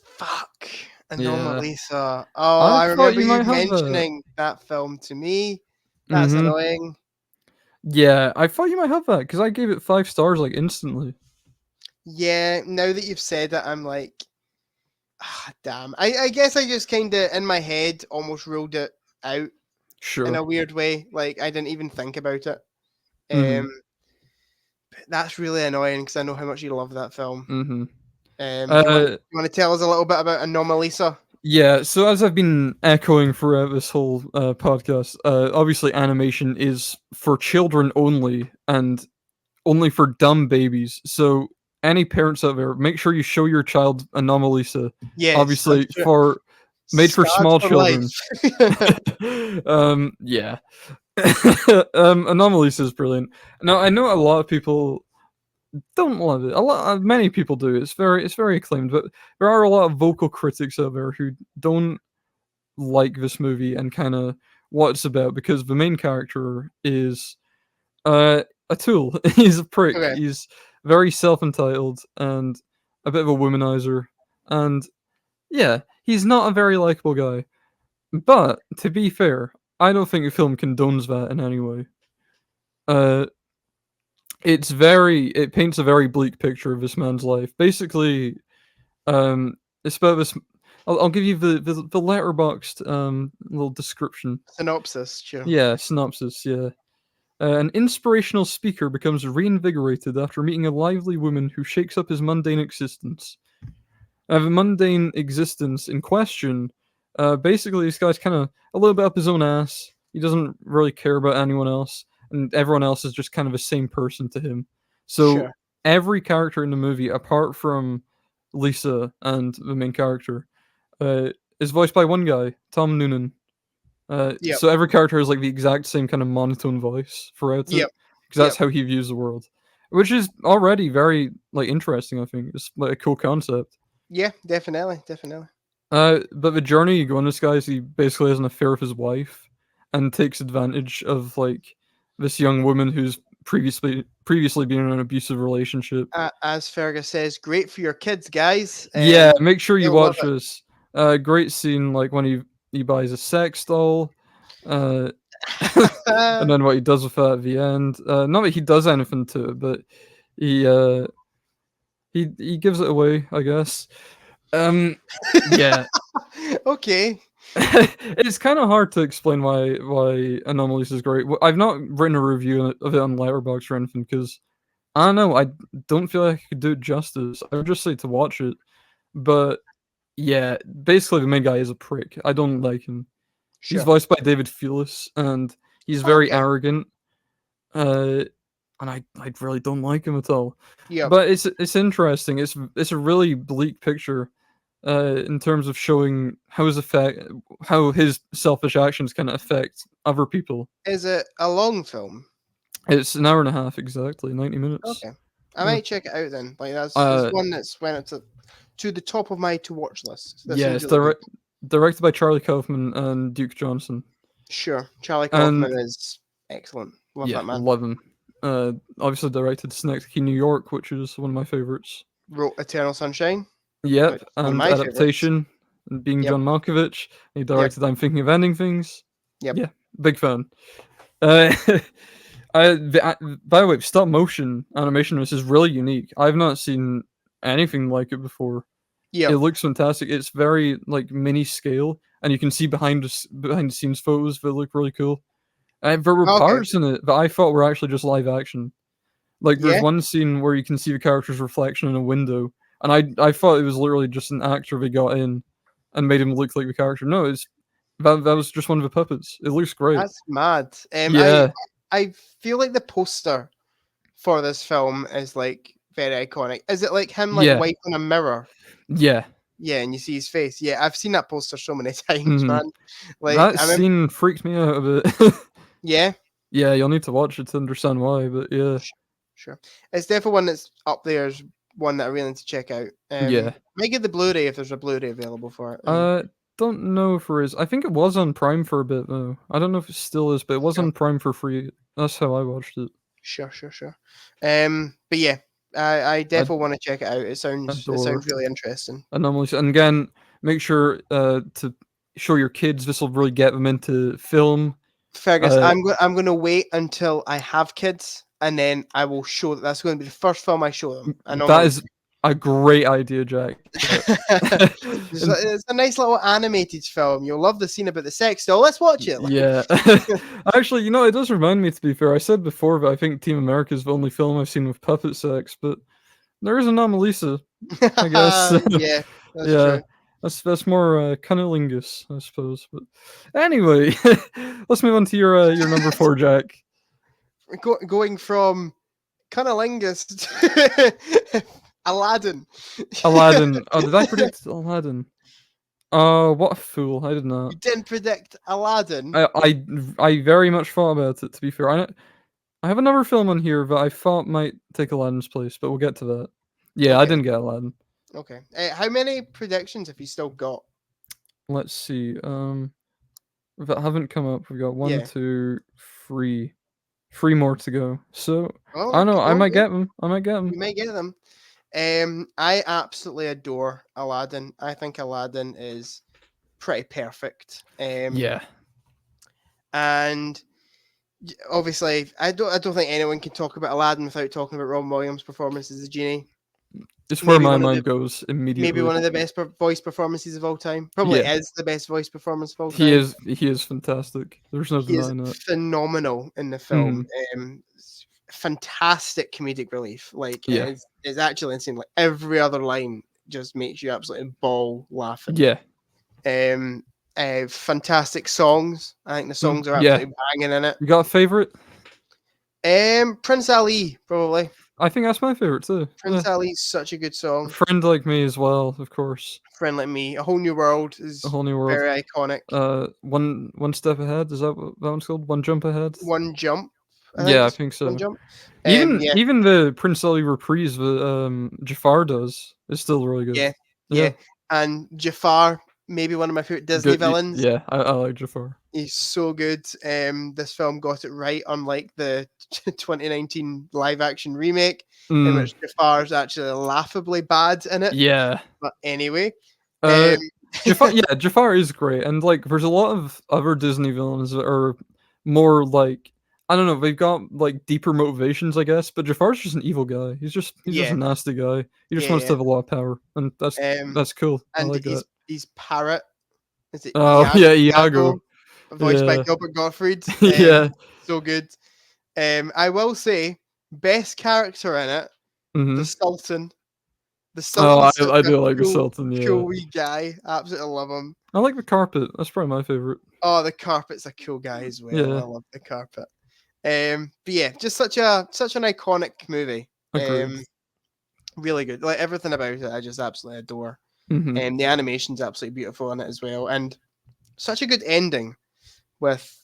Fuck. Anomalisa. Oh,
I
I
thought
remember
you
you
might have
mentioning that film to me. That's annoying.
Yeah, I thought you might have that because I gave it 5 stars like instantly.
Yeah, now that you've said it, I'm like, damn. I guess I just kind of, in my head, almost ruled it out
Sure.
in a weird way. Like, I didn't even think about it.
Mhm.
But that's really annoying because I know how much you love that film.
Mhm.
Do you want to tell us a little bit about Anomalisa?
Yeah, so as I've been echoing throughout this whole podcast, obviously animation is for children only and only for dumb babies. So any parents out there, make sure you show your child Anomalisa.
Yes,
Obviously made for small children. Yeah. Anomalisa is brilliant. Now I know a lot of people don't love it. Many people do. It's very acclaimed, but there are a lot of vocal critics out there who don't like this movie and kind of what it's about because the main character is a tool. He's a prick.
Okay.
He's very self-entitled and a bit of a womanizer, and yeah, he's not a very likable guy. But to be fair, I don't think the film condones that in any way. It paints a very bleak picture of this man's life. Basically, it's about this. I'll give you the letterboxed little description.
Synopsis, sure.
Yeah, synopsis. Yeah. An inspirational speaker becomes reinvigorated after meeting a lively woman who shakes up his mundane existence. The mundane existence in question, basically, this guy's kind of a little bit up his own ass. He doesn't really care about anyone else, and everyone else is just kind of the same person to him. So
Sure.
every character in the movie, apart from Lisa and the main character, is voiced by one guy, Tom Noonan.
Yep.
So every character has like the exact same kind of monotone voice throughout it,
Yep.
because that's how he views the world, which is already very like interesting. I think it's like a cool concept.
Yeah, definitely.
But the journey you go on this guy is he basically has an affair with his wife and takes advantage of like this young woman who's previously been in an abusive relationship.
As Fergus says, great for your kids, guys.
Yeah, make sure you
they'll love
watch this. Great scene, like when he buys a sex doll, and then what he does with that at the end. Not that he does anything to it, but he gives it away, I guess. Yeah.
Okay.
It's kind of hard to explain why Anomalisa is great. I've not written a review of it on Letterboxd or anything because I don't know. I don't feel like I could do it justice. I would just say to watch it, but yeah, basically the main guy is a prick. I don't like him.
Sure.
He's voiced by David Thewlis, and he's very
Okay.
arrogant. and I really don't like him at all.
Yep.
But it's interesting. It's a really bleak picture, in terms of showing how his selfish actions can affect other people.
Is it a long film?
It's an hour and a half exactly, 90 minutes.
Okay. I
Yeah.
might check it out then. Like that's
Uh,
it's one that's went up to the top of my to watch list. That
yeah,
seems
it's
really good.
directed by Charlie Kaufman and Duke Johnson.
Sure. Charlie
And
Kaufman is excellent. Love
yeah,
that man.
love him. Obviously directed Synecdoche, New York, which is one of my favorites.
Wrote Eternal Sunshine.
Yep,
Which is one of
and
my favorites.
adaptation, and being
Yep.
John Malkovich. He directed I'm Thinking of Ending Things.
Yep.
Yeah, big fan. Uh, by the way, stop motion animation, this is really unique. I've not seen anything like it before.
Yep.
It looks fantastic. It's very like mini scale, and you can see behind the scenes photos that look really cool. And there were
Okay.
parts in it that I thought were actually just live action. Like there's
Yeah.
one scene where you can see the character's reflection in a window, and I thought it was literally just an actor they got in and made him look like the character. No, that was just one of the puppets. It looks great.
That's mad.
Yeah,
I feel like the poster for this film is like very iconic. Is it like him like
Yeah.
wiping a mirror?
yeah.
Yeah, and you see his face. Yeah, I've seen that poster so many times,
Mhm.
man. Like
That
I remember,
scene freaked me out a bit.
yeah,
Yeah, you'll need to watch it to understand why, but yeah.
sure. It's definitely one that's up there as one that I really need to check out.
Yeah.
Might get the Blu-ray if there's a Blu-ray available for it.
Don't know if there is. I think it was on Prime for a bit though. I don't know if it still is, but it was
Sure.
on Prime for free. That's how I watched it.
Sure. But yeah, I definitely want to check it out. It sounds
adore.
really interesting.
Anomalous. And again, make sure to show your kids. This will really get them into film.
Fergus,
Uh,
I'm going to wait until I have kids, and then I will show that's going to be the first film I show them. I know
That is a great idea, Jack.
it's a nice little animated film. You'll love the scene about the sex doll. Let's watch it.
Yeah. Actually, you know, it does remind me, to be fair. I said before that I think Team America is the only film I've seen with puppet sex, but there is Anomalisa. I guess.
Yeah, that's
Yeah.
true.
That's more cunnilingus, I suppose. But anyway, let's move on to your number 4, Jack.
Going from cunnilingus to Aladdin.
Aladdin. Oh, did I predict Aladdin? Oh, what a fool! I did not.
You didn't predict Aladdin.
I very much thought about it. To be fair, I have another film on here that I thought might take Aladdin's place, but we'll get to that. Yeah, I
Okay.
didn't get Aladdin.
Okay. How many predictions have you still got?
Let's see. That haven't come up. We've got one,
Yeah.
2, 3, 3 more to go. So
Oh,
I don't know. I might
yeah,
get them. I might get them.
you may get them. I absolutely adore Aladdin. I think Aladdin is pretty perfect.
Yeah.
And obviously, I don't think anyone can talk about Aladdin without talking about Robin Williams' performance as the genie.
It's where
maybe
my
one of
mind
the-
goes immediately.
Maybe one of the best voice performances of all time. Probably
Yeah.
is the best voice performance of all time.
He is fantastic. There's no
He is
denying it.
phenomenal in the film.
Mm-hmm.
Fantastic comedic relief. Like
Yeah.
it's actually insane. Like every other line just makes you absolutely bawl laughing.
Yeah.
Fantastic songs. I think the songs are
yeah.
absolutely banging in it.
You got a favorite?
Prince Ali, probably.
I think that's my favorite too.
Prince Ali's such a good
A
song.
Friend Like Me as well, of course.
Friend Like Me, A Whole New World is
A Whole New World.
very iconic.
One Step Ahead. Is that what that one's called? One Jump Ahead.
One Jump.
I think so.
One Jump.
Even the Prince Ali reprise that Jafar does is still really good.
Yeah. And Jafar, maybe one of my favorite Disney villains.
Yeah, I like Jafar.
He's so good. This film got it right, unlike the 2019 live action remake, in which Jafar's actually laughably bad in it.
Yeah.
But anyway.
Jafar is great, and like there's a lot of other Disney villains that are more like, I don't know, they've got like deeper motivations, I guess, but Jafar's just an evil guy. He's just a nasty guy. He just wants to have a lot of power, and that's cool.
And
I like that.
he's Parrot. Is it
Iago.
Voiced by Gilbert Gottfried.
Yeah.
So good. I will say, best character in it, the Sultan. The Sultan.
I do like the Sultan, yeah.
Cool wee guy. Absolutely love him.
I like the carpet. That's probably my favorite.
Oh, the carpet's a cool guy as well.
Yeah.
I love the carpet. But yeah, just such an iconic movie.
Agreed.
Really good. Like everything about it, I just absolutely adore.
Hmm.
And the animation's absolutely beautiful in it as well, and such a good ending with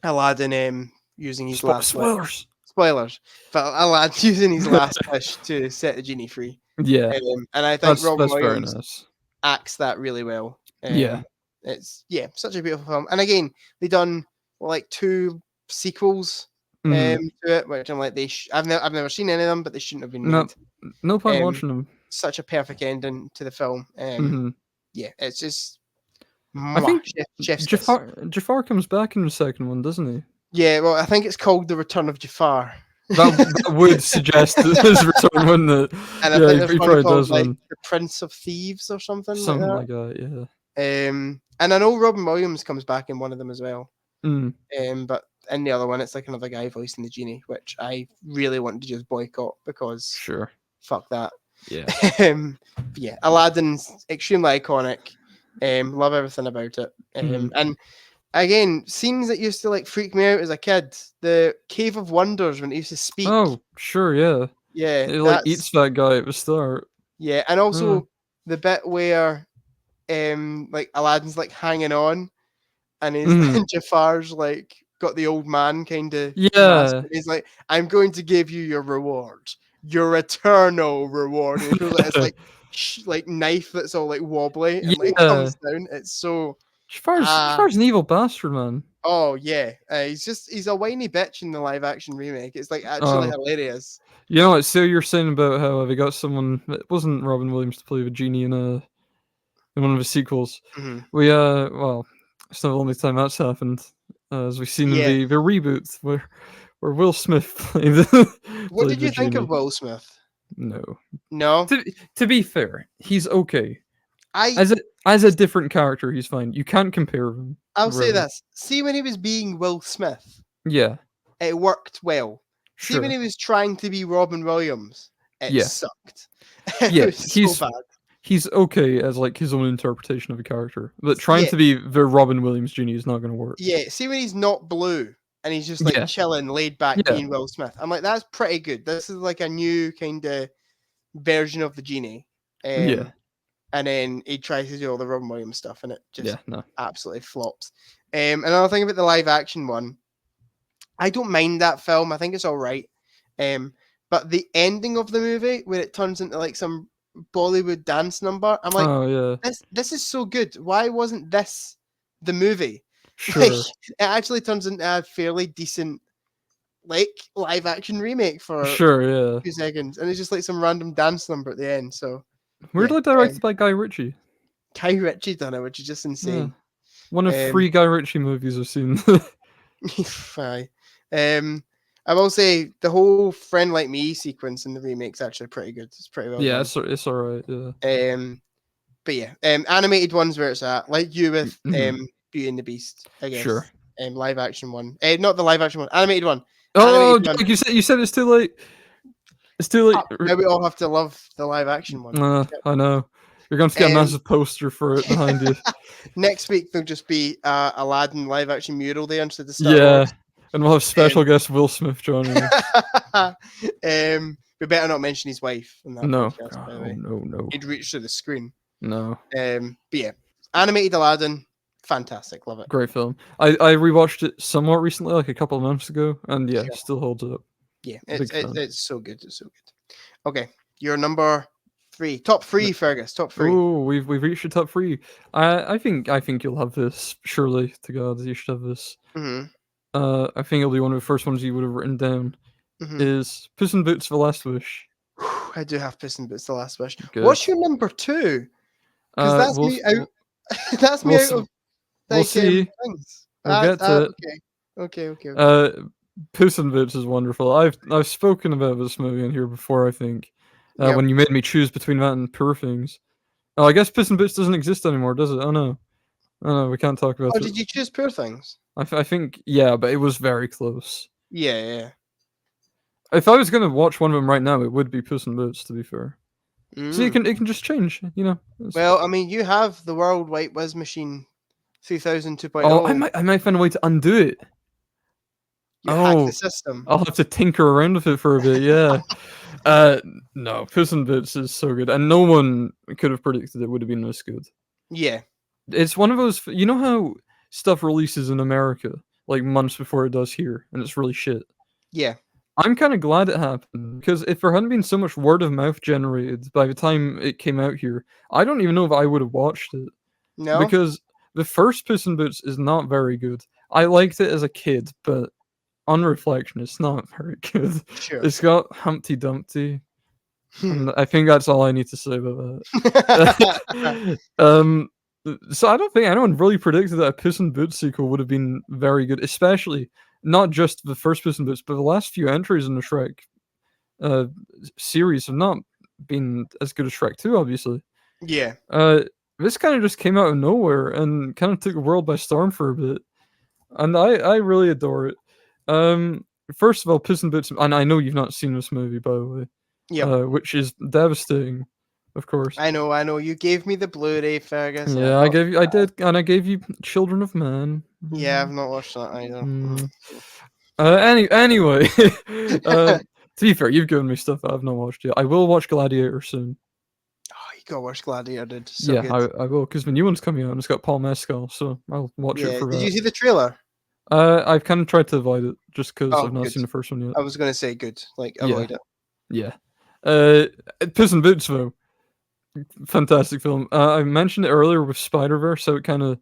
Aladdin using his last wish.
Spoilers.
Spoilers, but Aladdin using his last wish to set the genie free.
Yeah,
And I think Robin
that's very
Williams
nice.
acts that really well.
Yeah.
It's such a beautiful film. And again, they done like 2 sequels
Mhm.
to it, which I'm like I've never seen any of them, but they shouldn't have been
No,
made.
no point
Um,
watching them.
Such a perfect ending to the film.
Mhm.
Yeah, it's just
I think
chef's kiss.
Jafar comes back in the second one, doesn't he?
Yeah, well, I think it's called The Return of Jafar.
That would suggest his return, wouldn't it?
And I
Yeah,
think there's
he
one
probably
called
does
like
one.
The Prince of Thieves or something
Something
like
like that, yeah.
that. And I know Robin Williams comes back in one of them as well.
Mm,
But in the other one, it's like another guy voicing the genie, which I really want to just boycott because
sure.
fuck that.
Yeah.
But yeah, Aladdin's extremely iconic. Love everything about it.
Mhm.
And again, scenes that used to like freak me out as a kid. The Cave of Wonders when it used to speak.
Oh, sure, yeah.
Yeah,
It like
that's
eats that guy at the start.
yeah, and
Uh,
also the bit where like Aladdin's like hanging on and he's
mhm.
Jafar's like got the old man kind of mask.
Yeah.
And he's like, "I'm going to give you your reward, your eternal reward." And he shows like this like knife that's all like wobbly and like
Yeah.
comes down. It's so
Jafar's an evil bastard, man.
oh yeah. He's a whiny bitch in the live action remake. It's like actually
Oh.
hilarious.
You know what? So you're saying about how they got someone that wasn't Robin Williams to play the genie in one of the sequels.
Mhm.
We well, it's not the only time that's happened. As we've seen in
Yeah.
the reboots where Will Smith played
What
played
did
the
you think of
genie.
Will Smith?
No.
No,
To be fair, he's okay.
I
As a different character, he's fine. You can't compare him.
I'll say
Really.
this. See when he was being Will Smith,
Yeah.
it worked well. See when
Sure.
he was trying to be Robin Williams, it
Yeah.
sucked. It
Yeah.
was so bad.
He's okay as like his own interpretation of a character, but trying
Yeah,
to be the Robin Williams genie is not going to work.
yeah. See when he's not blue and he's just like
Yeah.
chilling, laid back,
Yeah.
being Will Smith. I'm like, that's pretty good. This is like a new kind of version of the genie.
Yeah.
And then he tries to do all the Robin Williams stuff, and it just
Yeah. No.
absolutely flops. Another thing about the live action one, I don't mind that film. I think it's all right. But the ending of the movie, where it turns into like some Bollywood dance number, I'm like,
Oh yeah.
this is so good. Why wasn't this the movie?
Sure.
Like, it actually turns into a fairly decent like live action remake for
Sure. Yeah.
2 seconds, and it's just like some random dance number at the end. So
Weirdly directed by Guy Ritchie.
Guy Ritchie done it, which is just
Yeah.
insane.
One of 3 Guy Ritchie movies I've seen.
Aye. I will say the whole "Friend Like Me" sequence in the remake's actually pretty good. It's pretty well
Yeah,
done.
it's alright. Yeah.
But yeah, animated ones where it's at, like you with
Mhm.
Beauty and the Beast, I guess.
Sure.
Live action one. Not the live action one, animated one.
Oh,
Animated one.
like you said it's too late. It's too late.
Now we all have to love the live action one.
I know. You're going to get a
Um,
massive poster for it behind you.
Next week there'll just be Aladdin live action mural day instead of Star
Yeah.
Wars.
And we'll have special guest Will Smith joining us.
We better not mention his wife in that
No.
podcast, by the
Oh,
way.
no.
He'd reach through the screen.
No.
But yeah, animated Aladdin, fantastic, love it.
Great film. I rewatched it somewhat recently, like a couple of months ago, and yeah,
Sure.
it still holds up.
Yeah,
Big fan.
it's so good, it's so good. Okay, your number 3, top 3, Fergus, top 3.
Oh, we've reached the top 3. I think you'll have this. Surely to God, you should have this.
Mm-hmm.
I think it'll be one of the first ones you would have written down.
Mm-hmm.
Is Puss in Boots: The Last Wish.
I do have Puss in Boots: The Last Wish.
Good.
What's your number 2? Because that's
we'll,
me out. That's me
we'll
out
s-
of.
we'll see.
Things.
We'll get to it.
Okay.
Puss in Boots is wonderful. I've spoken about this movie in here before. I think
Yep.
when you made me choose between that and Poor Things. Oh, I guess Puss in Boots doesn't exist anymore, does it? Oh no, we can't talk about
Oh,
it.
did you choose Poor Things?
I think yeah, but it was very close.
Yeah.
If I was gonna watch one of them right now, it would be Puss in Boots. To be fair, so it can just change. You know.
Well, I mean, you have the World Wide Whiz Machine 3000 2.0.
Oh, I might find a way to undo it.
You hack the
Oh,
system.
I'll have to tinker around with it for a bit. Yeah. No, Puss in Boots is so good, and no one could have predicted it would have been this good.
Yeah,
It's one of those. You know how stuff releases in America like months before it does here, and it's really shit.
yeah.
I'm kind of glad it happened because if there hadn't been so much word of mouth generated by the time it came out here, I don't even know if I would have watched it
No,
because the first Puss in Boots is not very good. I liked it as a kid, but on reflection, it's not very good.
sure.
It's got Humpty Dumpty, and I think that's all I need to say about that. So I don't think anyone really predicted that a Puss in Boots sequel would have been very good, especially not just the first Puss in Boots, but the last few entries in the Shrek uh, series have not been as good as Shrek 2, obviously.
Yeah,
Uh, this kind of just came out of nowhere and kind of took the world by storm for a bit, and I really adore it. Um, First of all, Puss in Boots, and I know you've not seen this movie, by the way,
yep.
which is devastating, of course.
I know. You gave me the Blu-ray, Fergus. And
Yeah, I did, and I gave you Children of Man.
Yeah, I've not watched that either.
Mm. Anyway, to be fair, you've given me stuff I've not watched yet. I will watch Gladiator soon.
Oh, you gotta watch Gladiator, dude. So
Yeah,
good.
I will, because the new one's coming out and it's got Paul Mescal, so I'll watch it
Yeah.
for
Did you
that.
see the trailer?
I've kind of tried to avoid it just because
Oh,
I've not
good.
seen the first one yet.
I was gonna say good. Like
Yeah.
avoid it.
Yeah. Puss in Boots though, fantastic film. I mentioned it earlier with Spider-Verse, so it kind of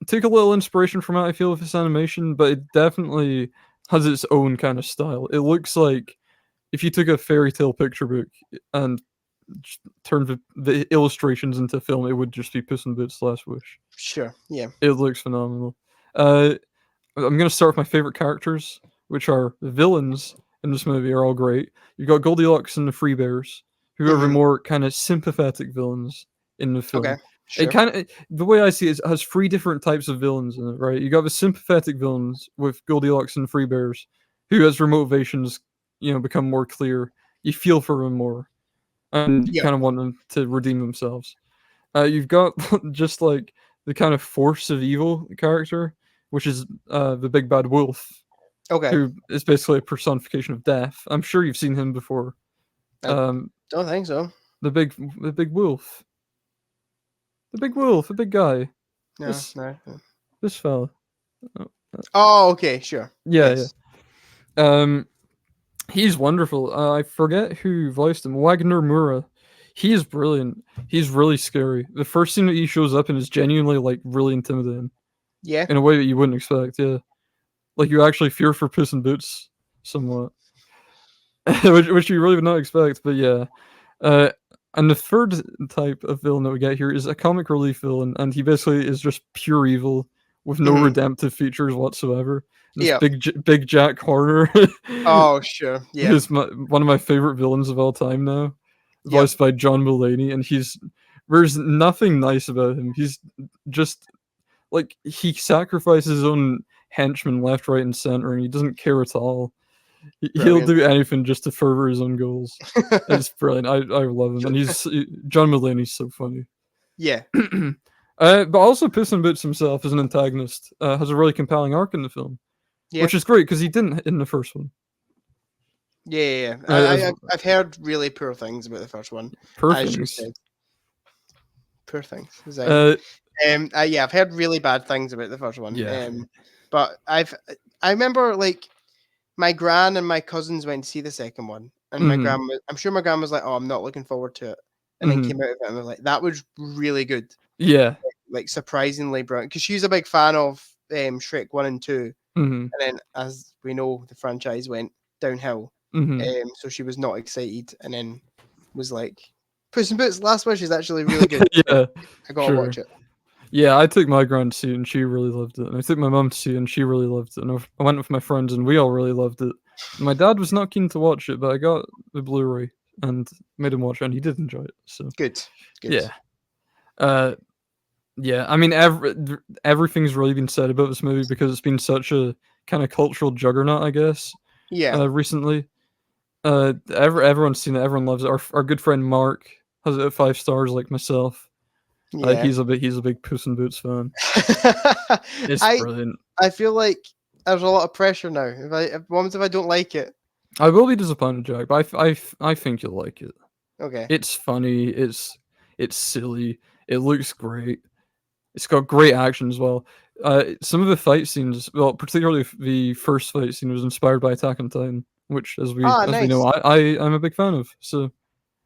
took a little inspiration from it, I feel, with this animation, but it definitely has its own kind of style. It looks like if you took a fairy tale picture book and turned the illustrations into film, it would just be Puss in Boots: Last Wish.
Sure. Yeah.
It looks phenomenal. I'm gonna start with my favorite characters, which are the villains in this movie are all great. You've got Goldilocks and the Free Bears, who are the
Mhm.
more kind of sympathetic villains in the film.
Okay.
It
Sure.
kind of the way I see it is it has three different types of villains in it, right? You got the sympathetic villains with Goldilocks and Free Bears, who as their motivations, become more clear. You feel for them more, and you
Yep.
kind of want them to redeem themselves. You've got just like the kind of force of evil character, which is the big bad wolf,
Okay.
who is basically a personification of death. I'm sure you've seen him before.
I
Um,
Don't think so.
the big wolf, the big guy,
No.
this
No.
this fella.
Oh, okay. Sure.
Yeah,
Yes.
yeah. He's wonderful. I forget who voiced him. Wagner Moura. He is brilliant. He's really scary. The first scene that he shows up in is genuinely like really intimidating
Yeah.
in a way that you wouldn't expect. Yeah, like you actually fear for Puss in Boots somewhat, which you really would not expect. But yeah, and the third type of villain that we get here is a comic relief villain, and he basically is just pure evil with no
Mhm.
redemptive features whatsoever. This
Yeah.
big Jack Horner.
Oh, sure. Yeah.
He's one of my favorite villains of all time now,
Yep.
voiced by John Mulaney, and there's nothing nice about him. He's just like he sacrifices his own henchmen left, right, and center, and he doesn't care at all. He'll
Brilliant.
do anything just to further his own goals. It's brilliant. I love him, and John Mulaney's so funny.
Yeah.
But also Puss in Boots himself as an antagonist has a really compelling arc in the film,
Yeah.
which is great because he didn't in the first one.
Yeah.
as-
I've heard really poor things about the first one. As you
Perfect.
said. Poor things. Is that-
Uh,
yeah, I've heard really bad things about the first one.
Yeah.
But I remember like my gran and my cousins went to see the second one, and my
Mhm.
grandma, I'm sure my grandma was like, "Oh, I'm not looking forward to it," and then
Mhm.
came out of it and was like, "That was really good,
yeah.
like surprisingly brilliant." Because she's a big fan of Shrek 1 and 2,
hmm
and then as we know, the franchise went downhill.
hmm
So she was not excited, and then was like, "Puss in Boots: Last Wish is actually really good."
yeah.
I gotta
Sure.
watch it.
Yeah, I took my grand to see it and she really loved it. And I took my mum to see it and she really loved it. And I went with my friends and we all really loved it. My dad was not keen to watch it, but I got the Blu-ray and made him watch it and he did enjoy it. So
Good.
yeah. Yeah, I mean everything's really been said about this movie because it's been such a kind of cultural juggernaut, I guess,
Yeah.
recently. Everyone's seen it, everyone loves it. Our good friend Mark has it at 5 stars like myself.
Yeah.
He's a big Puss in Boots fan. It's
I
brilliant.
I feel like there's a lot of pressure now. What if I don't like it?
I will be disappointed, Jack, but I think you'll like it.
Okay.
It's funny. It's silly. It looks great. It's got great action as well. Some of the fight scenes, well, particularly the first fight scene, was inspired by Attack on Titan, which,
Ah,
as we know,
nice,
I'm a big fan of. So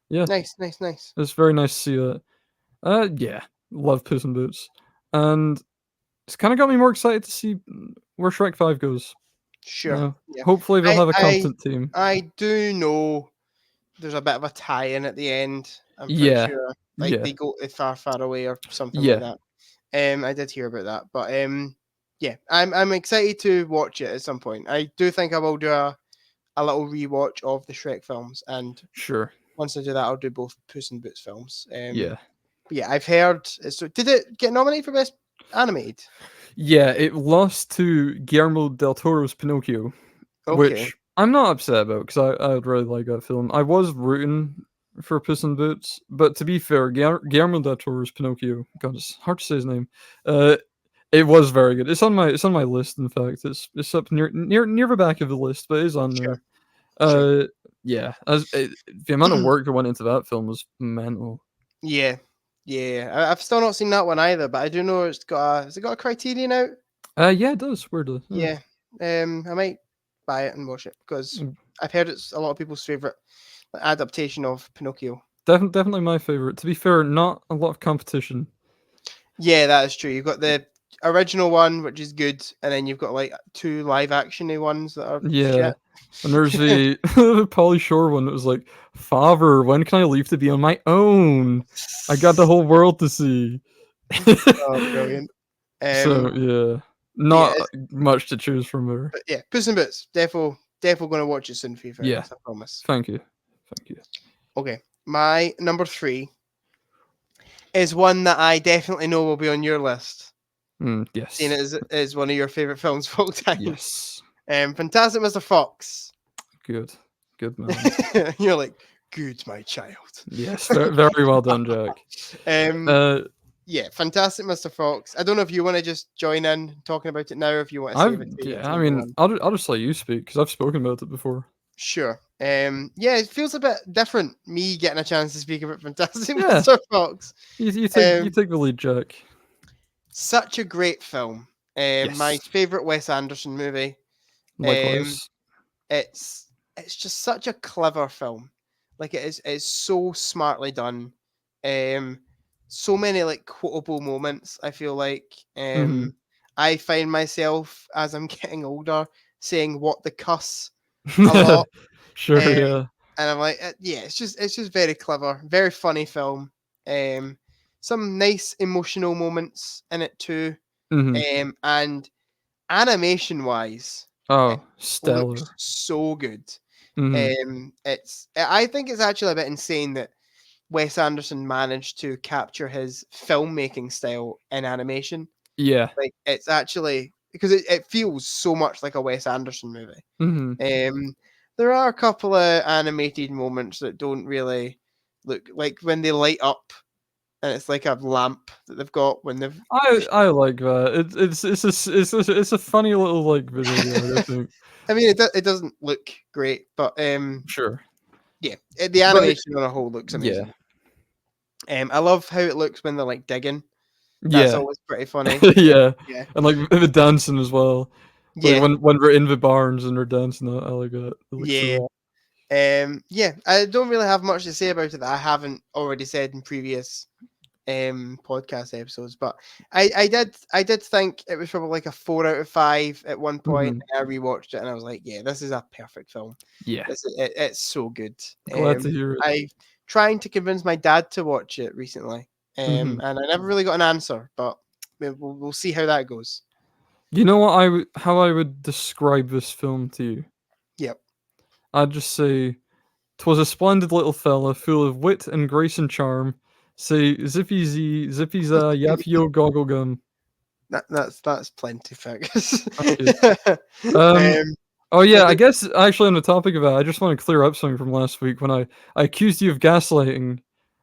yeah,
nice.
it's very nice to see that. Yeah, love Puss in Boots, and it's kind of got me more excited to see where Shrek 5 goes.
Sure. Yeah.
Hopefully they'll
I
have a
I
competent team.
I do know there's a bit of a tie-in at the end. I'm pretty
Yeah,
sure, like
yeah,
they go to far away or something like
yeah,
that. I did hear about that, but yeah, I'm excited to watch it at some point. I do think I will do a little rewatch of the Shrek films, and
sure.
once I do that, I'll do both Puss in Boots films.
Yeah.
But yeah, I've heard. So, did it get nominated for best animated?
Yeah, it lost to Guillermo del Toro's Pinocchio,
Okay.
which I'm not upset about because I would really like that film. I was rooting for Puss in Boots, but to be fair, Guillermo del Toro's Pinocchio, God, it's hard to say his name. It was very good. It's on my list. In fact, it's up near the back of the list, but it is on
Sure.
there.
Sure.
Yeah, the amount of work that went into that film was mental.
Yeah. Yeah. I've still not seen that one either, but I do know it's got has it got a Criterion out?
Yeah, it does. Weirdly.
Yeah. I might buy it and watch it because
Mm.
I've heard it's a lot of people's favorite adaptation of Pinocchio.
Definitely my favorite. To be fair, not a lot of competition.
Yeah, that is true. You've got the original one, which is good, and then you've got like 2 live actiony ones that are
Yeah.
shit.
And there's the Pauly Shore one that was like, "Father, when can I leave to be on my own? I got the whole world to see."
Oh, brilliant.
So yeah,
Yeah,
not much to choose from there.
but yeah, Puss in Boots. Definitely gonna watch it soon for you,
Yeah.
I promise.
Thank you.
Okay, my number 3 is one that I definitely know will be on your list.
Yes.
Seeing it is one of your favorite films of all time.
Yes.
Fantastic Mr. Fox.
Good man.
You're like, good, my child.
Yes. Very well done, Jack.
Yeah, Fantastic Mr. Fox. I don't know if you want to just join in talking about it now, or if you want to save it.
Yeah. I mean, I'll just let you speak because I've spoken about it before.
Sure. Yeah, it feels a bit different. Me getting a chance to speak about Fantastic
Yeah.
Mr. Fox.
You take the lead, Jack.
Such a great film. My
Yes.
favorite Wes Anderson movie.
Likewise.
It's just such a clever film. Like it's so smartly done. So many like quotable moments. I feel like
Mhm.
I find myself as I'm getting older saying "what the cuss" a lot,
Sure.
um,
Yeah.
and I'm like, yeah, it's just very clever, very funny film. Some nice emotional moments in it too.
Mhm.
And animation wise,
Oh, stellar.
looks so good.
Mhm.
I think it's actually a bit insane that Wes Anderson managed to capture his filmmaking style in animation.
Yeah.
Like it's actually because it feels so much like a Wes Anderson movie.
Mhm.
There are a couple of animated moments that don't really look like when they light up and it's like a lamp that they've got when they've.
I like that. It's a funny little like video. I think.
I mean, it doesn't look great, but
Sure.
yeah, the animation on a whole looks amazing. I love how it looks when they're like digging. That's
Yeah.
always pretty funny.
Yeah.
Yeah.
And like the dancing as well. Like
Yeah.
when we're in the barns and they're dancing, I like that. It looks
Yeah.
so
Yeah, I don't really have much to say about it that I haven't already said in previous podcast episodes, but I did think it was probably like a 4 out of 5 at one point.
Mhm.
I rewatched it and I was like, yeah, this is a perfect film.
Yeah.
It's so good.
Glad to hear it.
I trying to convince my dad to watch it recently,
Mhm.
and I never really got an answer, but we'll see how that goes.
You know what how I would describe this film to you?
Yep.
I'd just say, "'Twas a splendid little fella, full of wit and grace and charm. Say zippy zee, zippy za, yappy yo, goggle gum."
That's plenty, Fergus.
Okay. Oh yeah,
I
I
did-
guess actually on the topic of that, I just want to clear up something from last week when I accused you of gaslighting,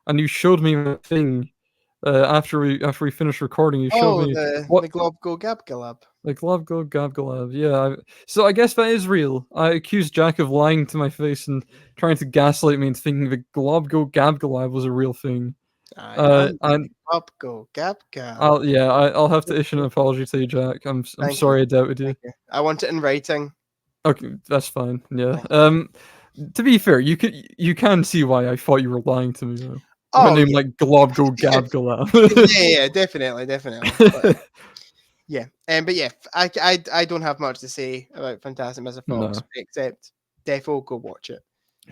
and you showed me a thing after we finished recording. You showed
Oh,
me
the
what
Glob Go Gab Galab.
like Love Go Gab Galab. Yeah. So I guess that is real. I accused Jack of lying to my face and trying to gaslight me into thinking the Glob Go Gab Galab was a real thing.
I am the
And
Glob Go Gab Gab.
I'll have to issue an apology to you, Jack. I'm
Thank
sorry I doubted you.
Thank you. I want it in writing.
Okay, that's fine. Yeah.
Thank
To be fair, you can see why I thought you were lying to me though. When
Oh
name
yeah,
like Glob Go Gab Galab.
yeah, definitely. But yeah, but yeah, I don't have much to say about Fantastic Mr. Fox
No.
except defo go watch it.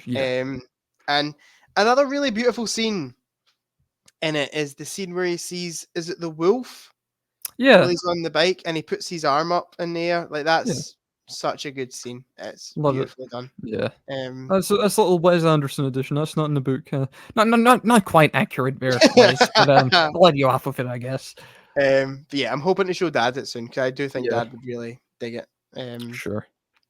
Yeah.
And another really beautiful scene in it is the scene where he sees, is it the wolf?
Yeah.
While he's on the bike and he puts his arm up in the air. Like
Yeah.
that's such a good scene. It's
Love it.
beautifully done.
Yeah.
Um,
That's a little Wes Anderson edition. That's not in the book. Not quite accurate there, Wes, but I'll let you off with it, I guess.
but yeah, I'm hoping to show Dad it soon because I do think
Yeah.
Dad would really dig it.
Sure.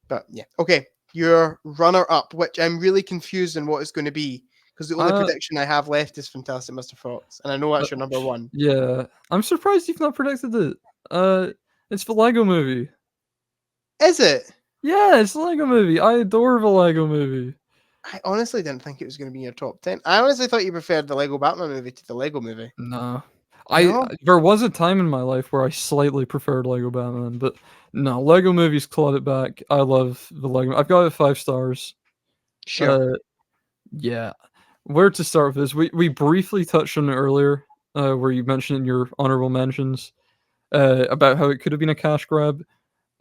But yeah, okay. Your runner-up, which I'm really confused on what it's going to be, because the only
Uh,
prediction I have left is Fantastic Mr. Fox, and I know that's your number one.
Yeah. I'm surprised you've not predicted it. It's the Lego Movie.
Is it?
Yeah, it's the Lego Movie. I adore the Lego Movie.
I honestly didn't think it was going to be in your top 10. I honestly thought you preferred the Lego Batman movie to the Lego movie.
No.
No?
There was a time in my life where I slightly preferred Lego Batman, but no, Lego movies clawed it back. I love the Lego. I've got it 5 stars.
Sure.
Yeah. Where to start with this? We briefly touched on it earlier, where you mentioned in your honorable mentions, about how it could have been a cash grab.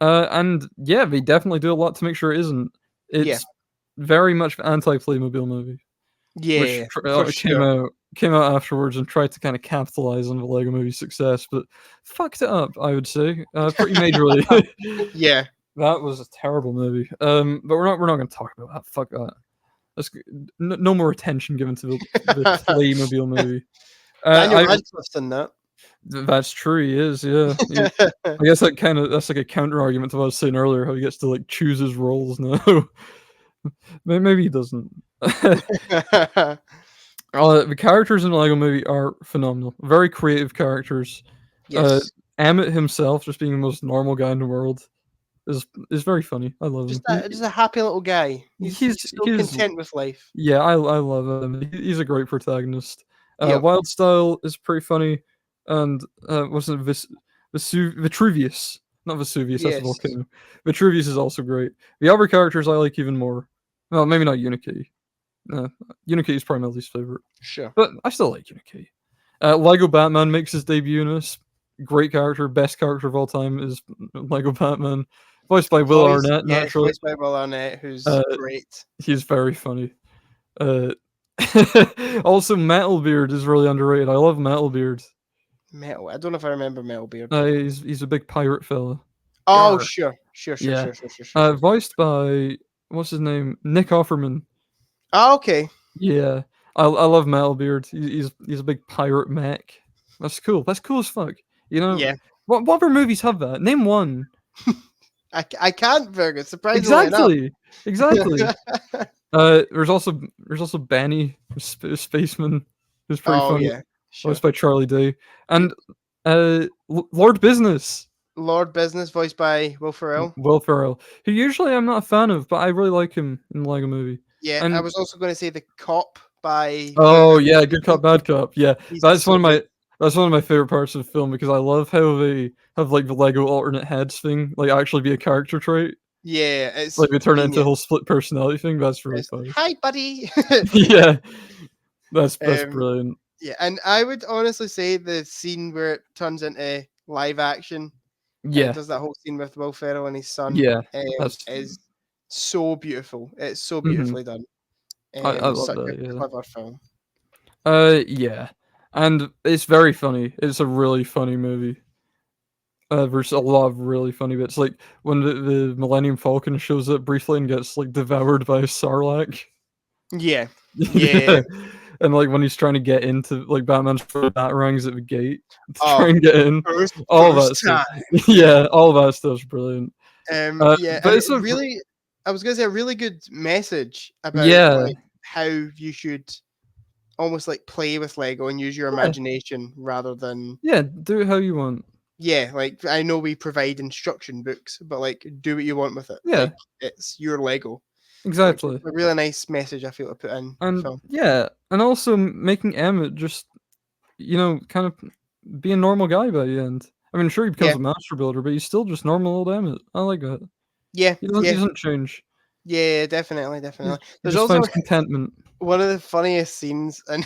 And yeah, they definitely do a lot to make sure it isn't.
Yeah.
It's very much an anti-Playmobil movie, which
Yeah, for sure.
came out afterwards and tried to kind of capitalize on the Lego movie's success, but fucked it up, I would say, pretty majorly.
Yeah.
That was a terrible movie. But we're not going to talk about that. Fuck that. No more attention given to the Playmobil movie.
Daniel Radcliffe's in that.
That's true. He is. Yeah. I guess that's like a counter argument to what I was saying earlier. How he gets to like choose his roles now. Maybe he doesn't. The characters in the Lego Movie are phenomenal. Very creative characters.
Yes.
Emmett himself, just being the most normal guy in the world, is very funny. I love him.
Just a happy little guy. He's so content with life.
Yeah, I love him. He's a great protagonist.
Yep.
Wild Style is pretty funny, and wasn't Vitruvius, not Vesuvius. That's a
Yes.
volcano. Vitruvius is also great. The other characters I like even more. Well, maybe not Unikey. Unikey is probably my least favorite,
Sure.
but I still like Unikey. Lego Batman makes his debut in this. Great character, best character of all time is Lego Batman, voiced by Will Arnett.
Yes,
Naturally,
voiced by Will Arnett, who's great.
He's very funny. Also, Metalbeard is really underrated. I love Metalbeard.
Metal. I don't know if I remember Metalbeard.
He's a big pirate fella.
Oh,
Yarr.
sure.
Yeah. Voiced by what's his name? Nick Offerman.
Oh, okay.
Yeah, I love Metalbeard. He's a big pirate mech. That's cool. That's cool as fuck. You know.
Yeah.
What other movies have that? Name one.
I can't, Fergus. Surprisingly
Exactly. There's also Benny, Spaceman, who's pretty
Oh
funny.
yeah. Sure.
Voiced by Charlie Day, and Lord Business.
Lord Business, voiced by Will Ferrell.
Will Ferrell, who usually I'm not a fan of, but I really like him in the Lego Movie.
Yeah,
And
I was also going to say The Cop by.
oh yeah, Good Cop, Bad Cop. Yeah,
He's
that's
so
one of
good.
my favorite parts of the film because I love how they have like the Lego alternate heads thing, like actually be a character trait.
Yeah, it's
Like they turn it into a
genius.
whole split personality thing. That's really
It's,
funny.
Hi, buddy.
Yeah, that's
Um,
brilliant.
Yeah, and I would honestly say the scene where it turns into live action, and it
Yeah,
does that whole scene with Will Ferrell and his son,
yeah, that's
is so beautiful. It's so
Mhm.
beautifully done.
I love
Such
that.
a
Yeah.
clever film.
Yeah, and it's very funny. It's a really funny movie. There's a lot of really funny bits, like when the Millennium Falcon shows up briefly and gets like devoured by a Sarlacc.
Yeah, yeah.
And like when he's trying to get into like Batman's batarangs at the gate to
Oh,
try and get in.
First,
All that
first
stuff.
time.
Yeah, all that stuff's brilliant.
Yeah,
but
and
it's a
really, I was gonna say a really good message about
Yeah.
like how you should almost like play with Lego and use your
Yeah.
imagination rather than
Yeah, do it how you want.
yeah. Like I know we provide instruction books, but like do what you want with it.
Yeah,
Like it's your Lego, which is
exactly.
a really nice message I feel to put in
And
film.
yeah, and also making Emmett just, kind of be a normal guy by the end. I mean, sure he becomes
Yeah,
a master builder, but he's still just normal old Emmett. I like that.
yeah,
He
yeah,
doesn't change.
yeah. Definitely, definitely.
He
There's
just
also
finds contentment.
one of the funniest scenes, and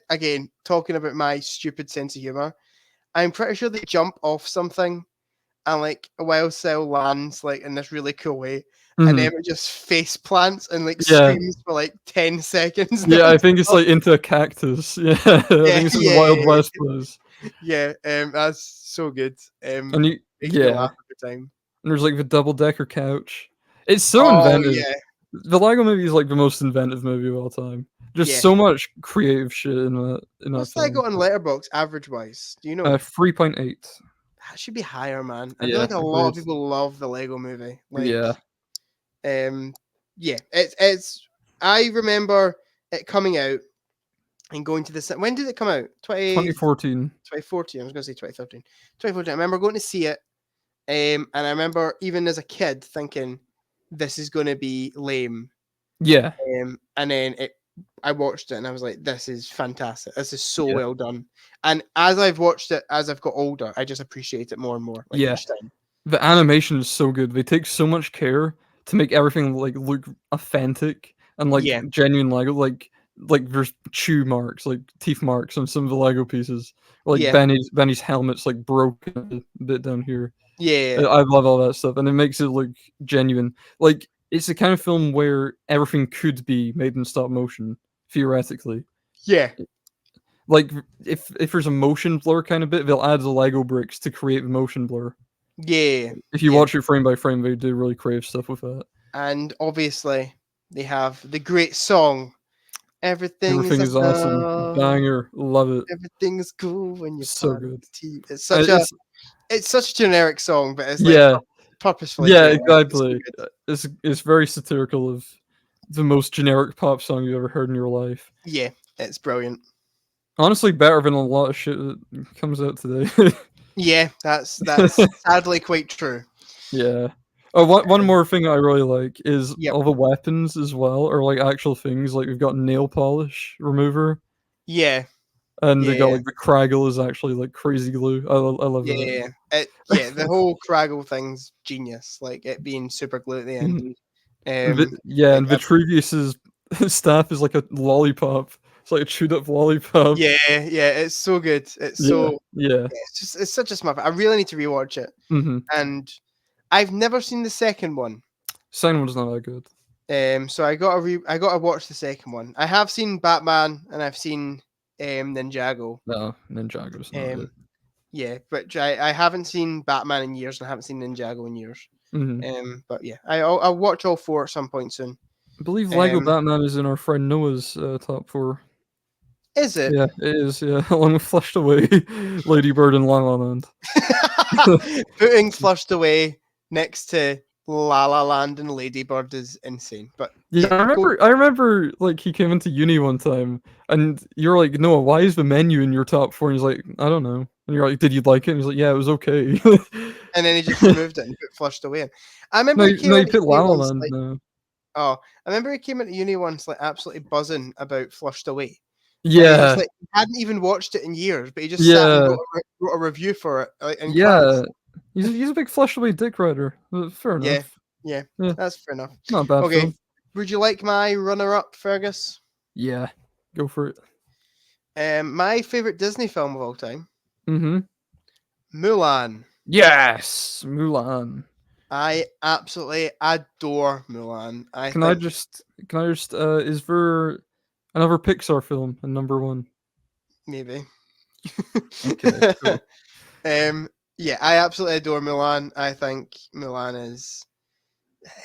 again talking about my stupid sense of humor. I'm pretty sure they jump off something and like a wild cell lands like in this really cool way, and
Mhm.
then it just face plants and like
Yeah.
screams for like 10 seconds.
Yeah, I think it's
non-stop.
like into a cactus. Yeah, I
Yeah,
think it's in the Wild
yeah,
West place.
yeah. That's so good.
And you
Makes me
yeah,
laugh every time.
and there's like the double-decker couch. It's so
Oh
inventive.
yeah,
The Lego Movie is like the most inventive movie of all time. Just
yeah.
so much creative shit in that
What's that
film.
got on Letterbox average wise? Do you know?
3.8.
That should be higher, man. I feel
Yeah,
like a lot of
agreed.
people love the Lego Movie. Like,
Yeah,
yeah, it's. I remember it coming out and going to the. When did it come out?
2014.
2014. I was going to say 2013. 2014. I remember going to see it, and I remember even as a kid thinking, "This is going to be lame,"
Yeah,
and then I watched it and I was like, "This is fantastic. This is so
yeah,
well done." And as I've watched it, as I've got older, I just appreciate it more and more, like
yeah.
each time.
The animation is so good. They take so much care to make everything like look authentic and like
Yeah,
genuine Lego. Like there's chew marks, like teeth marks on some of the Lego pieces. Like
yeah,
Benny's helmet's like broken a bit down here.
yeah,
I love all that stuff, and it makes it look genuine. Like it's the kind of film where everything could be made in stop motion theoretically.
yeah,
Like if there's a motion blur kind of bit, they'll add the Lego bricks to create the motion blur.
yeah,
If you
yeah.
watch it frame by frame, they do really creative stuff with that.
And obviously, they have the great song. Everything is
Everything is awesome,
awesome.
banger, love it,
Everything is cool when you're
so
part of
good.
the team.
It's
It's such a generic song, but it's like
yeah,
purposefully
yeah,
generic. It's so
exactly.
good.
It's very satirical of the most generic pop song you ever heard in your life.
Yeah, it's brilliant.
Honestly, better than a lot of shit that comes out today.
Yeah, that's sadly quite true.
Yeah. Oh, one
Um,
more thing I really like is
yep.
all the weapons as well are like actual things. Like we've got nail polish remover,
Yeah,
and they got
yeah,
like the Craggle is actually like crazy glue. I love
yeah.
that.
Yeah, the whole Craggle thing's genius. Like it being super glue at the end.
Mhm. Yeah,
Like
and Vitruvius's staff is like a lollipop. It's like a chewed up lollipop.
yeah, yeah. It's so good. It's
Yeah,
so
yeah.
it's such a smart. I really need to rewatch it,
Mhm.
and I've never seen the second one.
Second one's not that good.
So I gotta watch the second one. I have seen Batman and I've seen Ninjago.
No, Ninjago's not it.
Um, yeah, but I haven't seen Batman in years and I haven't seen Ninjago in years.
Mhm.
But yeah, I'll watch all four at some point soon.
I believe Lego
Um,
Batman is in our friend Noah's top 4.
is it
Yeah, it is, yeah, along with Flushed Away, Lady Bird, and La La Land.
putting Flushed Away next to La La Land and Lady Bird is insane. But
Yeah,
yeah, go.
I remember, like, he came into uni one time, and you're like, "Noah, why is the menu in your top 4?" And he's like, "I don't know." And you're like, "Did you like it?" And he's like, "Yeah, it was okay."
And then he just removed it and put Flushed Away in. I remember
No,
he came
no, you
into
put
uni
La La
once
Land
like
now.
oh, I remember he came into uni once like absolutely buzzing about Flushed Away. And he just
Yeah,
like hadn't even watched it in years, but he just sat and
yeah,
wrote a review for it like in class.
yeah. He's a big Flushed Away dick rider. Fair
Yeah,
enough.
yeah,
Yeah,
that's fair enough.
not a bad
Okay,
film.
would you like my runner-up, Fergus?
Yeah, go for it.
My favorite Disney film of all time,
Mhm.
Mulan.
Yes, Mulan.
I absolutely adore Mulan. I
Can I
think
just is there another Pixar film in number 1?
maybe.
Okay, cool.
um, yeah, I absolutely adore Mulan. I think Mulan is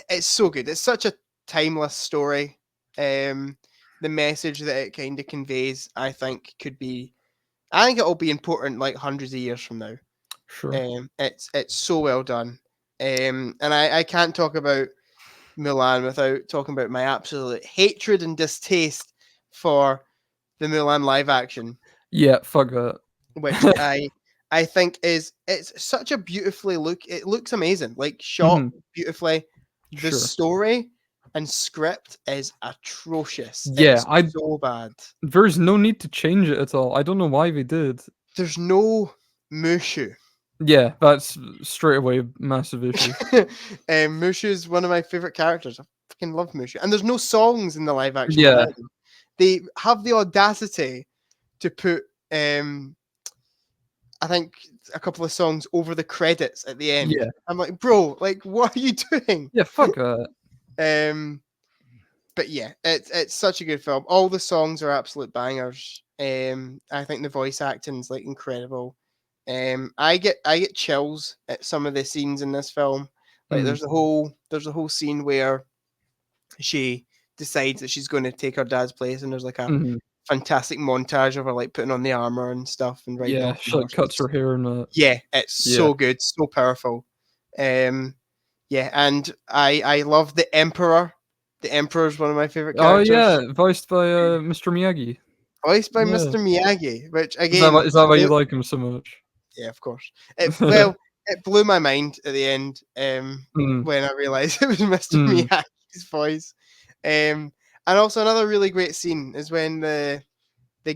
it's so good. It's such a timeless story. The message that it kind of conveys, I think, I think it'll be important like hundreds of years from now.
Sure.
It's so well done. And I can't talk about Mulan without talking about my absolute hatred and distaste for the Mulan live action,
Yeah, fuck that.
which I think it's such a beautifully it looks amazing, like shot
Mhm.
beautifully. The
Sure.
story and script is atrocious.
Yeah,
It's so bad.
there's no need to change it at all. I don't know why they did.
There's no Mushu.
Yeah, that's straight away a massive issue.
Mushu is one of my favorite characters. I fucking love Mushu, and there's no songs in the live action one
Yeah.
either. They have the audacity to put I think a couple of songs over the credits at the end.
Yeah.
I'm like, bro, like, what are you doing?
Yeah, fuck that.
But yeah, it's such a good film. All the songs are absolute bangers. I think the voice acting's like incredible. I get chills at some of the scenes in this film. Like
Mhm.
there's a whole scene where she decides that she's going to take her dad's place, and there's like a
Mhm.
fantastic montage of her like putting on the armor and stuff and riding
Yeah,
off the
she like cuts
horses.
her hair and that.
Yeah, it's
Yeah.
so good, so powerful. Yeah, and I love the Emperor. The Emperor is one of my favorite
Oh
characters.
yeah, voiced by Mr. Miyagi.
Voiced by
Yeah.
Mr. Miyagi, which
Is
again,
that why you like him so much?
yeah, of course. It blew my mind at the end
Mhm.
when I realized it was Mr.
Mm.
Miyagi's voice. And also another really great scene is when the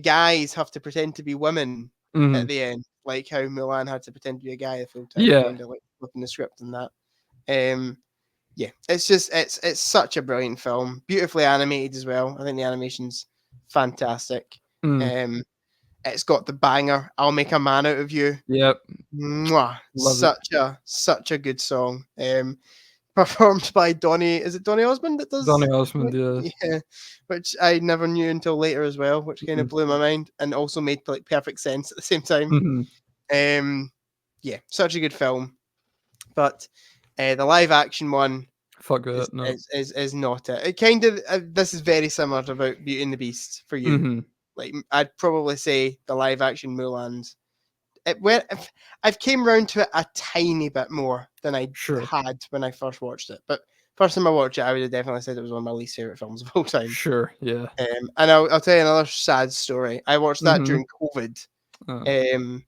guys have to pretend to be women at
Mhm.
the end, like how Mulan had to pretend to be a guy the full time,
Yeah.
kind of like flipping the script and that. Yeah, it's just it's such a brilliant film, beautifully animated as well. I think the animation's fantastic.
Mm.
It's got the banger "I'll Make a Man Out of You."
Yep.
Mwah.
Love it.
Such a good song. Performed by Donny. Is it Donny Osmond that does?
Donny Osmond, yeah.
Yeah, which I never knew until later as well, which kind of
Mhm.
blew my mind and also made like perfect sense at the same time.
Mhm.
Yeah, such a good film. But the live action one
Fuck that. No.
is not it. It kind of this is very similar to about Beauty and the Beast for you.
Mhm.
Like I'd probably say the live action Mulan's. I've came round to it a tiny bit more than I
Sure.
had when I first watched it. But first time I watched it, I would have definitely said it was one of my least favorite films of all time.
Sure. Yeah.
And I'll tell you another sad story. I watched that
Mhm.
during COVID.
Oh.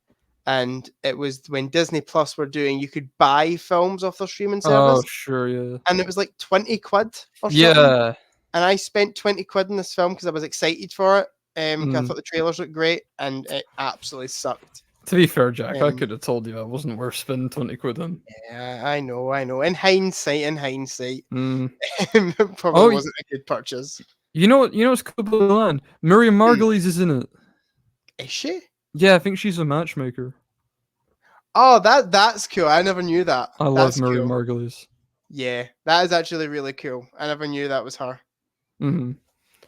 And it was when Disney Plus were doing, you could buy films off their streaming
Oh,
service,
sure, yeah.
and it was like 20 quid or something.
Yeah.
And I spent 20 quid in this film because I was excited for it. 'Cause I
Mm.
thought the trailers looked great, and it absolutely sucked.
To be fair, Jack, I
Um,
could have told you I wasn't worth spending 20 quid on.
Yeah, I know. In hindsight,
Mm.
it probably
Oh,
wasn't a good purchase.
you know what's cool about Milan? Miriam Margolyes is in it.
Is she?
Yeah, I think she's a matchmaker.
Oh, that's cool. I never knew that.
I love
That's
Miriam
cool.
Margolyes.
Yeah, that is actually really cool. I never knew that was her.
Mhm.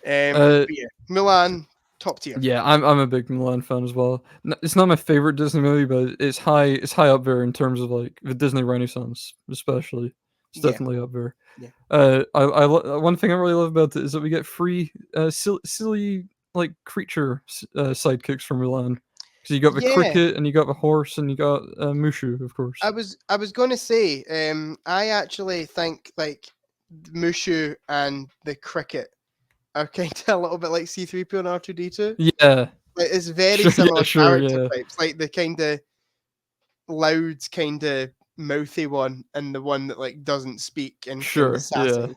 But yeah, Mulan, top tier.
Yeah, I'm a big Milan fan as well. It's not my favorite Disney movie, but it's high up there in terms of like the Disney Renaissance, especially. It's
Yeah.
definitely up there.
Yeah.
One thing I really love about it is that we get free silly like creature sidekicks from Milan. Because you got the
Yeah.
cricket and you got the horse and you got Mushu, of course.
I was going to say, I actually think like Mushu and the cricket are kind of a little bit like C3PO and R2D2.
Yeah.
Like, it's very
Sure, yeah,
similar
sure,
character
yeah.
types, like the kind of loud, kind of mouthy one, and the one that like doesn't speak and
Sure,
kind of sassy.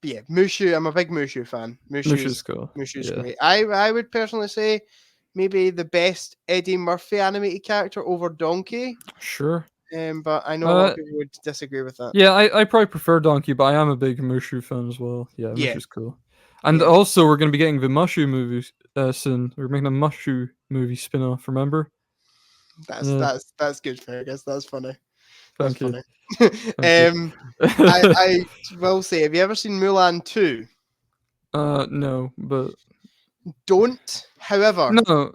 But yeah, Mushu. I'm a big Mushu fan.
Mushu's cool.
Mushu's
Yeah.
great. I would personally say maybe the best Eddie Murphy animated character over Donkey.
Sure.
But I know a lot of people would disagree with that.
Yeah, I probably prefer Donkey, but I am a big Mushu fan as well. Yeah,
Yeah.
Mushu's cool. And
Yeah.
also, we're going to be getting the Mushu movies soon. We're making a Mushu movie spin-off, remember?
That's good, Fergus. That's funny. That's
Thank you.
funny. I will say, have you ever seen Mulan 2?
No, but...
Don't. However,
No.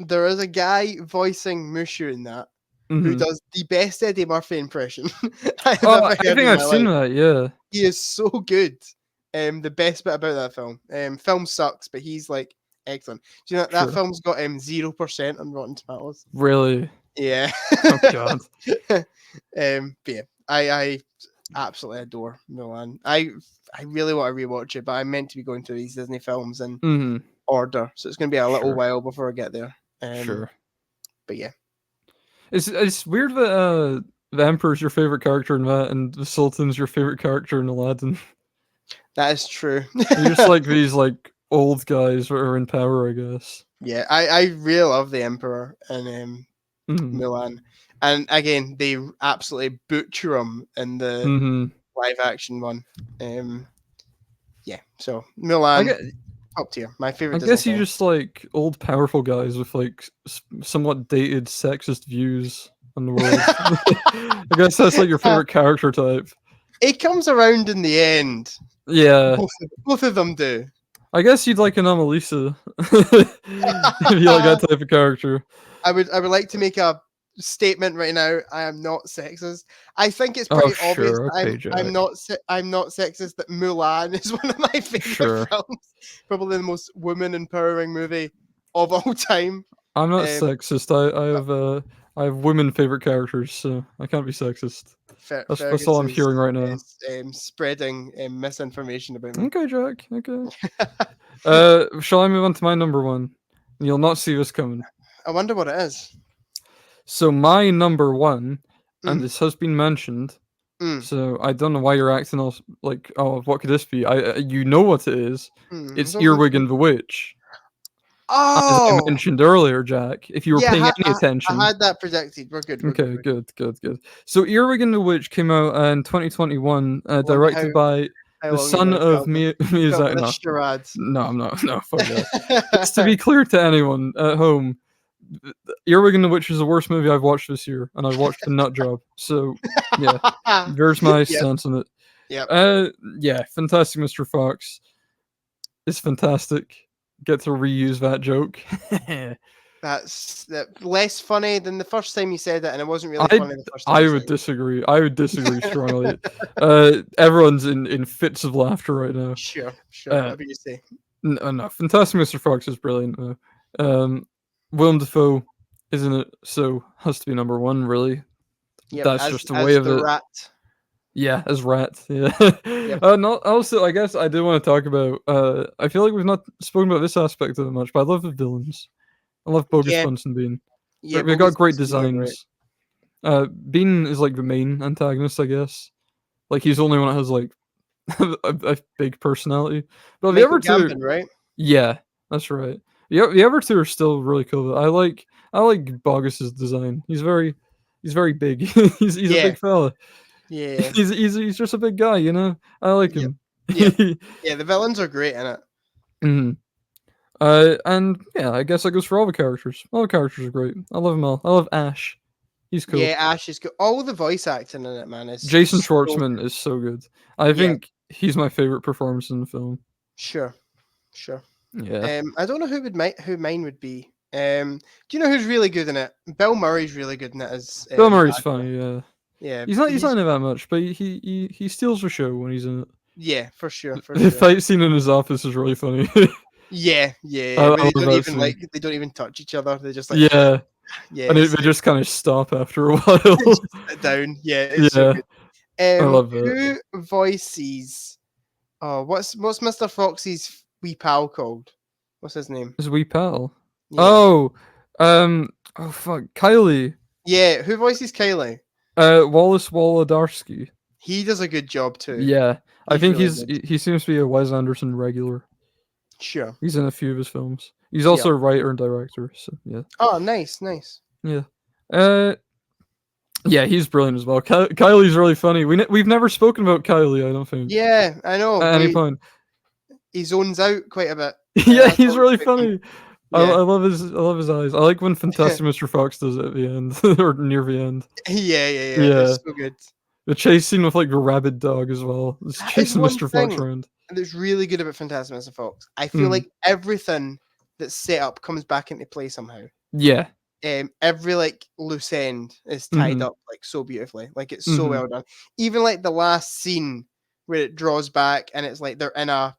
there is a guy voicing Mushu in that who
Mhm.
does the best Eddie Murphy impression I've
Oh,
ever
I
heard
think
in
I've
my
seen
life.
that, yeah.
He is so good. The best bit about that film. Film sucks, but he's like excellent. Do you know that
Sure.
film's got 0% on Rotten Tomatoes?
Really?
Yeah.
Oh, God.
But yeah, I absolutely adore Mulan. I really want to rewatch it, but I'm meant to be going through these Disney films in
Hmm.
order, so it's going to be a little
Sure.
while before I get there.
Sure.
But yeah,
It's weird that the Emperor's your favorite character in that, and the Sultan's your favorite character in Aladdin.
that is true.
You're just like these like old guys that are in power, I guess.
Yeah, I really love the Emperor and
Hmm.
Mulan, and again they absolutely butcher him in the
Hmm.
live action one. Yeah, so
I
Mulan
guess,
top tier, my
I
favorite Disney
guess you
film.
just like old powerful guys with like somewhat dated sexist views on the world. I guess that's like your favorite character type.
It comes around in the end.
Yeah.
Both of them do.
I guess you'd like an Amalisa if you like that type of character.
I would like to make a statement right now. I am not sexist. I think it's
Oh,
pretty obvious
sure.
that
Okay,
I'm not sexist. That Mulan is one of my favorite
Sure.
films. Probably the most woman empowering movie of all time.
I'm not
Um,
sexist. I have women favorite characters, so I can't be sexist. That's all I'm
Fergus
hearing right now.
is spreading misinformation about me.
Okay, Jack. Okay. Shall I move on to my number one? You'll not see this coming.
I wonder what it is.
So my number one, and
Mm.
this has been mentioned.
Mm.
So I don't know why you're acting all like, oh, what could this be? You know what it is. It's
Don't
Earwig
look-
and the Witch. As I
Oh,
mentioned earlier, Jack. If you were
yeah,
paying any
I
attention.
had that predicted. We're good. We're
Okay,
good.
good. So Earwig and the Witch came out in 2021, directed by
How
the
long
son
you gonna
of
fill
Miyazaki.
this charade?
No, I'm not. No, fuck that. Just to be clear to anyone at home, Earwig and the Witch is the worst movie I've watched this year, and I've watched The Nut Job. So yeah, there's my
Yep.
stance on it.
Yep.
Yeah, Fantastic Mr. Fox is fantastic. Get to reuse that joke.
That's less funny than the first time you said it, and it wasn't really
I
funny the first time.
I
you
would
said it.
disagree. I would disagree strongly. Everyone's in fits of laughter right now.
Sure.
Uh,
Whatever you say.
No, Fantastic Mr. Fox is brilliant. Willem Dafoe is in it, so has to be number one. Really,
Yep.
that's
as,
just the
as
way of
the
it.
rat.
Yeah, as Rat. Yeah.
Yep.
No, also, I guess I do want to talk about. I feel like we've not spoken about this aspect of it much, but I love the villains. I love Bogus
Yeah.
Bunsen Bean.
Yeah,
They've
Bogus
got great
Bunsen are great.
designs. Bean is like the main antagonist, I guess. Like he's the only one that has like a big personality. But the
Michael
other two,
Gambon, right?
yeah, that's right. The other two are still really cool. I like Bogus's design. He's very big. he's a
Yeah.
big fella.
Yeah.
He's just a big guy, you know. I like
Yep.
him.
Yep. Yeah, the villains are great in it.
Mhm. And yeah, I guess that goes for all the characters. All the characters are great. I love them all. I love Ash. He's cool.
Yeah, Ash is good. All the voice acting in it, man, is
Jason
so
Schwartzman
good.
is so good. I
Yeah.
think he's my favorite performance in the film.
Sure.
Yeah.
I don't know who mine would be. Do you know who's really good in it? Bill Murray's really good in it as
Bill Murray's
Ash.
funny, yeah.
Yeah,
He's not in it that much, but he steals the show when he's in it.
yeah, for sure.
The fight scene in his office is really funny.
Yeah.
I
Where they
love
don't
that
even
scene.
they don't even touch each other. They just like
Yeah.
yeah,
And they
it's
just kind of stop after a while.
sit down. Yeah, it's so
Yeah.
good.
I love that.
Who voices? Oh, what's Mr. Foxy's wee pal called? What's his name?
His wee pal.
Yeah.
Oh fuck, Kylie.
Yeah, who voices Kylie?
Wallace Wolodarsky.
He does a good job too.
Yeah, I
He's
think
really
he seems to be a Wes Anderson regular.
Sure.
He's in a few of his films. He's also a writer and director. So yeah.
Oh, nice.
Yeah, he's brilliant as well. Kylie's really funny. We've never spoken about Kylie, I don't think.
Yeah, I know.
At any point.
He zones out quite a bit.
Yeah,
that's
he's
what
really
I'm thinking.
funny. I love his eyes. I like when Fantastic Mr. Fox does it at the end or near the end.
Yeah.
Yeah.
It's so good.
The chase scene with like the rabid dog as well. It's
That is
chasing
one
Mr. Fox
thing.
around.
And it's really good about Fantastic Mr. Fox. I feel like everything that's set up comes back into play somehow.
Yeah.
Every like loose end is tied up like so beautifully. Like it's so
Mhm.
well done. Even like the last scene where it draws back and it's like they're in a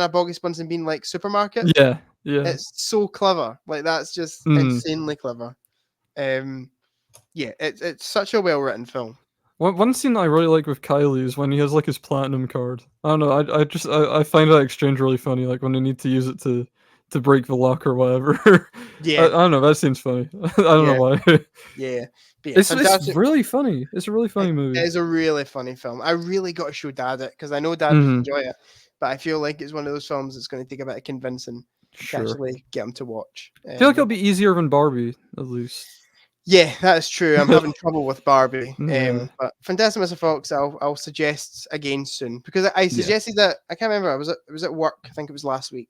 Bogus Bunsen Bean like supermarket.
Yeah.
It's so clever. Like that's just insanely clever. Yeah, it's such a well written film.
One scene I really like with Kylie is when he has like his platinum card. I don't know. I find that exchange really funny. Like when they need to use it to break the lock or whatever. I
Yeah,
don't know. That seems funny. I don't know
yeah,
why.
yeah. But yeah,
It's
fantastic.
really funny. It's a really funny
It
movie.
is a really funny film. I really got to show Dad it because I know Dad would
Mhm.
enjoy it. But I feel like it's one of those films that's going to take a bit of convincing to
Sure.
actually get him to watch.
I feel like it'll be easier than Barbie, at least.
Yeah, that's true. I'm having trouble with Barbie.
Yeah.
But Fantastic Mr. Fox, I'll suggest again soon because I
Yeah.
suggested that I can't remember. It was at work. I think it was last week.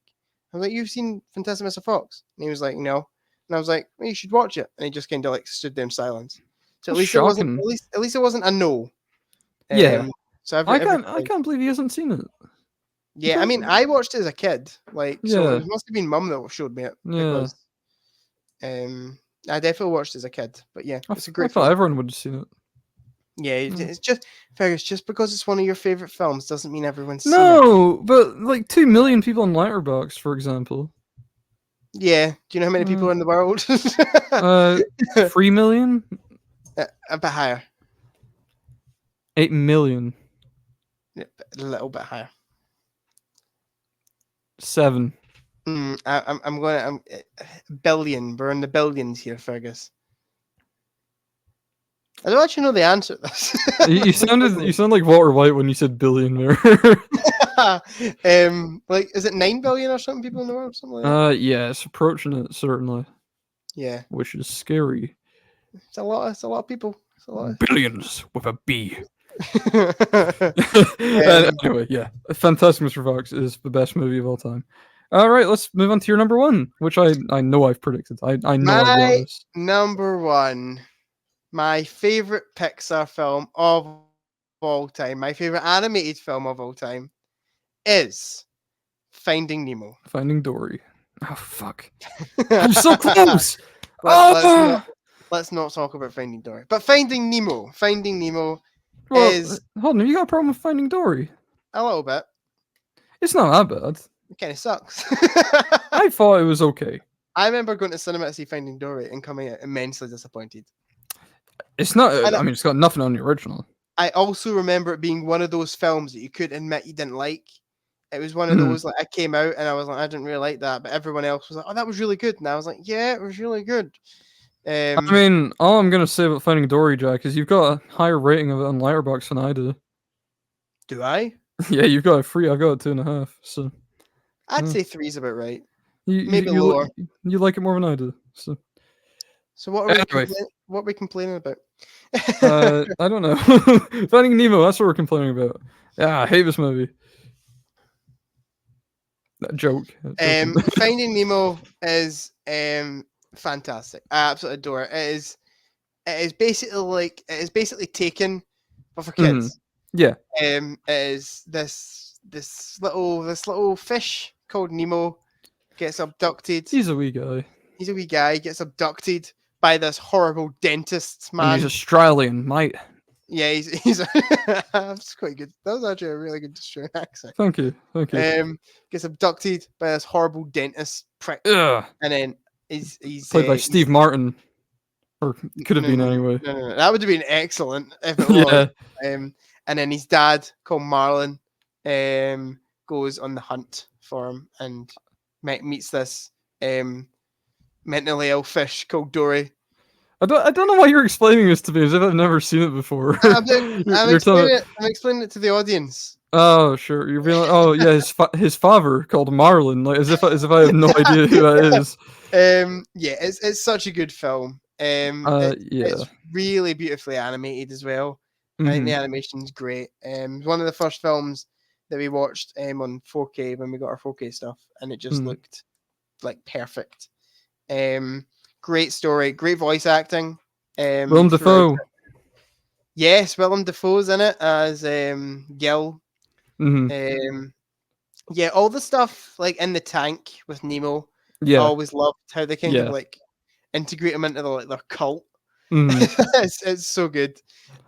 I was like, "You've seen Fantastic Mr. Fox?" And he was like, "No." And I was like, "Well, you should watch it." And he just kind of like stood there in silence. So at
That's
least it wasn't.
shocking.
At least it wasn't a no.
Yeah.
So
I
every
can't believe he hasn't seen it.
yeah, I mean, I watched it as a kid, like so
Yeah.
it must have been Mum that showed me it
Yeah.
because I definitely watched it as a kid. But yeah, it's a
I
great
thought
film.
everyone would have seen it.
Yeah,
Mm.
it's just Fergus. Just because it's one of your favorite films doesn't mean everyone's seen it.
No, but like 2 million people on Letterboxd, for example.
Yeah, do you know how many people are in the world?
3 million?
A bit higher,
8 million.
a little bit higher.
7.
I'm going to billion. We're in the billions here, Fergus. I don't actually know the answer to this.
You sound like Walter White when you said billion there.
Like, is it 9 billion or something people in the world? Something like that?
Yeah, it's approaching it certainly,
Yeah,
which is scary.
it's a lot. It's a lot of people. It's a lot.
Billions with a B.
Of...
Anyway, yeah, Fantastic Mr. Fox is the best movie of all time. All right, let's move on to your number one, which I know I've predicted. I know I've got
My
this.
number one, my favorite Pixar film of all time, my favorite animated film of all time, is Finding Nemo.
Finding Dory. Oh fuck! I'm so close.
Let's not talk about Finding Dory, but Finding Nemo. Finding Nemo
Well,
is
hold on. Have you got a problem with Finding Dory?
a little bit.
It's not that bad.
It kind of sucks.
I thought it was okay.
I remember going to cinema to see Finding Dory and coming out immensely disappointed.
It's not.
And
I mean, it's got nothing on the original.
I also remember it being one of those films that you couldn't admit you didn't like. It was one of those like I came out and I was like, I didn't really like that, but everyone else was like, oh, that was really good, and I was like, yeah, it was really good.
I mean, all I'm gonna say about Finding Dory, Jack, is you've got a higher rating of it on Letterboxd than I do.
Do I?
Yeah, you've got a 3. I've got a 2.5. So
I'd say 3's about right.
you
Maybe
you,
lower.
you like it more than I do. So
what are we
anyway.
what are we complaining about?
I don't know. Finding Nemo, that's what we're complaining about. Yeah, I hate this movie. That joke.
Finding Nemo is fantastic. I absolutely adore it. It is basically taken but for kids.
Yeah.
It is this little fish called Nemo gets abducted.
He's a wee guy.
He's a wee guy, gets abducted by this horrible dentist man.
And he's Australian, mate.
Yeah, he's that's quite good. That was actually a really good Australian accent.
Thank you.
Gets abducted by this horrible dentist prick.
Ugh.
And then he's
played by Steve Martin. Or could have been anyway.
No. That would have been excellent if it was.
Yeah.
And then his dad, called Marlon, goes on the hunt for him and meets this mentally ill fish called Dory.
I don't know why you're explaining this to me as if I've never seen it before.
I'm explaining it to the audience.
Oh, sure. You're being like, oh yeah, his father called Marlon, like as if I have no idea who that is.
Yeah, it's such a good film. It's really beautifully animated as well. I think the animation's great. One of the first films that we watched on 4K when we got our 4K stuff, and it just looked like perfect. Great story, great voice acting.
Willem Dafoe.
Yes, Willem Dafoe's in it as Gil. Yeah, all the stuff like in the tank with Nemo.
Yeah,
I always loved how they kind of like integrate him into their cult. It's so good.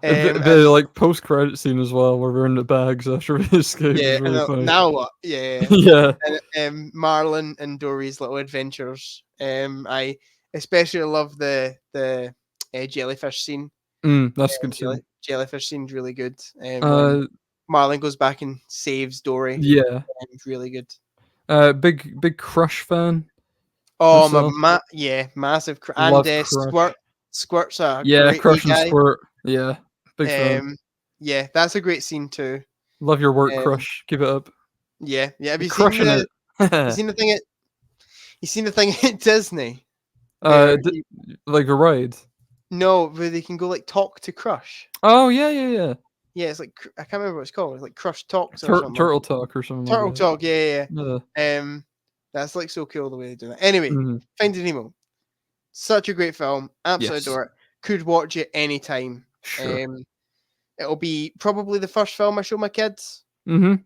The like post credit scene as well, where we're in the bags after we escape.
Yeah,
is really funny.
now what? Yeah,
yeah.
And Marlon and Dory's little adventures. I especially love the jellyfish scene.
That's a good scene.
jellyfish scene's really good. When
Uh,
Marlin goes back and saves Dory,
yeah.
it's really good.
Big Crush fan.
Oh
myself.
yeah, massive
Love
and
Crush.
Squirt's a
Yeah,
great wee
Crush and
guy.
Squirt. Yeah, big fan.
Yeah, that's a great scene too.
Love your work,
Um,
Crush. Keep it up.
yeah. Have
You're crushing
you
it.
seen the thing at Disney?
uh,
Where
d- like a ride.
no, where they can go like talk to Crush.
Oh yeah.
Yeah, it's like I can't remember what it's called. It's like Crush Talks or something.
Turtle Talk or something
Turtle
like that.
Talk, yeah.
Yeah.
That's like so cool the way they do that. Anyway,
Mhm.
Finding Nemo, such a great film. Absolutely
Yes.
adore it. Could watch it anytime.
Sure.
It'll be probably the first film I show my kids.
Mhm.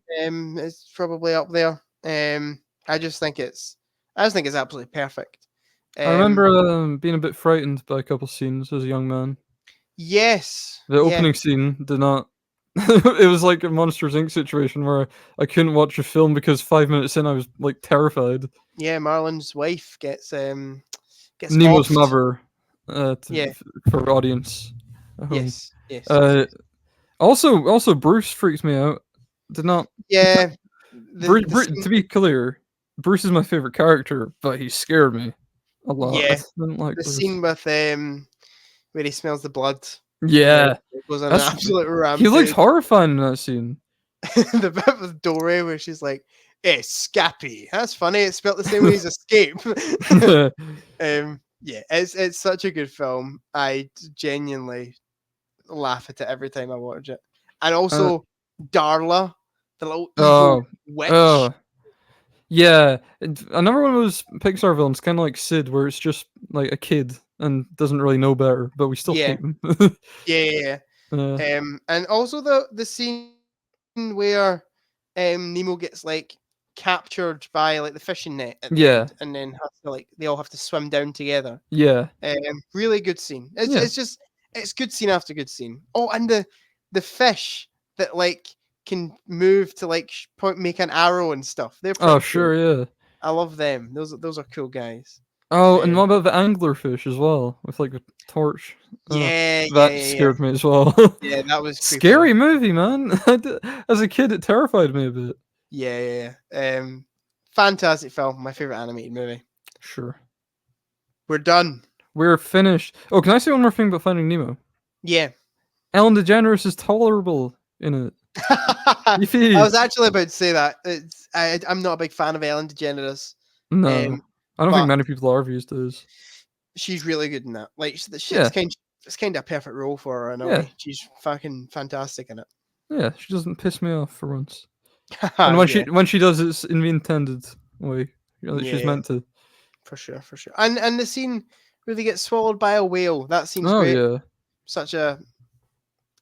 It's probably up there. I just think it's absolutely perfect.
I remember being a bit frightened by a couple scenes as a young man.
Yes.
The
Yeah.
opening scene did not. It was like a Monsters Inc. situation where I couldn't watch a film because 5 minutes in I was like terrified.
Yeah, Marlon's wife gets
Nemo's
offed.
mother,
Yeah.
for audience at home.
Yes.
Also, Bruce freaks me out. Did not.
Yeah.
To be clear, Bruce is my favorite character, but he scared me a lot.
Yeah,
I didn't like
the
Bruce.
scene with where he smells the blood.
Yeah,
It goes on an absolute rampage.
he looks horrifying in that scene.
The bit with Dory where she's like, Scappy. That's funny. It's spelled the same way as escape. Yeah, it's such a good film. I genuinely laugh at it every time I watch it. And also Darla, the little evil witch.
Yeah, another one of those Pixar villains, kind of like Sid, where it's just like a kid and doesn't really know better, but we still hate him.
Yeah. And also the scene where Nemo gets like captured by like the fishing net at the end, and then has to, like, they all have to swim down together.
Yeah.
Really good scene. It's good scene after good scene. Oh, and the fish that like can move to like make an arrow and stuff. They're pretty
sure, yeah.
I love them. Those are cool guys.
Oh, and what about the anglerfish as well with like a torch? That scared me as well.
Yeah, that was creepy.
Scary movie, man. As a kid, it terrified me a bit.
Yeah. Fantastic film. My favorite animated movie.
Sure.
We're done.
We're finished. Oh, can I say one more thing about Finding Nemo?
Yeah.
Ellen DeGeneres is tolerable in it.
I was actually about to say that. I'm not a big fan of Ellen DeGeneres.
No, I don't think many people are these days.
She's really good in that. Like, it's kind of a perfect role for her in a way. She's fucking fantastic in it.
Yeah, she doesn't piss me off for once. And when she does, it's in the intended way. She's meant to.
For sure. And the scene where they get swallowed by a whale. That seems great.
Yeah.
Such a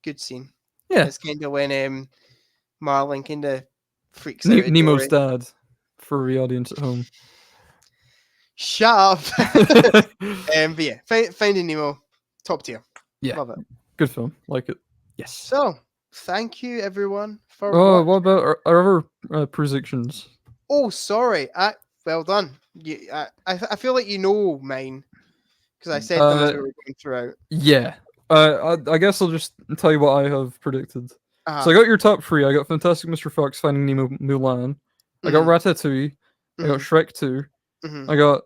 good scene.
Yeah.
It's kind of when Marlin kind of freaks out.
Nemo's dad, for the audience at home.
Shut up. But yeah, Finding Nemo, top tier.
Yeah.
Love it.
Good film. Like it. Yes.
So, thank you everyone for
what about our other predictions?
Oh, sorry. Well done. I feel like you know mine because I said them as we were going throughout.
Yeah. I guess I'll just tell you what I have predicted. So I got your top 3. I got Fantastic Mr. Fox, Finding Nemo, Mulan. I got Ratatouille. I got Shrek 2. I got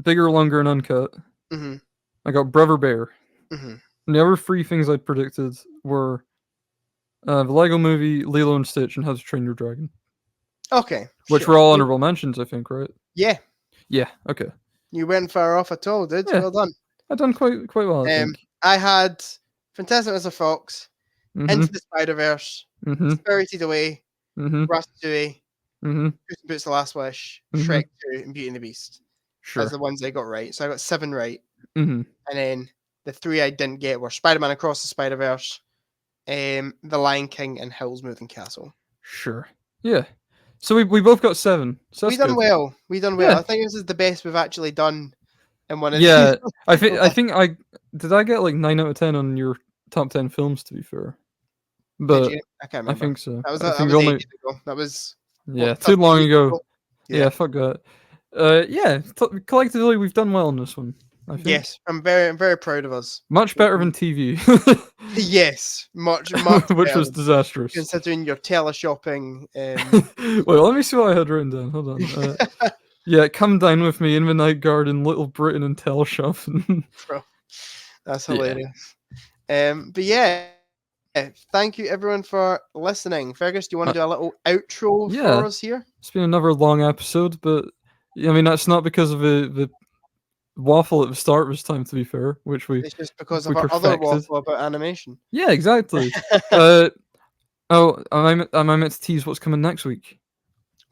Bigger, Longer, and Uncut. I got Brother Bear. And the other 3 things I predicted were the Lego Movie, Lilo and Stitch, and How to Train Your Dragon.
Okay.
Which were all honorable mentions, I think, right?
Yeah.
Yeah. Okay.
You weren't far off at all, dude.
Yeah.
Well done.
I've done quite well. I think.
I had Fantastic Mr. Fox, Into the Spider-Verse, Spirited Away, Ratatouille, Puss in Boots: The Last Wish, Shrek 2, and Beauty and the Beast.
Sure.
As the ones I got right. So I got 7 right. And then the 3 I didn't get were Spider-Man Across the Spider-Verse, The Lion King, and Howl's Moving Castle.
Sure. Yeah. So we both got 7. So
we done well.
Yeah.
I think this is the best we've actually done in one of
these. I think I get like 9 out of 10 on your top 10 films, to be fair. But
I can't remember.
I think so.
That was
ages
ago. That was
too long ago. Yeah, fuck that. Yeah, collectively we've done well on this one. I think.
Yes, I'm very proud of us.
Much better than TV,
Yes, much
which
better,
was disastrous.
considering your teleshopping.
Wait, let me see what I had written down. Hold on. Yeah, come dine with me in the night garden, Little Britain, and Teleshop.
Bro, that's
Yeah.
hilarious. But yeah, thank you everyone for listening. Fergus, do you want to do a little outro
yeah.
for us here?
It's been another long episode, but I mean that's not because of the waffle at the start this time. To be fair, which we
It's just because
we
of our other
perfected.
waffle about animation.
Yeah, exactly. Oh, am I meant to tease what's coming next week?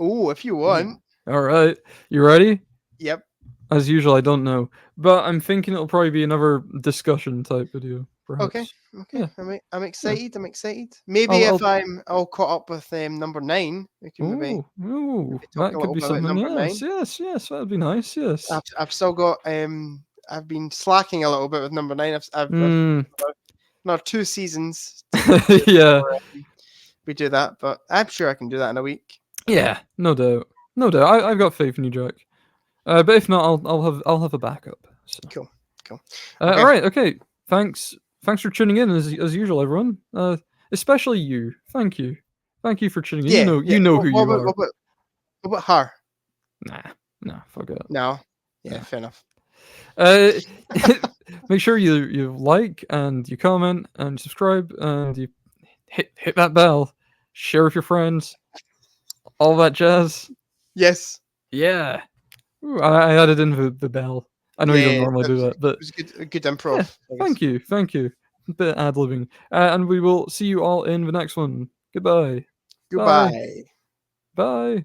Oh, if you want.
All right, you ready?
Yep.
As usual, I don't know, but I'm thinking it'll probably be another discussion type video, perhaps.
Okay.
Yeah.
I'm excited. I'm excited. Maybe
I'll-
if I'm all caught up with number 9, we can maybe
Ooh,
talk
that
a
could
little
be
bit about
something.
number
Yes, that'd be nice. Yes.
I've still got I've been slacking a little bit with number 9. I've not 2 seasons
Yeah.
we do that, but I'm sure I can do that in a week.
Yeah, no doubt. I've got faith in you, Jack. But if not, I'll have a backup. So.
Cool. Okay.
All right. Okay. Thanks for tuning in as usual, everyone. Especially you. Thank you for tuning in. You know who you are.
What about her?
Nah, fuck it.
No. Yeah,
No.
fair enough.
Make sure you like and you comment and subscribe and you hit that bell. Share with your friends. All that jazz.
Yes.
Yeah. Ooh, I added in the bell. I know you don't normally do that, but
it was good improv.
yeah, thank you. A bit ad-libbing. And we will see you all in the next one. Goodbye.
Goodbye.
Bye.